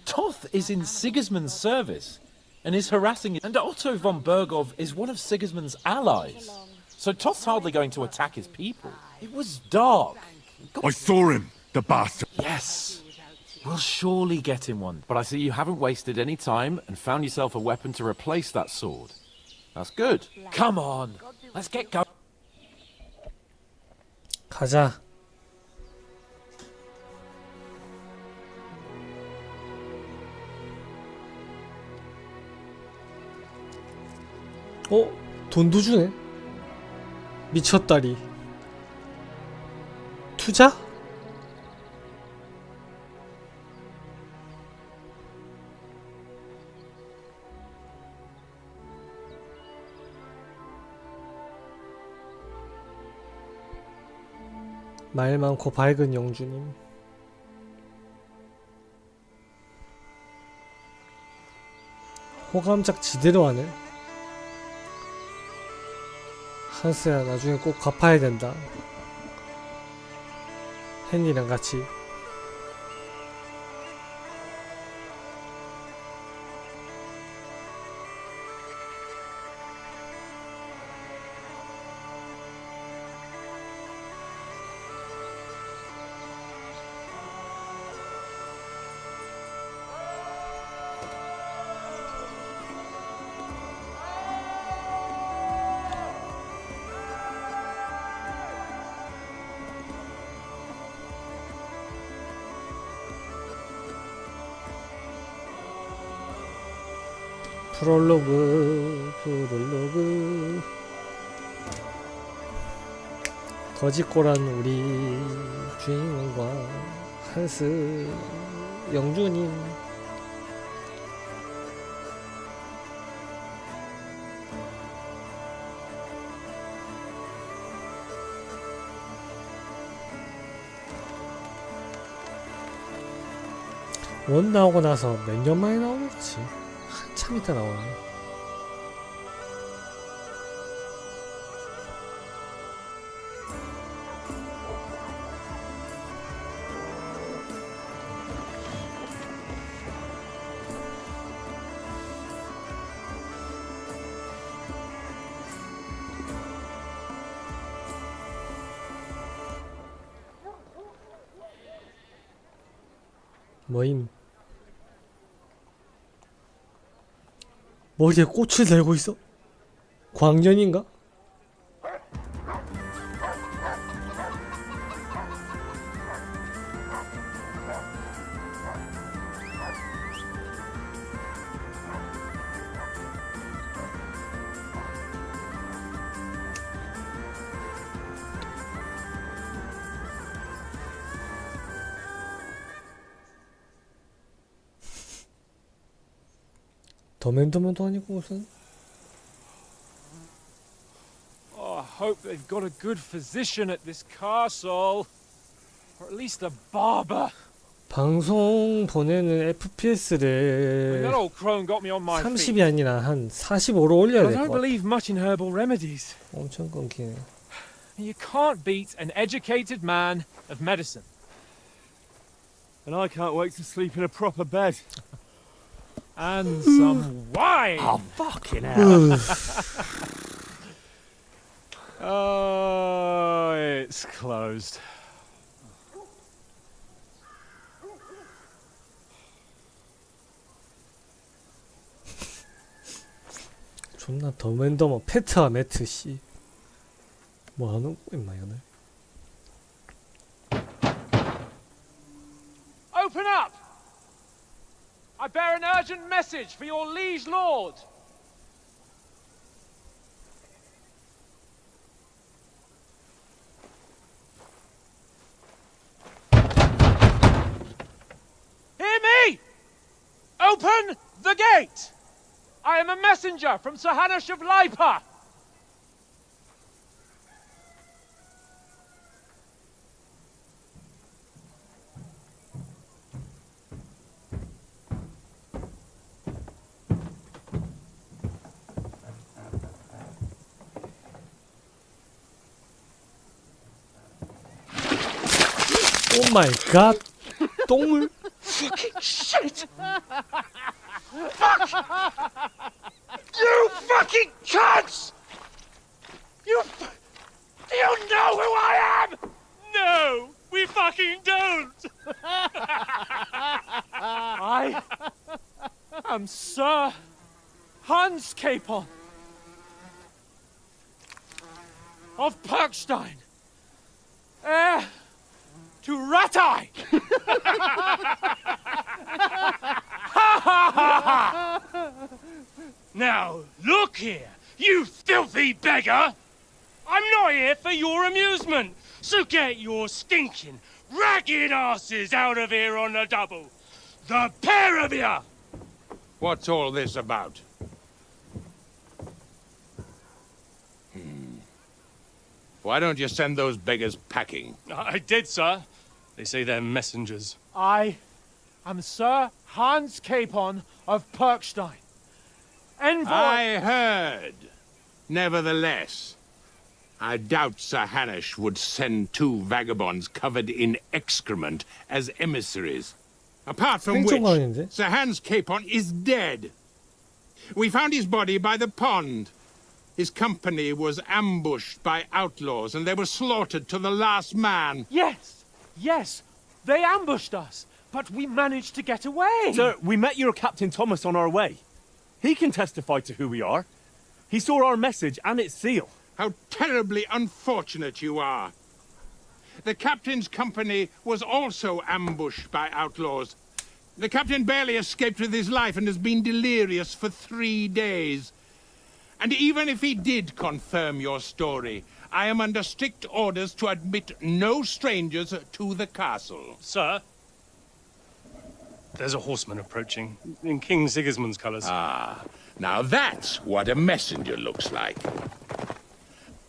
Toth is in Sigismund's service and is harassing... And Otto von Bergov is one of Sigismund's allies. So Toth's hardly going to attack his people. It was dark. I saw him, the bastard. Yes. We'll surely get him one. But I see you haven't wasted any time and found yourself a weapon to replace that sword. That's good. Come on. Let's get going. 가자. 돈도 주네. 미쳤다리. 투자? 말 많고 밝은 영주님. 호감작 지대로 하네. 한스야, 나중에 꼭 갚아야 된다. 헨리랑 같이. 프롤로그 거짓골한 우리 주인공과 한스 영주님. 원 나오고 나서 몇 년 만에 나오겠지. 한참 있다 나오네. 뭐임? 머리에 꽃을 달고 있어? 광년인가? 더맨더맨도 아니고 무슨. Oh, I hope they've got a good physician at this castle. Or at least a barber. 방송 보내는 FPS를 That old crone got me on my feet. 30이 아니라 한 45로 올려야 I 될 don't 것 같아. believe much in herbal remedies. 엄청 끊기네. You can't beat an educated man of medicine. And I can't wait to sleep in a proper bed. And some wine! Oh, fucking hell. Oh, it's closed. 존나 더맨더머 페트와 매트 씨. 뭐 하는 거 임마 이거는. Open up! I bear an urgent message for your liege lord. Hear me! Open the gate! I am a messenger from Sir Hanush of Lipa. 오 마이 갓. 똥물? Fucking shit! Fuck! You fucking cunts! Do you know who I am? No, we fucking don't. I am Sir Hans Capon of Perkstein, heir to Ratai. Now, look here, you filthy beggar! I'm not here for your amusement, so get your stinking, ragged asses out of here on the double. The pair of you! What's all this about? Why don't you send those beggars packing? I did, sir. They say they're messengers. I am Sir Hans Capon of Perkstein. Envoy... I heard. Nevertheless, I doubt Sir Hanush would send two vagabonds covered in excrement as emissaries. Apart from which, 땡초가인데? Sir Hans Capon is dead. We found his body by the pond. His company was ambushed by outlaws, and they were slaughtered to the last man. Yes, yes, they ambushed us, but we managed to get away. Sir, we met your Captain Thomas on our way. He can testify to who we are. He saw our message and its seal. How terribly unfortunate you are. The captain's company was also ambushed by outlaws. The captain barely escaped with his life and has been delirious for 3 days. And even if he did confirm your story, I am under strict orders to admit no strangers to the castle. Sir, there's a horseman approaching in King Sigismund's colours. Ah, now that's what a messenger looks like.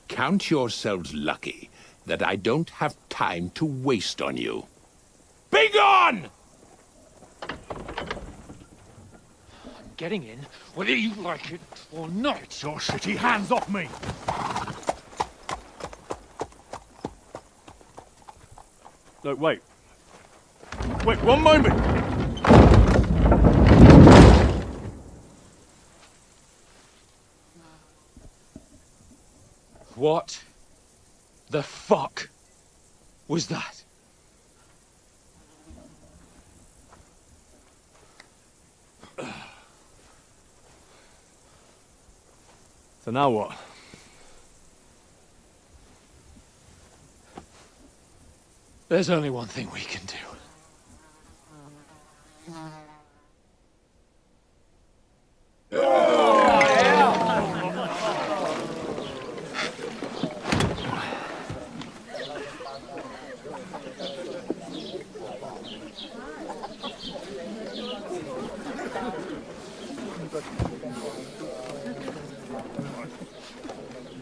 Count yourselves lucky that I don't have time to waste on you. Be gone! Getting in, whether you like it or not. Your shitty hands off me! No, wait. Wait, one moment! What the fuck was that? So now what? There's only one thing we can do.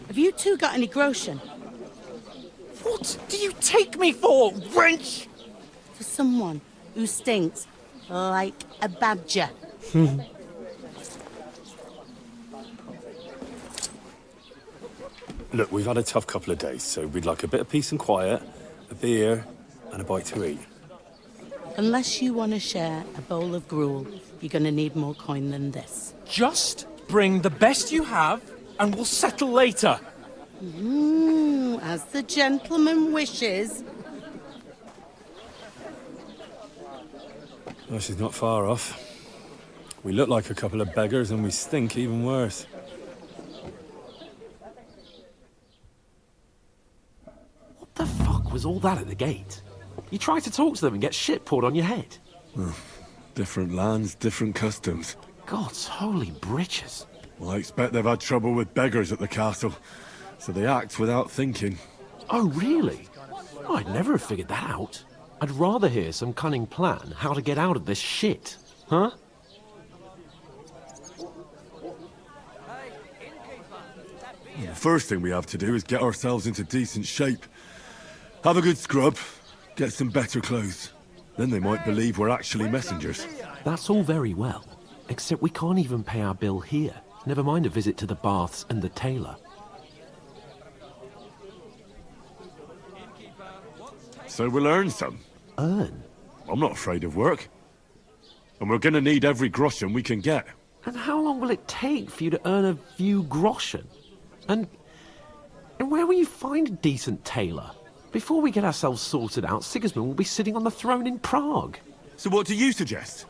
Have you two got any groschen? What do you take me for, wench? For someone who stinks like a badger. Look, we've had a tough couple of days, so we'd like a bit of peace and quiet, a beer, and a bite to eat. Unless you want to share a bowl of gruel, you're going to need more coin than this. Just bring the best you have, and we'll settle later. As the gentleman wishes. Well, she's not far off. We look like a couple of beggars, and we stink even worse. What the fuck was all that at the gate? You try to talk to them and get shit poured on your head. Well, different lands, different customs. God's holy britches. Well, I expect they've had trouble with beggars at the castle, so they act without thinking. Oh, really? Oh, I'd never have figured that out. I'd rather hear some cunning plan how to get out of this shit. Huh? The first thing we have to do is get ourselves into decent shape. Have a good scrub, get some better clothes. Then they might believe we're actually messengers. That's all very well, except we can't even pay our bill here. Never mind a visit to the baths and the tailor. So we'll earn some. Earn? I'm not afraid of work. And we're gonna need every groschen we can get. And how long will it take for you to earn a few groschen? And where will you find a decent tailor? Before we get ourselves sorted out, Sigismund will be sitting on the throne in Prague. So what do you suggest?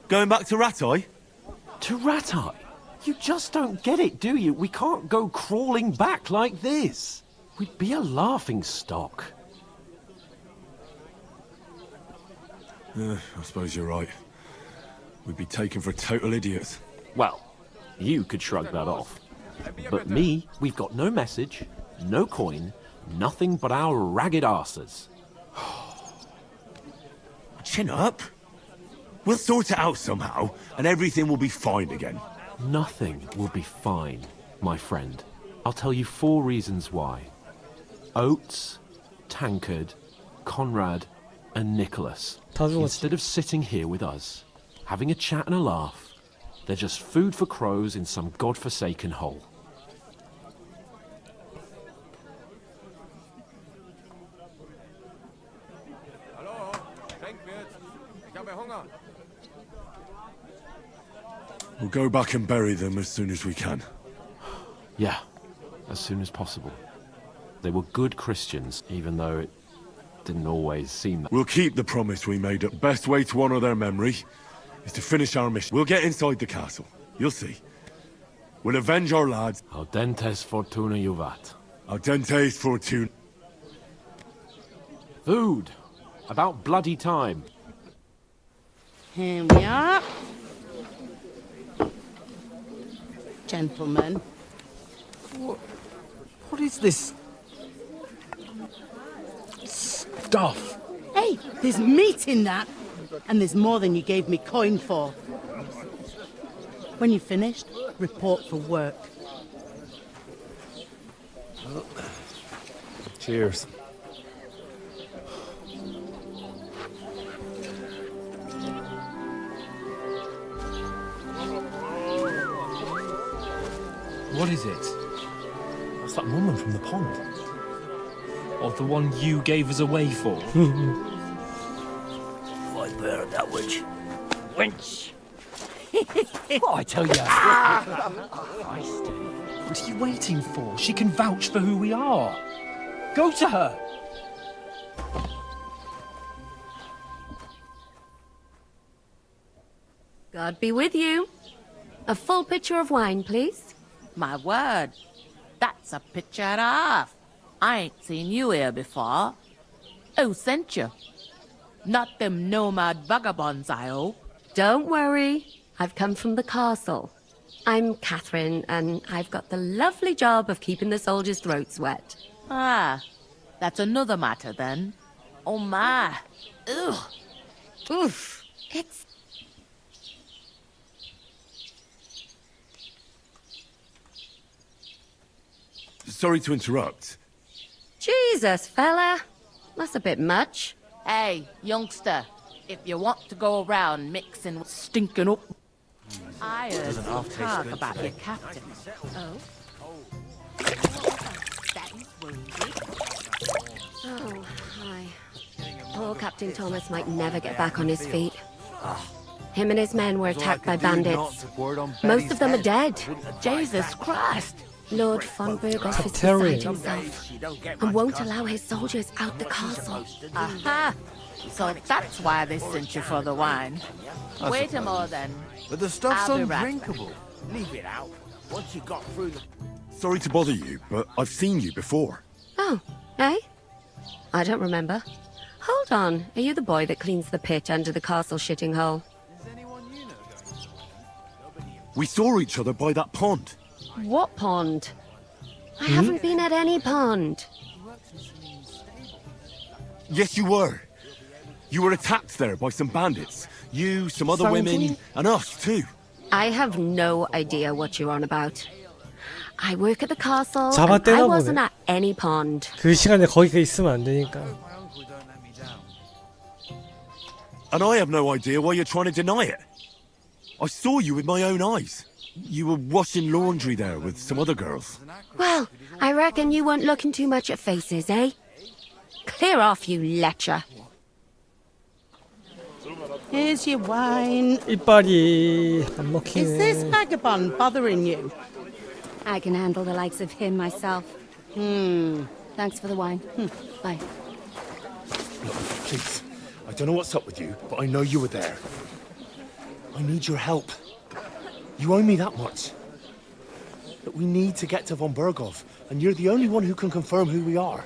Going back to Ratai? To Ratai? You just don't get it, do you? We can't go crawling back like this. We'd be a laughing stock. I suppose you're right. We'd be taken for total idiots. Well, you could shrug that off. But me, we've got no message, no coin, nothing but our ragged arses. Chin up. We'll sort it out somehow, and everything will be fine again. Nothing will be fine, my friend. I'll tell you 4 reasons why. Oates, Tankard, Conrad, and Nicholas. Instead of sitting here with us, having a chat and a laugh, they're just food for crows in some godforsaken hole. We'll go back and bury them as soon as we can. Yeah, as soon as possible. They were good Christians, even though it didn't always seem that. We'll keep the promise we made up. Best way to honor their memory is to finish our mission. We'll get inside the castle. You'll see. We'll avenge our lads. Audentes fortuna juvat. Audentes fortuna. Food. About bloody time. Here we are. Gentlemen. What is this stuff? Hey, there's meat in that. And there's more than you gave me coin for. When you're finished, report for work. Cheers. What is it? That's that woman from the pond. Or the one you gave us away for. I bear that witch. Wench! What I tell you? What are you waiting for? She can vouch for who we are. Go to her. God be with you. A full pitcher of wine, please. My word, that's a picture and a half. I ain't seen you here before. Who sent you? Not them nomad vagabonds, I hope. Don't worry. I've come from the castle. I'm Catherine, and I've got the lovely job of keeping the soldiers' throats wet. Ah, that's another matter then. Oh my. Ugh. Oof. It's... Sorry to interrupt. Jesus, fella. That's a bit much. Hey, youngster, if you want to go around mixing with stinking up, I heard Doesn't half you taste talk good. about your captain. Oh? Oh, hi. Poor Captain Thomas might never get back on his feet. Him and his men were attacked by bandits. Most of them are dead. Jesus Christ! Lord von Burgos is beside himself and won't allow his soldiers out the castle. Aha! So that's why they sent you for the wine. I Wait a suppose. more then. But the stuff's I'll be right undrinkable. Leave it out. Once you got through the... Sorry to bother you, but I've seen you before. Oh, eh? I don't remember. Hold on, are you the boy that cleans the pit under the castle shitting hole? We saw each other by that pond. What pond? I haven't been at any pond. Yes, you were. You were attacked there by some bandits. You, some other women, and us too. I have no idea what you're on about. I work at the castle, and 잡아떼나 I 보네. wasn't at any pond. 그 시간에 거기 있으면 안 되니까. And I have no idea why you're trying to deny it. I saw you with my own eyes. You were washing laundry there with some other girls. Well, I reckon you weren't looking too much at faces, eh? Clear off, you lecher. Here's your wine. 이빨이 안 Is this 먹히네. vagabond bothering you? I can handle the likes of him myself. Thanks for the wine. Bye. Look, please. I don't know what's up with you, but I know you were there. I need your help. You owe me that much. Look, we need to get to von Berghoff, and you're the only one who can confirm who we are.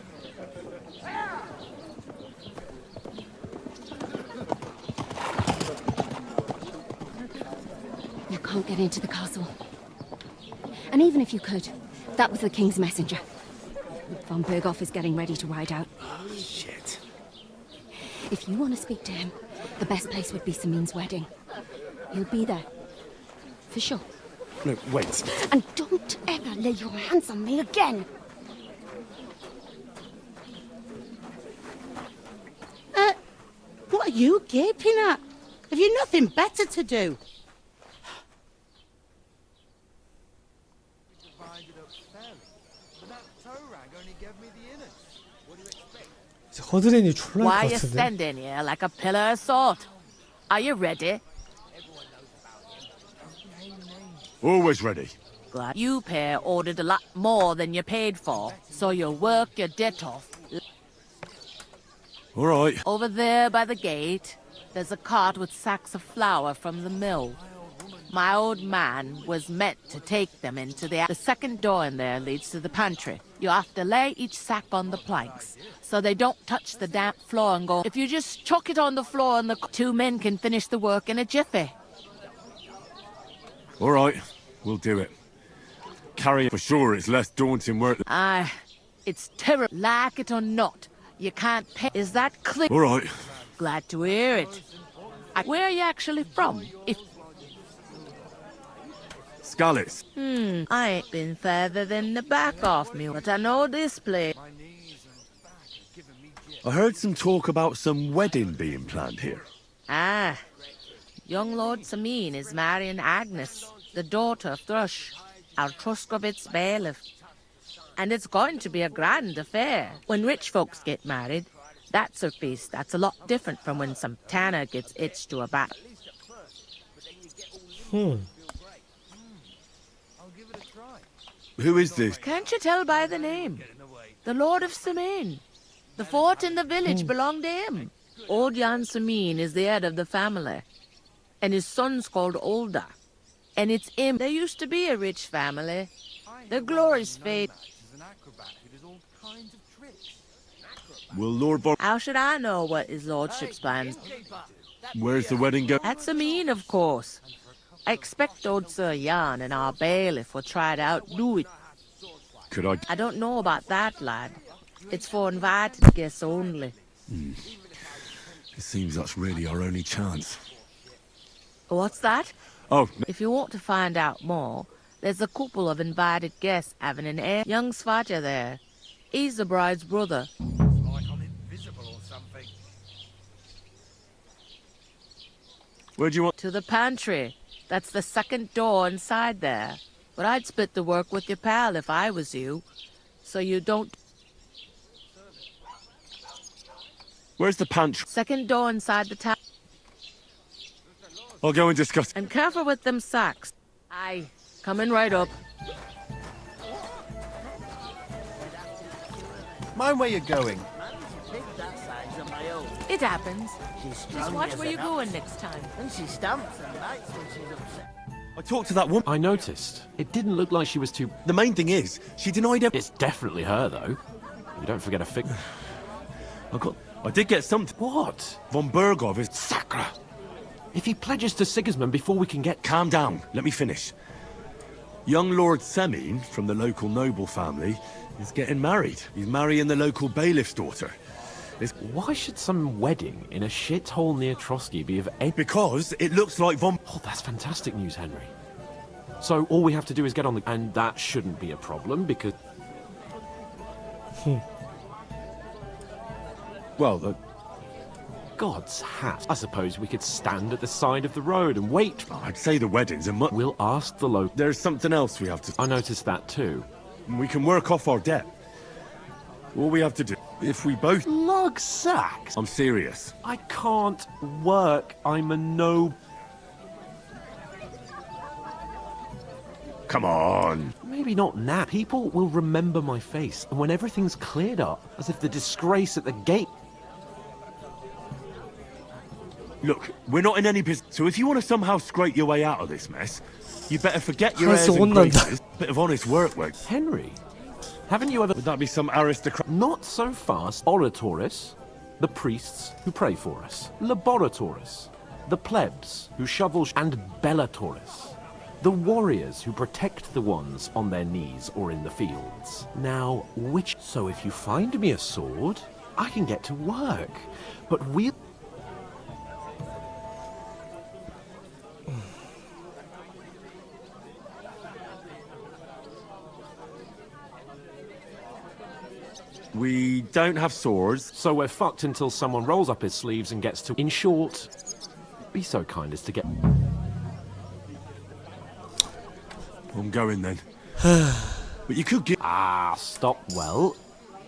You can't get into the castle. And even if you could, that was the king's messenger. Von Berghoff is getting ready to ride out. Shit. If you want to speak to him, the best place would be Samin's wedding. He'll be there. For sure. No, wait. And don't ever lay your hands on me again! What are you gaping at? Have you nothing better to do? 허드렛이 졸라 Why 것 you 같은데. standing here like a pillar of salt? Are you ready? Always ready. Glad you pair ordered a lot more than you paid for, so you'll work your debt off. All right. Over there by the gate, there's a cart with sacks of flour from the mill. My old man was meant to take them into the second door in there leads to the pantry. You have to lay each sack on the planks, so they don't touch the damp floor and go. If you just chuck it on the floor and the two men can finish the work in a jiffy. All right. We'll do it. Carry it for sure. It's less daunting work. Aye, it's terrible. Like it or not, you can't pay. Is that clear? All right. Glad to hear it. Where are you actually from? If Scallis. I ain't been further than the back off me, but I know this place. I heard some talk about some wedding being planned here. Ah, young Lord Samin is marrying Agnes, the daughter of Thrush, our Truscovitz bailiff. And it's going to be a grand affair. When rich folks get married, that's a feast that's a lot different from when some tanner gets hitched to a bat. Who is this? Can't you tell by the name? The Lord of Samin. The fort in the village belonged to him. Old Jan Samin is the head of the family, and his son's called Olda. And it's him. There used to be a rich family. The glory's fate. Will Lord Bar... How should I know what his lordship's plans? Where's the wedding go? At Samin, of course. I expect old Sir Jan and our bailiff will try to outdo it. Could I... I don't know about that, lad. It's for invited guests only. It seems that's really our only chance. What's that? Oh, If you want to find out more, there's a couple of invited guests having an young Svaja there. He's the bride's brother. Like I'm invisible or something. where do you want... To the pantry. That's the second door inside there. But I'd split the work with your pal if I was you. So you don't... Where's the pantry? Second door inside the town. I'll go and discuss. And careful with them sacks. Aye, coming right up. Mind where you're going. It happens. She's Just strong watch as where an you're going next time. And she stamps and bites when she's upset. I talked to that woman. I noticed. It didn't look like she was too... The main thing is, she denied it. It's definitely her, though. You don't forget a fig... I did get something. What? Von Bergov is... Sacra! If he pledges to Sigismund before we can get... Calm down. Let me finish. Young Lord Semine, from the local noble family, is getting married. He's marrying the local bailiff's daughter. Why should some wedding in a shithole near Trotsky be of any... Because it looks like Von... Oh, that's fantastic news, Henry. So all we have to do is get on the... And that shouldn't be a problem, because... Well, God's hat. I suppose we could stand at the side of the road and wait. I'd say the wedding's a We'll ask the local... There's something else we have to... I noticed that too. We can work off our debt. All we have to do, if we both... Lug sacks? I'm serious. I can't work. I'm a no... Come on. Maybe not now. People will remember my face, and when everything's cleared up, as if the disgrace at the gate... Look, we're not in any business, so if you want to somehow scrape your way out of this mess, you better forget your airs and graces. Bit of honest work, Henry, haven't you ever... Would that be some aristocrat? Not so fast. Oratoris, the priests who pray for us. Laboratoris, the plebs who shovel... And Bellatoris, the warriors who protect the ones on their knees or in the fields. Now, which... So if you find me a sword, I can get to work. But we'll... We don't have swords. So we're fucked until someone rolls up his sleeves and gets to... In short, be so kind as to get... I'm going then. But you could get... Ah, stop. Well,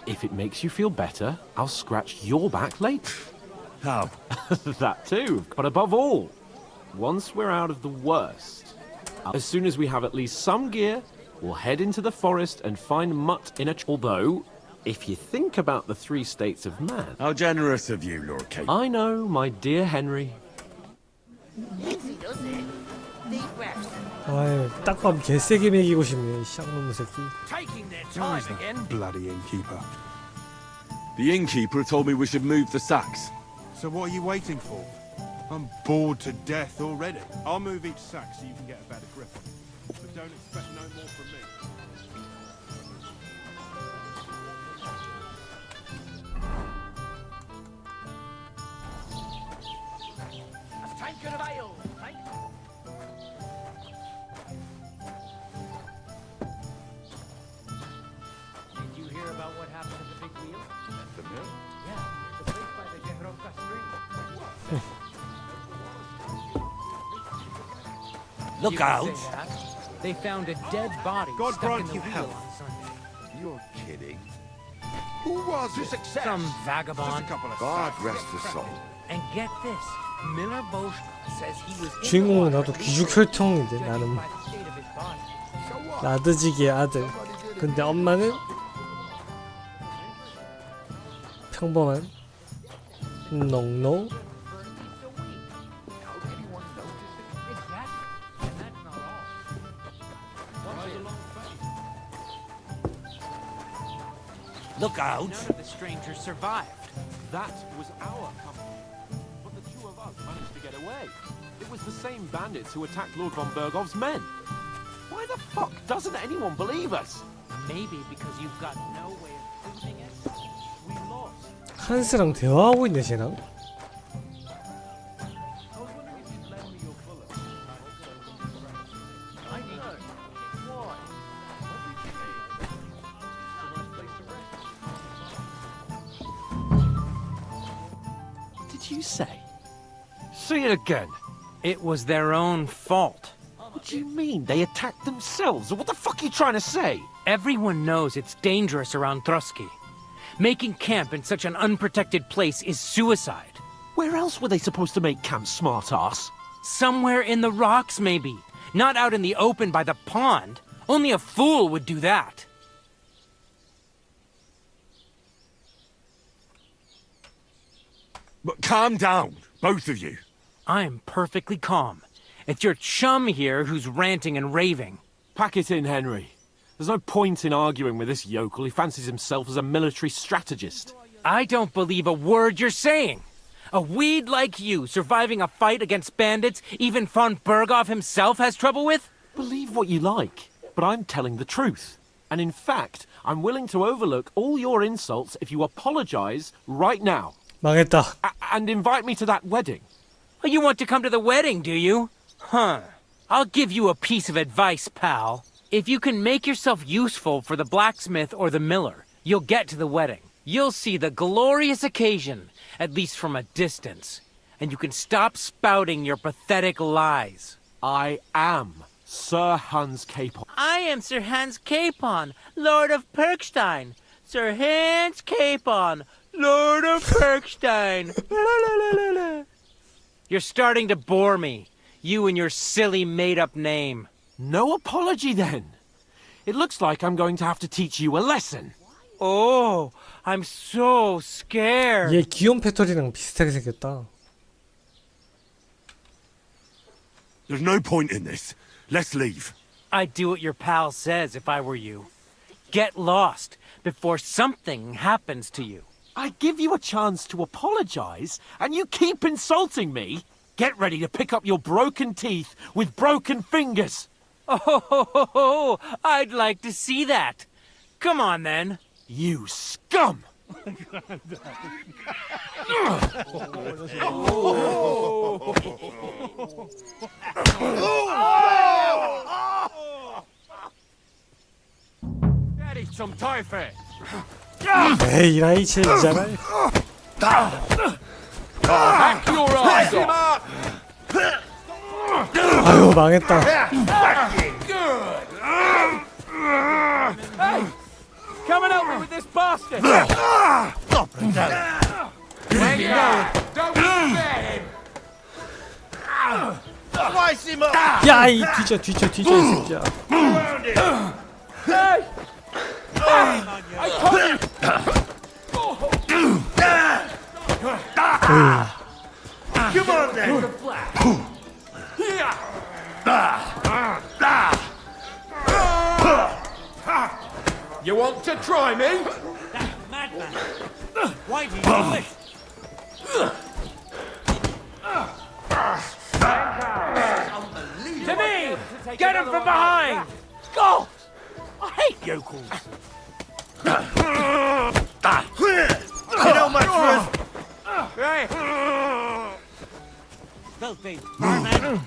if it makes you feel better, I'll scratch your back later. How? That too. But above all, once we're out of the worst, as soon as we have at least some gear, we'll head into the forest and find Mutt in a... Although... If you think about the 3 states of man... How generous of you, Lord Kate. I know, my dear Henry. Easy does it. Deep breaths. 아유, 딱밤 개세게 먹이고 싶네, 이 쌍놈 새끼. Taking their time again. Bloody innkeeper. The innkeeper told me we should move the sacks. So what are you waiting for? I'm bored to death already. I'll move each sack so you can get a better grip on it. But don't expect no more from me. A tankard of ale. Did you hear about what happened at the big wheel? At the mill? Yeah, the place by the Jehrovka stream. Look out! They found a dead body God stuck in grant the you wheel health. on Sunday. You're kidding. Who was it? Success. Some Just a vagabond. couple of God sacks. rest his soul. And get this, Miller Bosch says he was in the 주인공은 water 나도 귀죽혈통인데 나름 by the state of his body. 라드지기의 아들. 근데 엄마는 평범한 농노. Look out! None of the strangers survived. That was our company. But the 2 of us managed to get away. It was the same bandits who attacked Lord von Bergov's men. Why the fuck doesn't anyone believe us? Maybe because you've got no way of proving it. We lost. 한스랑 대화하고 있네, 쟤랑. I was wondering if you'd lend me your bullet. I know. Why? What did you say? Say it again. It was their own fault. What do you mean? They attacked themselves? What the fuck are you trying to say? Everyone knows it's dangerous around Trotsky. Making camp in such an unprotected place is suicide. Where else were they supposed to make camp, smart-ass? Somewhere in the rocks, maybe. Not out in the open by the pond. Only a fool would do that. But calm down, both of you. I'm perfectly calm. It's your chum here who's ranting and raving. Pack it in, Henry. There's no point in arguing with this yokel. He fancies himself as a military strategist. I don't believe a word you're saying. A weed like you surviving a fight against bandits even von Berghoff himself has trouble with? Believe what you like, but I'm telling the truth. And in fact, I'm willing to overlook all your insults if you apologize right now. 망했다. And invite me to that wedding. Oh, you want to come to the wedding, do you? Huh. I'll give you a piece of advice, pal. If you can make yourself useful for the blacksmith or the miller, you'll get to the wedding. You'll see the glorious occasion, at least from a distance. And you can stop spouting your pathetic lies. I am Sir Hans Capon. I am Sir Hans Capon, Lord of Perkstein. Sir Hans Capon, Lord of Perkstein. You're starting to bore me. You and your silly made-up name. No apology, then. It looks like I'm going to have to teach you a lesson. Oh, I'm so scared. 얘 기온 패턴이랑 비슷하게 생겼다. There's no point in this. Let's leave. I'd do what your pal says if I were you. Get lost before something happens to you. I give you a chance to apologize, and you keep insulting me. Get ready to pick up your broken teeth with broken fingers. Oh, I'd like to see that. Come on, then. You scum! Daddy, some typhoid. 에이 이라이 진짜라. Hack your eyes off. 아유 망했다. Hey, come and help me with this bastard. Don't him. Slice him up. 야 이 뒤져 이 새끼야. Hey! I told you. Come on then. You want to try me? Madman! Why do you do it? To me! Get him from behind! Go! I hate yokels! You know much for Hey! filthy vermin.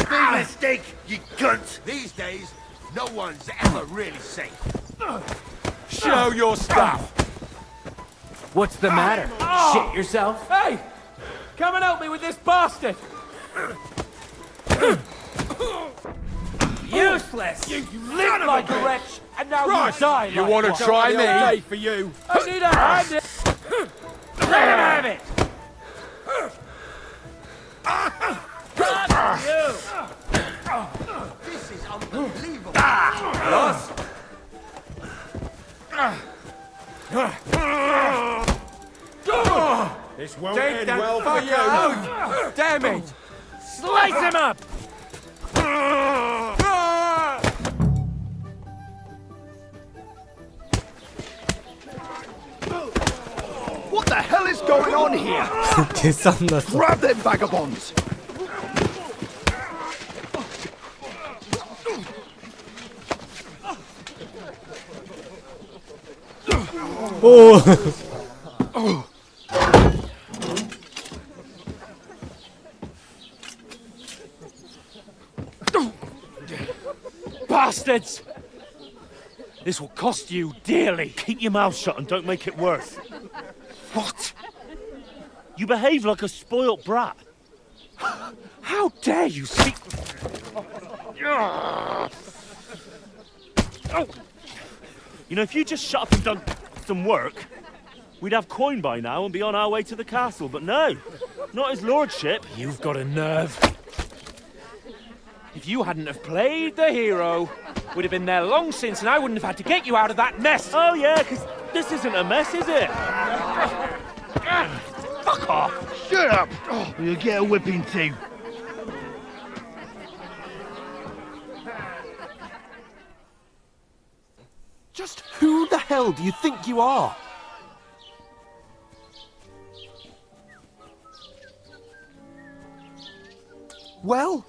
Big mistake, you cunt. These days, no one's ever really safe. Show your stuff! What's the matter? Shit yourself? Hey! Come and help me with this bastard! Useless! You live like a wretch, and now you die like You want to one. try Day me? for you. I need a hand! Let him have it! This is unbelievable. Lost? This won't Take end that well for fucker you. out! Damn it! Slice him up! What the hell is going on here? 개싸움 났어. Grab them vagabonds. 오. Bastards! This will cost you dearly. Keep your mouth shut and don't make it worse. What? You behave like a spoilt brat. How dare you speak? You know, if you just shut up and don't system work, we'd have coin by now and be on our way to the castle, but no. Not his lordship. You've got a nerve. If you hadn't have played the hero, we'd have been there long since and I wouldn't have had to get you out of that mess. Oh yeah, because this isn't a mess, is it? Fuck off! Shut up! Oh, you'll get a whipping too. Just who the hell do you think you are? Well,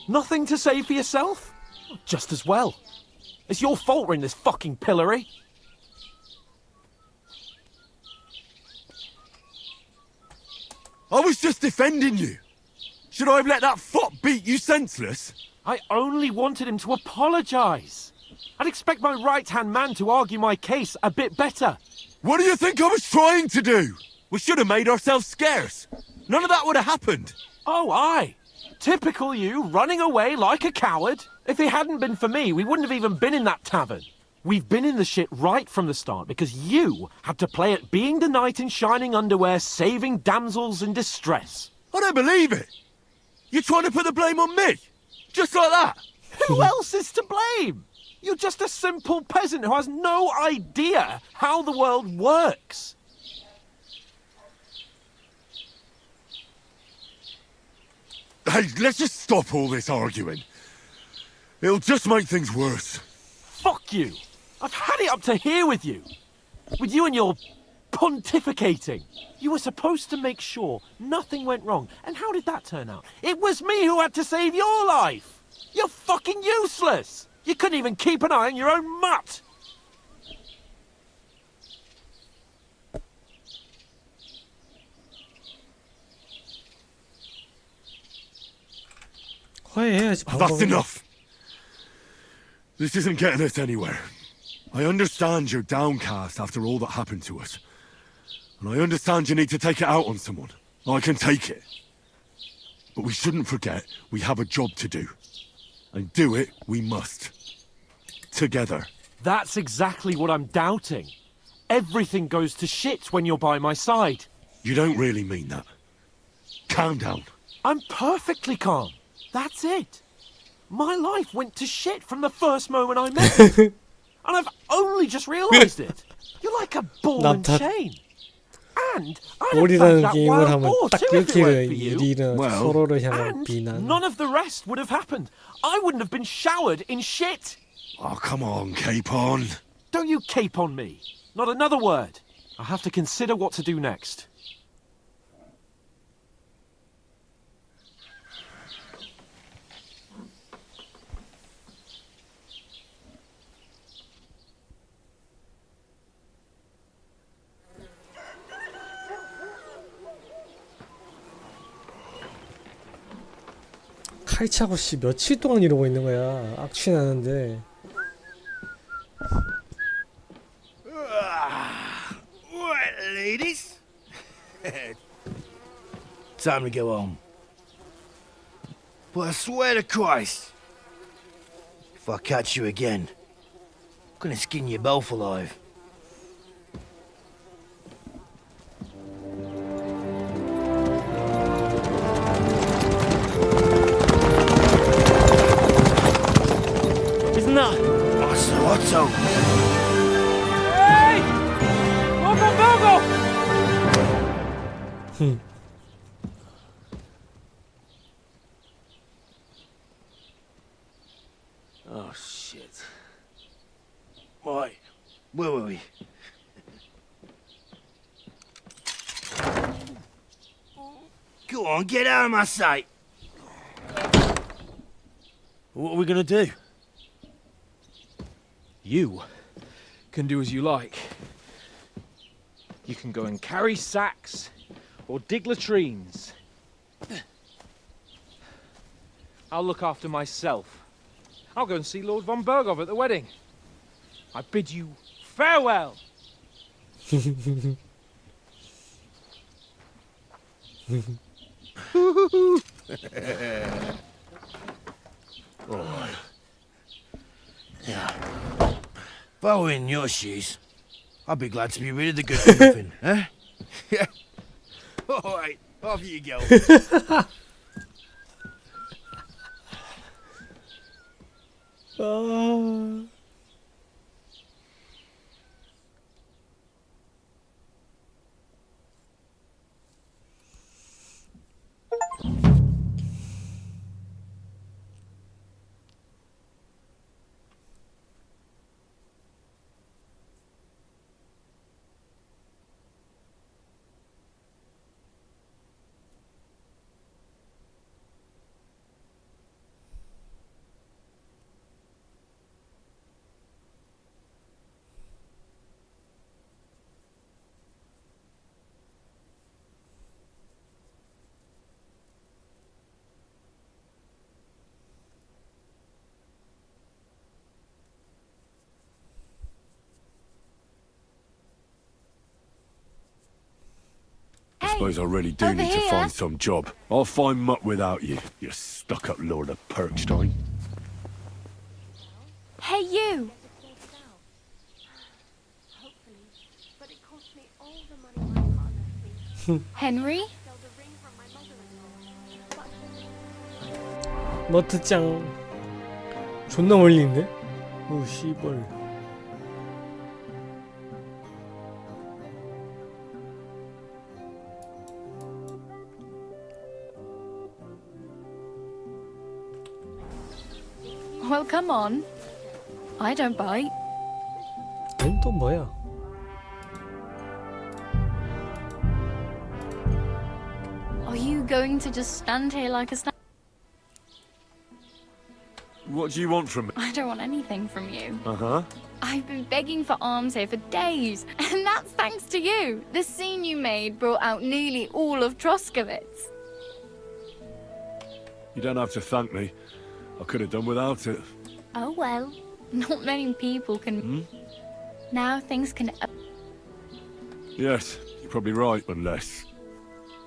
nothing to say for yourself? Just as well. It's your fault we're in this fucking pillory. I was just defending you. Should I have let that fop beat you senseless? I only wanted him to apologise. I'd expect my right-hand man to argue my case a bit better. What do you think I was trying to do? We should have made ourselves scarce. None of that would have happened. Oh, aye. Typical you, running away like a coward. If it hadn't been for me, we wouldn't have even been in that tavern. We've been in the shit right from the start because you had to play at being the knight in shining underwear, saving damsels in distress. I don't believe it. You're trying to put the blame on me? Just like that? Who else is to blame? You're just a simple peasant who has no idea how the world works. Hey, let's just stop all this arguing. It'll just make things worse. Fuck you. I've had it up to here with you. With you and your pontificating. You were supposed to make sure nothing went wrong. And how did that turn out? It was me who had to save your life. You're fucking useless. You couldn't even keep an eye on your own mutt. 화해해야지. That's enough. This isn't getting us anywhere. I understand you're downcast after all that happened to us. And I understand you need to take it out on someone. I can take it. But we shouldn't forget we have a job to do. And do it we must. Together. That's exactly what I'm doubting. Everything goes to shit when you're by my side. You don't really mean that. Calm down. I'm perfectly calm. That's it. My life went to shit from the first moment I met you. And I've only just realised it. You're like a ball and chain. And I'd have found 롤이라는 that 게임을 wild 하면 boar 딱 too if it 이렇게 weren't for you. 일이는 서로를 향한 And 비난. none of the rest would have happened. I wouldn't have been showered in shit. Oh, come on, Capon. Don't you cape on me. Not another word. I have to consider what to do next. 칼차고 씨 며칠 동안 이러고 있는 거야. 악취 나는데. Right, ladies. Time to go home. But I swear to Christ, if I catch you again, I'm gonna skin you both alive. Isn't that? Otto. Hey! Gogo! Oh, shit. Right, where were we? Go on, get out of my sight. What are we gonna do? You can do as you like. You can go and carry sacks or dig latrines. I'll look after myself. I'll go and see Lord von Berghoff at the wedding. I bid you farewell. Yeah. If I were in your shoes, I'd be glad to be rid of the good nothing, eh? Yeah. All right, off you go. 아... I suppose I really do need to find some job. I'll find mutt without you, you stuck-up Lord of Perkstein. Hey, you! Henry? 머트짱 존나 멀리 있네? 오 씨벌. Well, come on. I don't bite. 얜 또 뭐야? Are you going to just stand here like a What do you want from me? I don't want anything from you. Uh-huh. I've been begging for alms here for days, and that's thanks to you. The scene you made brought out nearly all of Troskowitz. You don't have to thank me. I could have done without it. Oh well, not many people can. Now things can. Yes, you're probably right, unless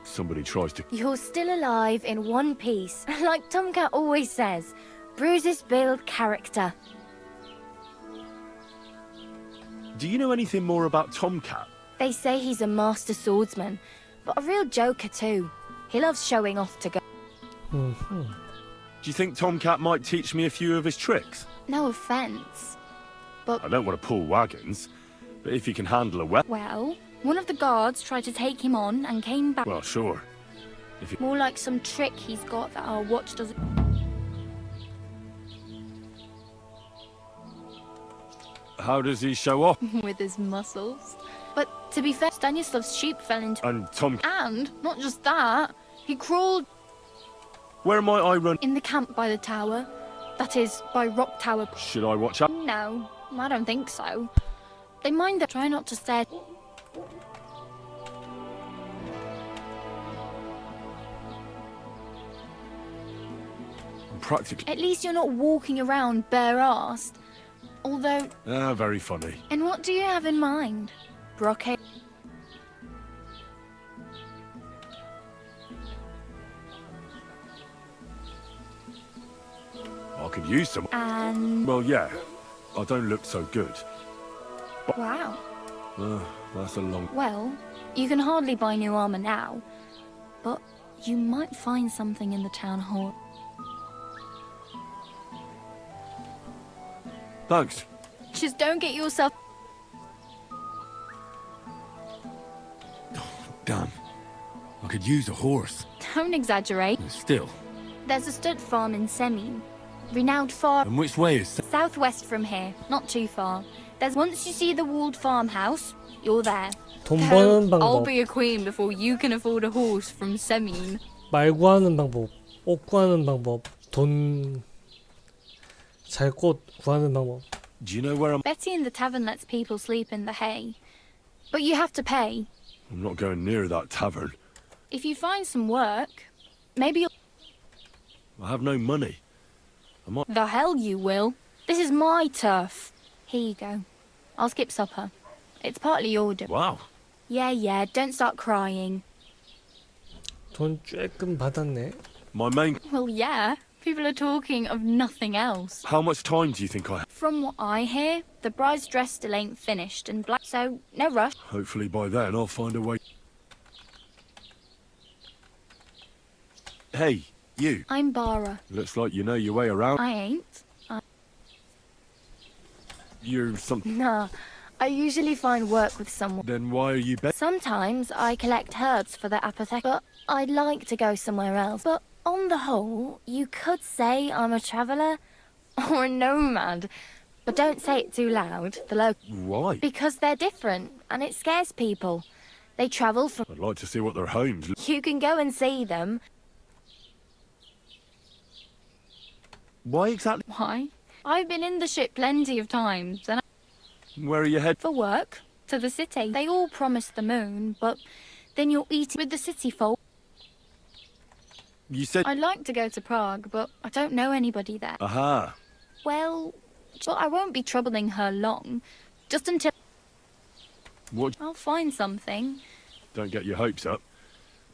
somebody tries to... You're still alive in one piece, like Tomcat always says. Bruises build character. Do you know anything more about Tomcat? They say he's a master swordsman, but a real joker too. He loves showing off to go. Do you think Tomcat might teach me a few of his tricks? No offense, but I don't want to pull wagons, but if you can handle a weapon... well, one of the guards tried to take him on and came back. Well, sure. If you... More like some trick he's got that our watch doesn't. How does he show off? With his muscles. But to be fair, Stanislav's sheep fell into. And Tom... And not just that, he crawled. Where might I run? In the camp by the tower. That is, by Rock Tower. Should I watch out? No, I don't think so. They mind that. Try not to stare. Practically. At least you're not walking around bare-assed. Although... Ah, very funny. And what do you have in mind? Brocade? I could use some... And... Well, yeah. I don't look so good. But... Wow. That's a long... Well, you can hardly buy new armor now. But you might find something in the town hall. Thanks. Just don't get yourself... Damn. I could use a horse. Don't exaggerate. Still. There's a stud farm in Semin. Renowned farm... And which way is... Southwest from here. Not too far. There's once you see the walled farmhouse, you're there. 돈 버는 I'll 방법. be a queen before you can afford a horse from Semin. 말 구하는 방법. 옷 구하는 방법. 돈... 잘 꽃 구하는 방법. Do you know where I'm... Betty in the tavern lets people sleep in the hay. But you have to pay. I'm not going near that tavern. If you find some work, maybe you'll... I have no money. I might... The hell you will. This is my turf. Here you go. I'll skip supper. It's partly your doing. Wow. Yeah, don't start crying. 돈 조금 받았네. My main... Well, yeah, People are talking of nothing else. How much time do you think I have? From what I hear, the bride's dress still ain't finished and black, so no rush. Hopefully by then I'll find a way. Hey, you. I'm Bara. Looks like you know your way around. I ain't. You're something. Nah, I usually find work with someone. Then why are you Sometimes I collect herbs for the apothecary, but I'd like to go somewhere else. But on the whole, you could say I'm a traveller or a nomad. But don't say it too loud. Why? Because they're different, and it scares people. They travel from... I'd like to see what their homes look. You can go and see them. Why exactly? Why? I've been in the ship plenty of times, and Where are you headed? for work, to the city. They all promise the moon, but then you're eating with the city folk. You said. I'd like to go to Prague, but I don't know anybody there. Aha. Well, but I won't be troubling her long. Just until What? I'll find something. Don't get your hopes up.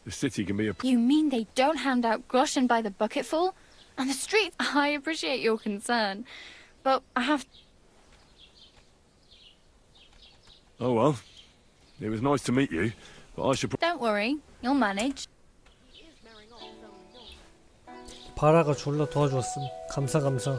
The city can be a. You mean they don't hand out groschen by the bucketful? And the streets? I appreciate your concern, but I have... Oh well. It was nice to meet you, but I should. Don't worry, you'll manage. 바라가 졸라 도와줬음. 감사 감사.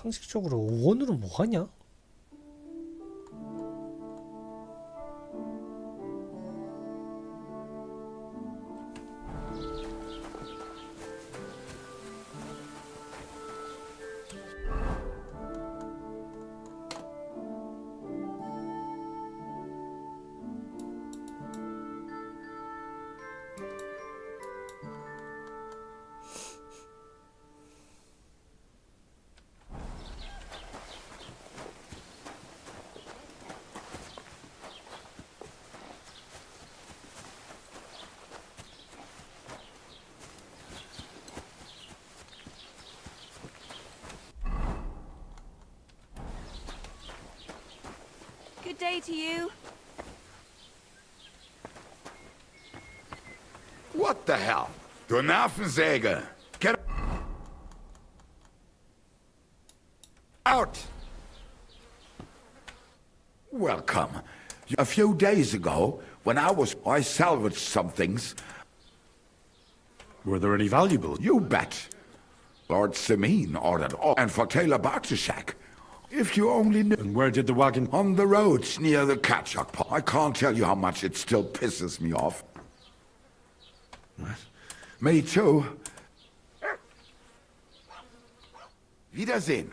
상식적으로 5원으로 뭐 하냐? Good day to you. What the hell? Du Nervensäge! Get out! Welcome. A few days ago, when I salvaged some things. Were there any valuable? You bet. Lord Simeon ordered all, and for Taylor Bartishak. If you only knew. And where did the wagon? On the roads near the Katchak Pot. I can't tell you how much it still pisses me off. What? Me too. Wiedersehen.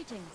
Greetings.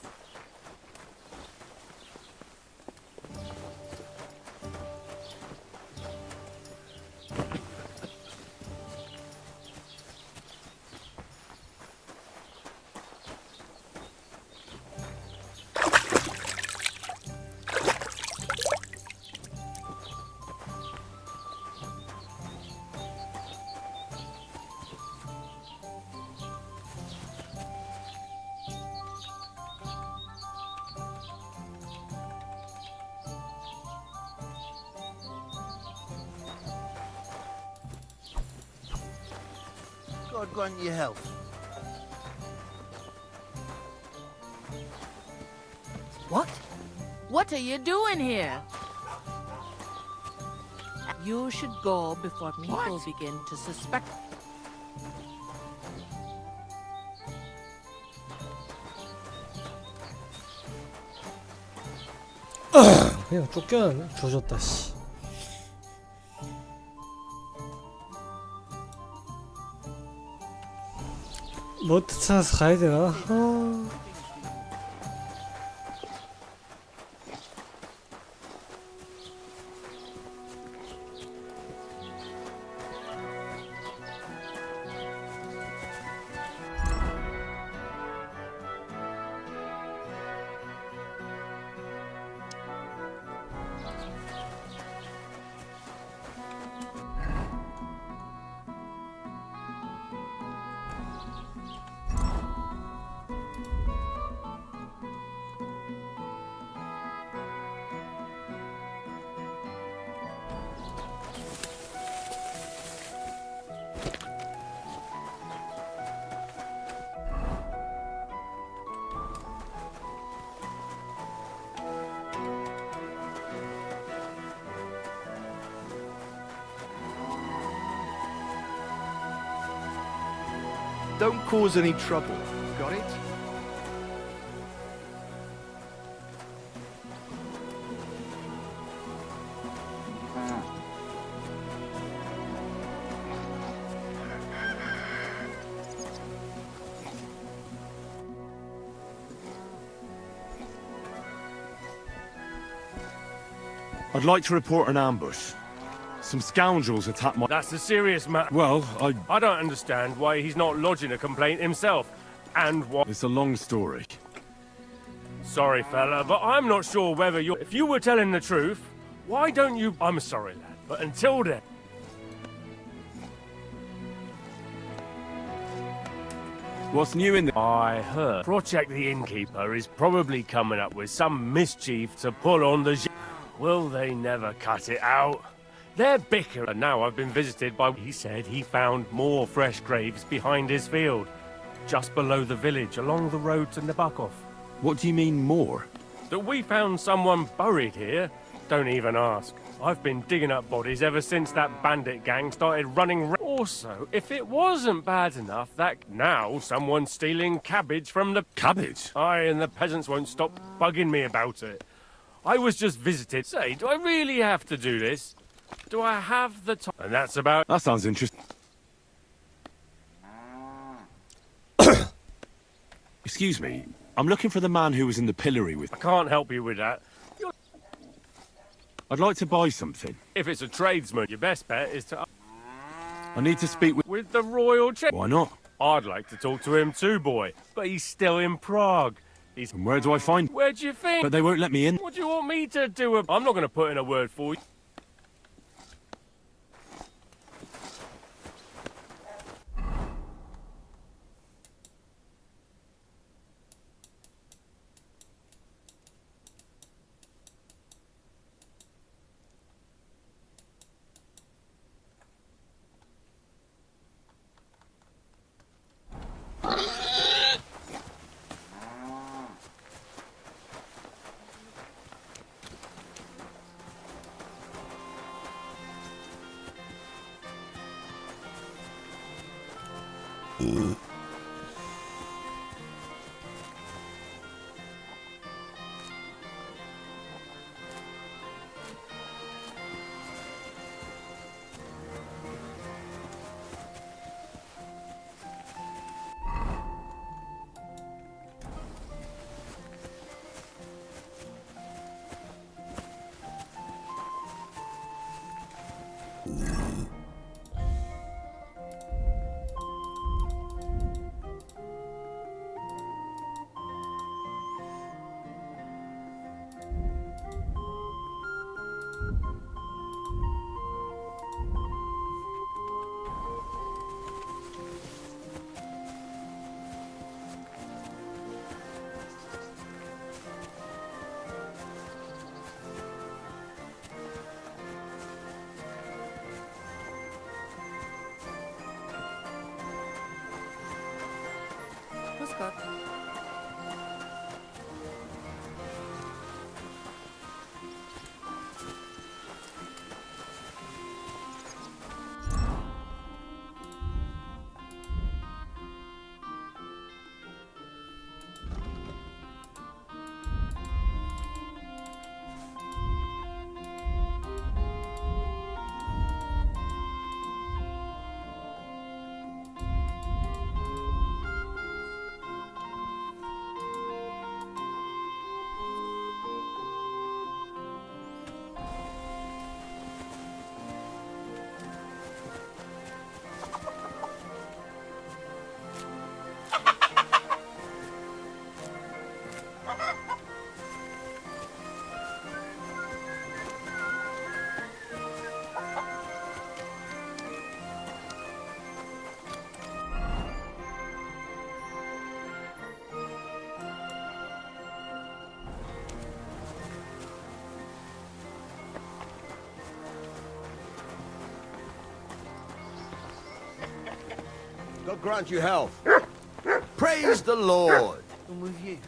God grant you health. What? What are you doing here? You should go before people begin to suspect. 그냥 쫓겨나네. 조졌다 씨. 머트 찾아서 가야 되나? Don't cause any trouble. Got it? I'd like to report an ambush. Some scoundrels attacked my... That's a serious matter. Well, I don't understand why he's not lodging a complaint himself. And what... It's a long story. Sorry, fella, but I'm not sure whether you're... If you were telling the truth, why don't you... I'm sorry, lad, but until then... What's new in the... I heard Project the Innkeeper is probably coming up with some mischief to pull on the... Will they never cut it out? They're bickering. And now I've been visited by... He said he found more fresh graves behind his field. Just below the village, along the road to Nabokov. What do you mean, more? That we found someone buried here? Don't even ask. I've been digging up bodies ever since that bandit gang started running... Also, if it wasn't bad enough that now someone's stealing cabbage from the... Cabbage? Aye, and the peasants won't stop bugging me about it. I was just visited. Say, do I really have to do this? Do I have the time? And that's about... That sounds interesting. Excuse me. I'm looking for the man who was in the pillory with... I can't help you with that. I'd like to buy something. If it's a tradesman, your best bet is to... I need to speak with... With the royal check. Why not? I'd like to talk to him too, boy. But he's still in Prague. And where do I find... Where do you think? But they won't let me in. What do you want me to do? I'm not going to put in a word for you. That's good. God grant you health. Praise the Lord. And with you.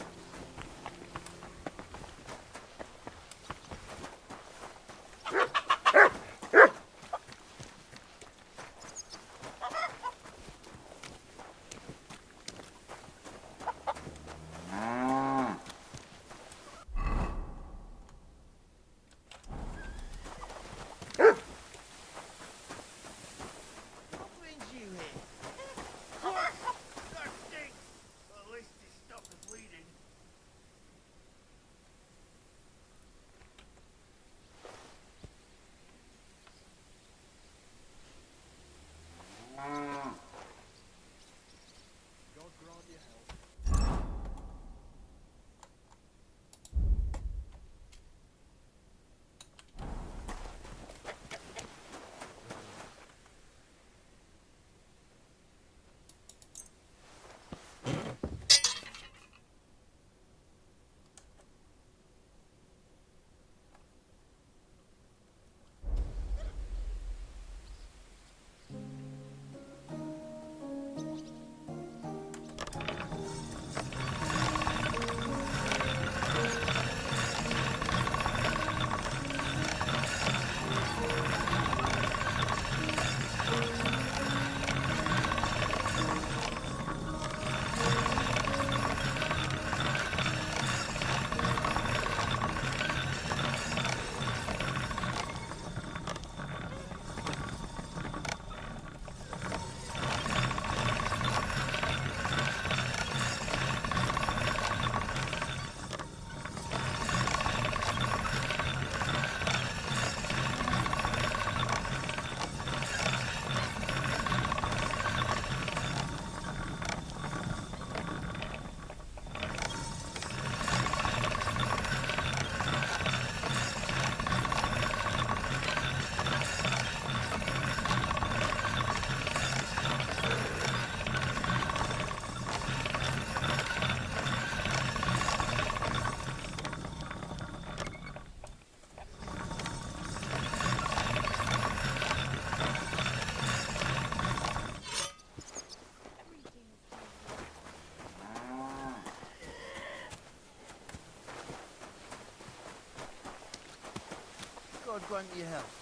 God grant you health.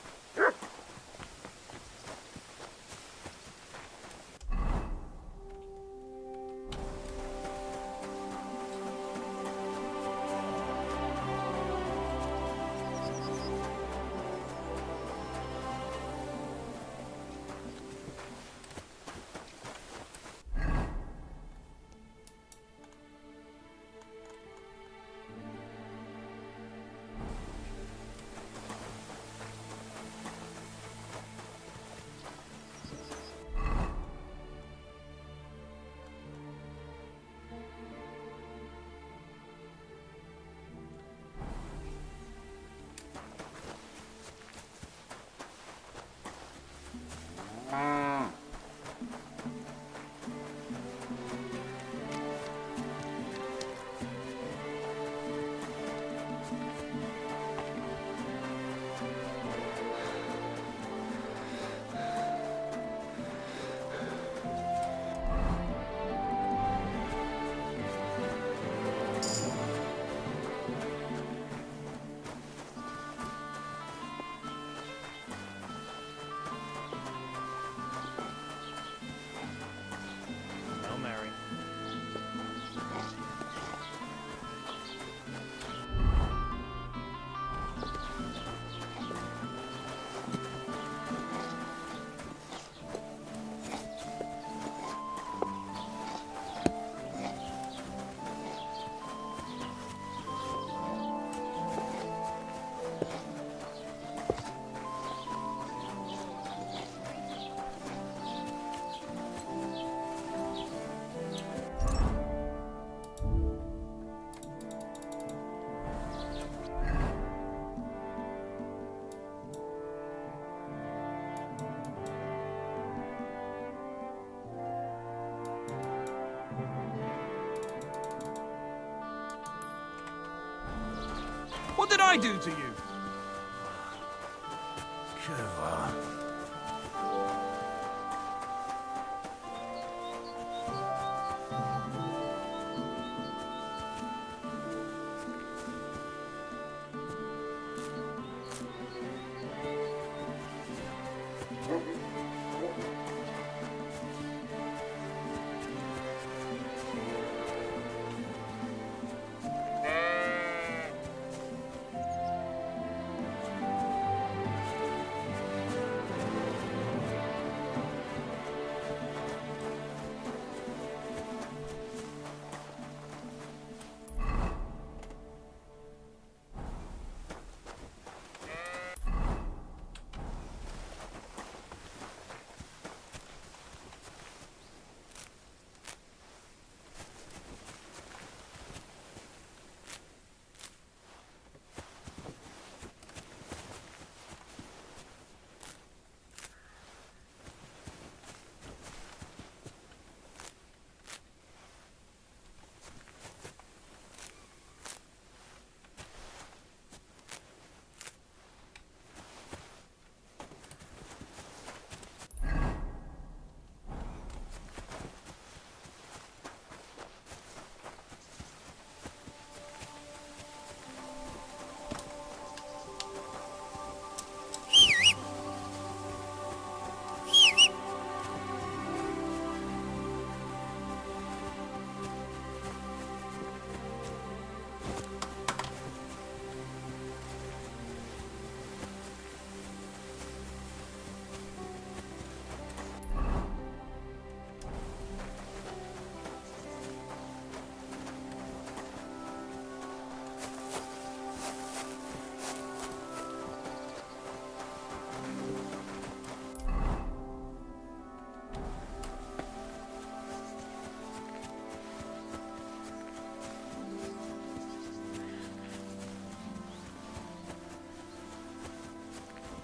What did I do to you?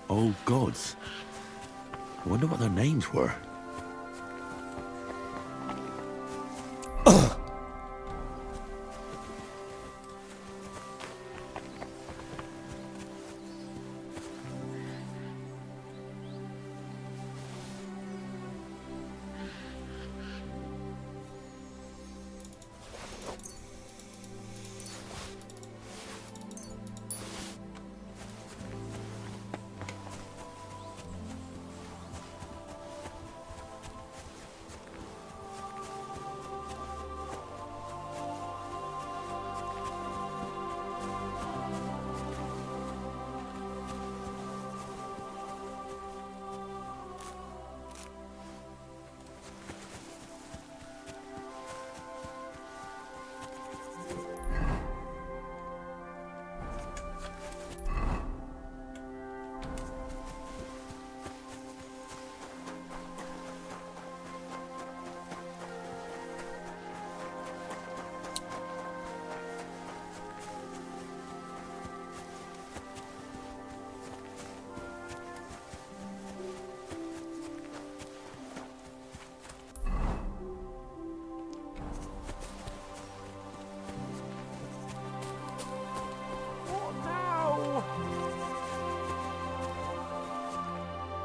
Old gods. I wonder what their names were.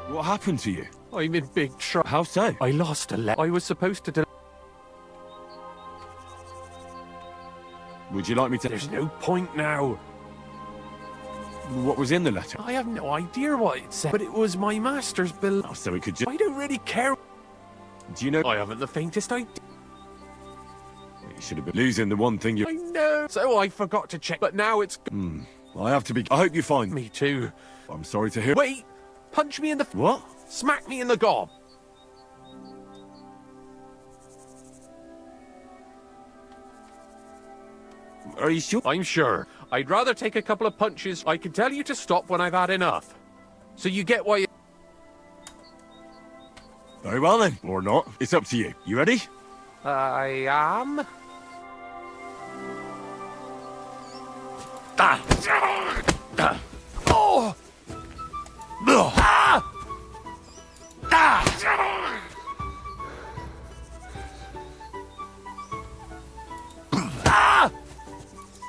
What happened to you? I'm in big trouble. How so? I lost a letter. I was supposed to. Would you like me to? There's no point now. What was in the letter? I have no idea what it said, but it was my master's bill. Oh, so it could just. I don't really care. Do you know? I haven't the faintest idea. You should have been losing the one thing you. I know. So I forgot to check, but now it's. I have to be. I hope you find me too. I'm sorry to hear. Wait! Punch me in the. What? Smack me in the gob. Are you sure? I'm sure. I'd rather take a couple of punches. I can tell you to stop when I've had enough. So you get why. Very well then. Or not. It's up to you. You ready? I am. Oh!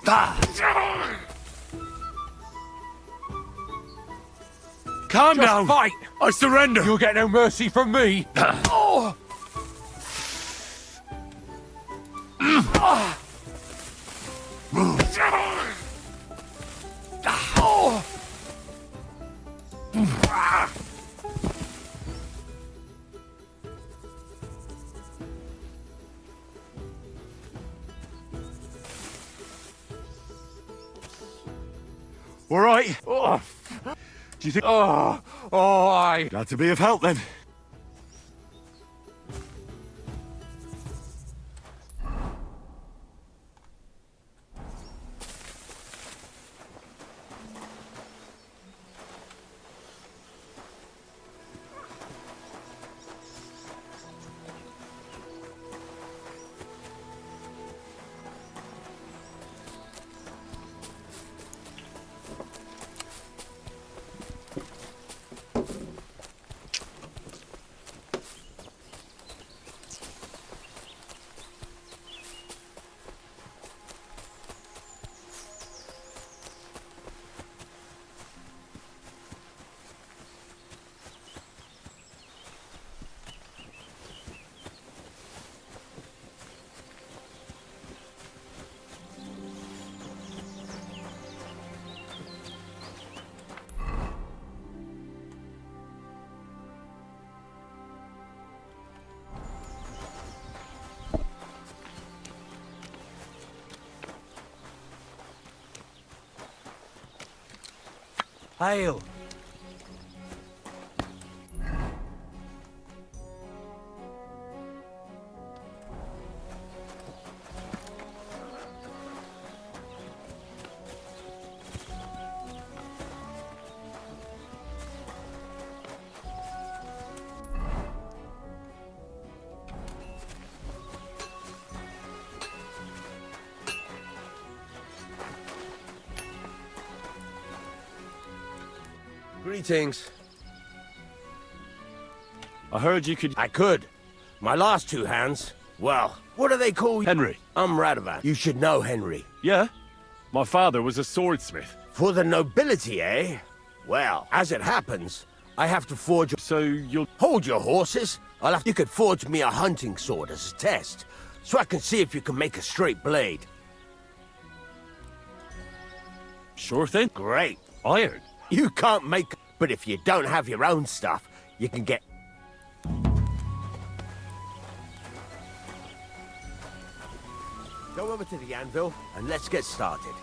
Ah! Calm Just down. fight. I surrender. You'll get no mercy from me. Oh. All right. Oh. Do you think? I. Glad to be of help then. Hail. Greetings. I heard you could. I could. My last two hands. Well, what do they call you? Henry. I'm Radovan. You should know Henry. Yeah? My father was a swordsmith. For the nobility, eh? Well, as it happens, I have to forge. So you'll hold your horses. You could forge me a hunting sword as a test, so I can see if you can make a straight blade. Sure thing. Great. Iron. You can't make, but if you don't have your own stuff, you can get. Go over to the anvil and let's get started.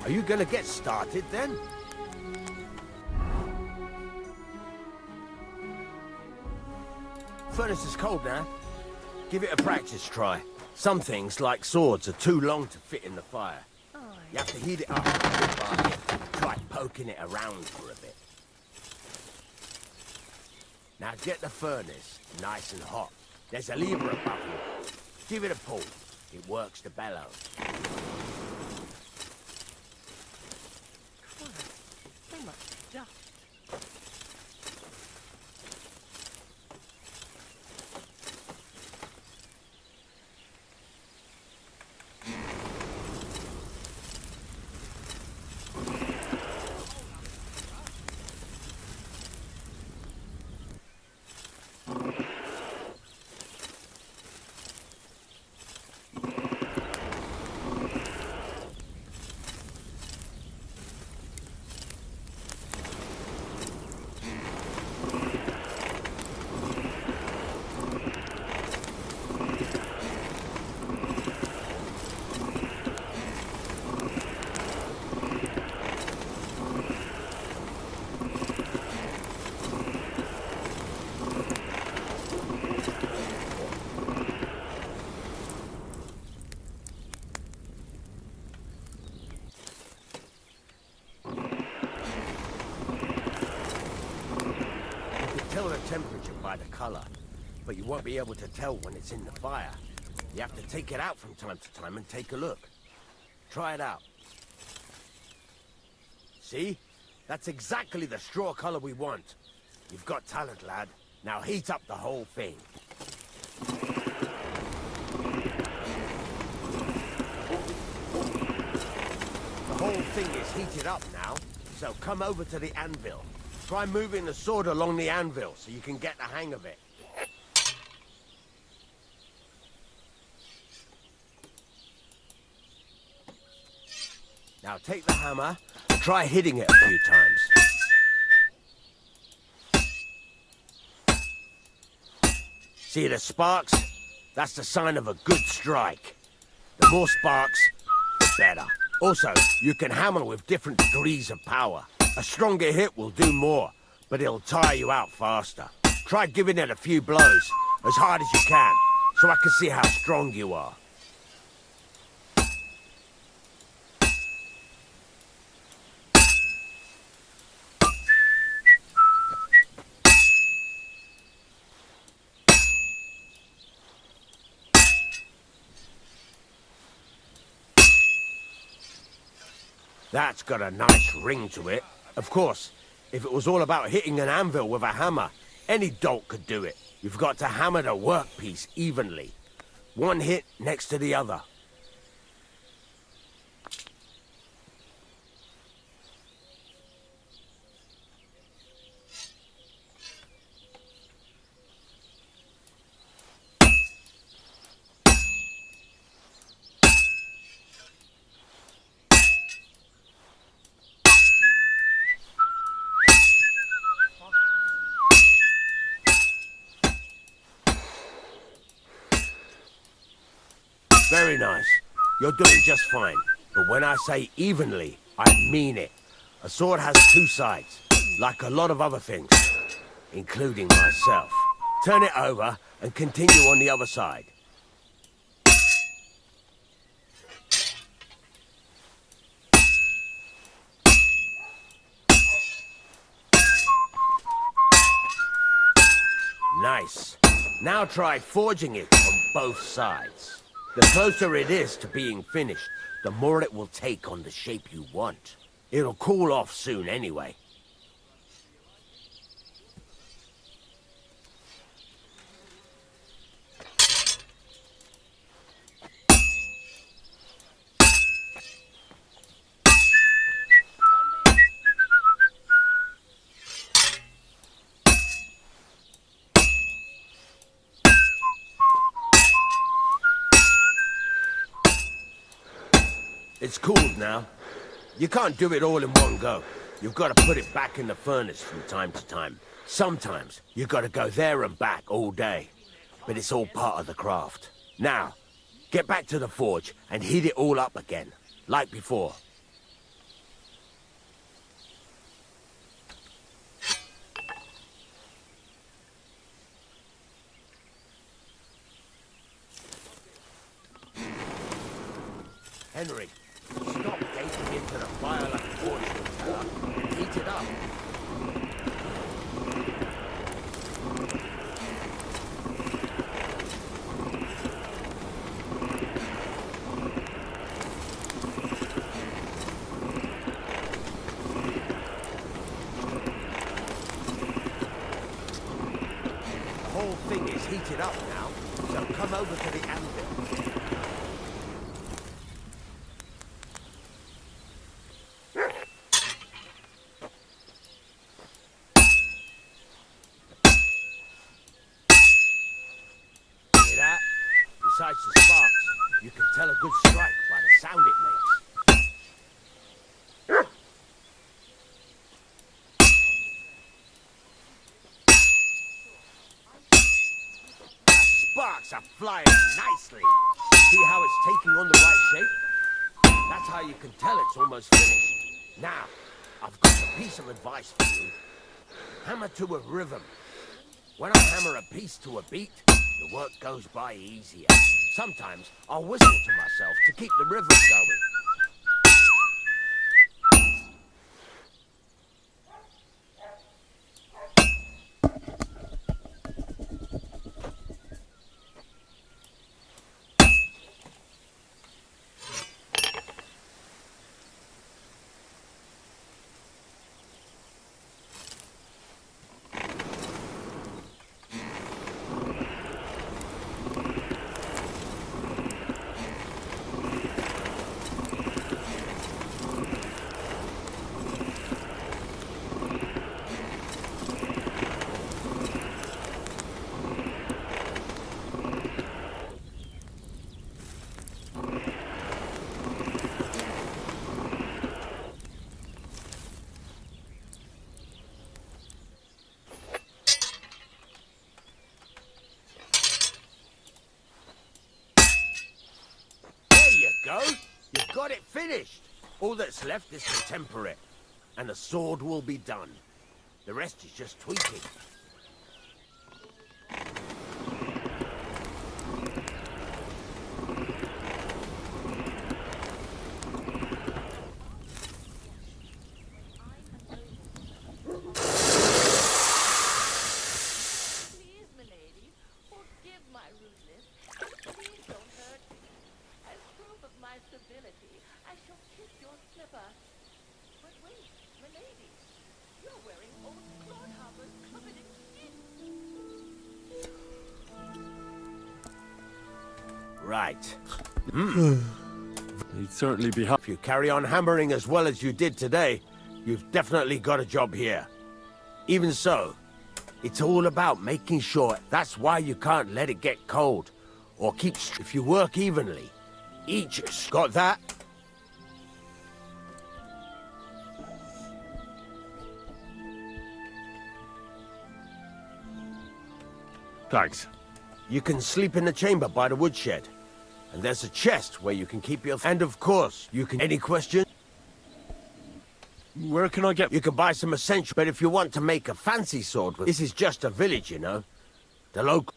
Are you gonna get started then? Furnace is cold now. Give it a practice try. Some things, like swords, are too long to fit in the fire. You have to heat it up. Try poking it around for a bit. Now get the furnace nice and hot. There's a lever above you. Give it a pull. It works the bellows. So much dust. Tell the temperature by the color, but you won't be able to tell when it's in the fire. You have to take it out from time to time and take a look. Try it out. See? That's exactly the straw color we want. You've got talent, lad. Now heat up the whole thing. The whole thing is heated up now, so come over to the anvil. Try moving the sword along the anvil so you can get the hang of it. Now take the hammer, try hitting it a few times. See the sparks? That's the sign of a good strike. The more sparks, the better. Also, you can hammer with different degrees of power. A stronger hit will do more, but it'll tire you out faster. Try giving it a few blows, as hard as you can, so I can see how strong you are. That's got a nice ring to it. Of course, if it was all about hitting an anvil with a hammer, any dolt could do it. You've got to hammer the workpiece evenly. One hit next to the other. Very nice. You're doing just fine. But when I say evenly, I mean it. A sword has two sides, like a lot of other things, including myself. Turn it over and continue on the other side. Nice. Now try forging it on both sides. The closer it is to being finished, the more it will take on the shape you want. It'll cool off soon anyway. It's cooled now. You can't do it all in one go. You've got to put it back in the furnace from time to time. Sometimes you've got to go there and back all day. But it's all part of the craft. Now, get back to the forge and heat it all up again, like before. Henry, stop gazing into the fire like a fortune teller and heat it up. The whole thing is heated up now, so come over to the anvil. Besides the sparks, you can tell a good strike by the sound it makes. The sparks are flying nicely. See how it's taking on the right shape? That's how you can tell it's almost finished. Now, I've got a piece of advice for you. Hammer to a rhythm. When I hammer a piece to a beat, the work goes by easier. Sometimes I'll whistle to myself to keep the rhythm going. finished. All that's left is to temper it, and the sword will be done. The rest is just tweaking. Right. He'd certainly be happy. If you carry on hammering as well as you did today, you've definitely got a job here. Even so, it's all about making sure. That's why you can't let it get cold. Or keep... If you work evenly, each... Got that? Thanks. You can sleep in the chamber by the woodshed. And there's a chest where you can keep your... And of course, you can... Any questions? Where can I get... You can buy some essentials, but if you want to make a fancy sword with... This is just a village, you know. The local...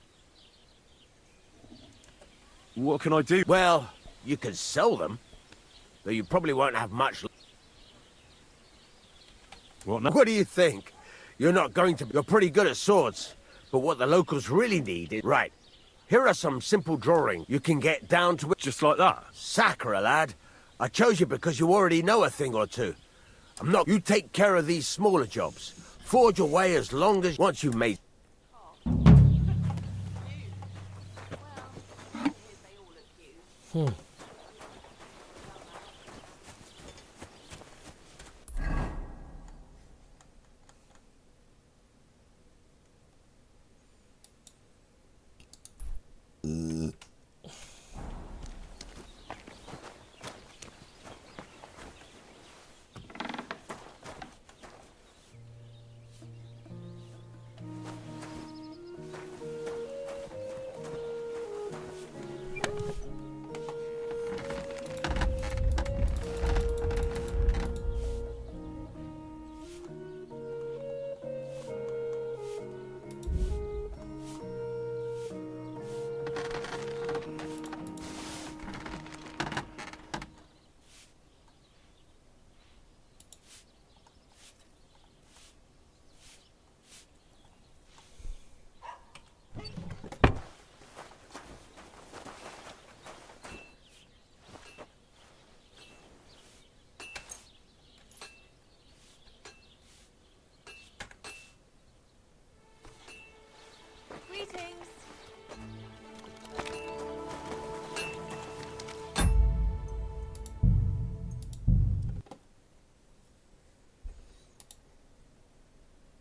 What can I do? Well, you can sell them, though you probably won't have much... What now? What do you think? You're not going to... You're pretty good at swords, but what the locals really need is... Right. Here are some simple drawings. You can get down to it. Just like that? Sacre, lad. I chose you because you already know a thing or two. I'm not... You take care of these smaller jobs. Forge away as long as... Once you've made... Hmm.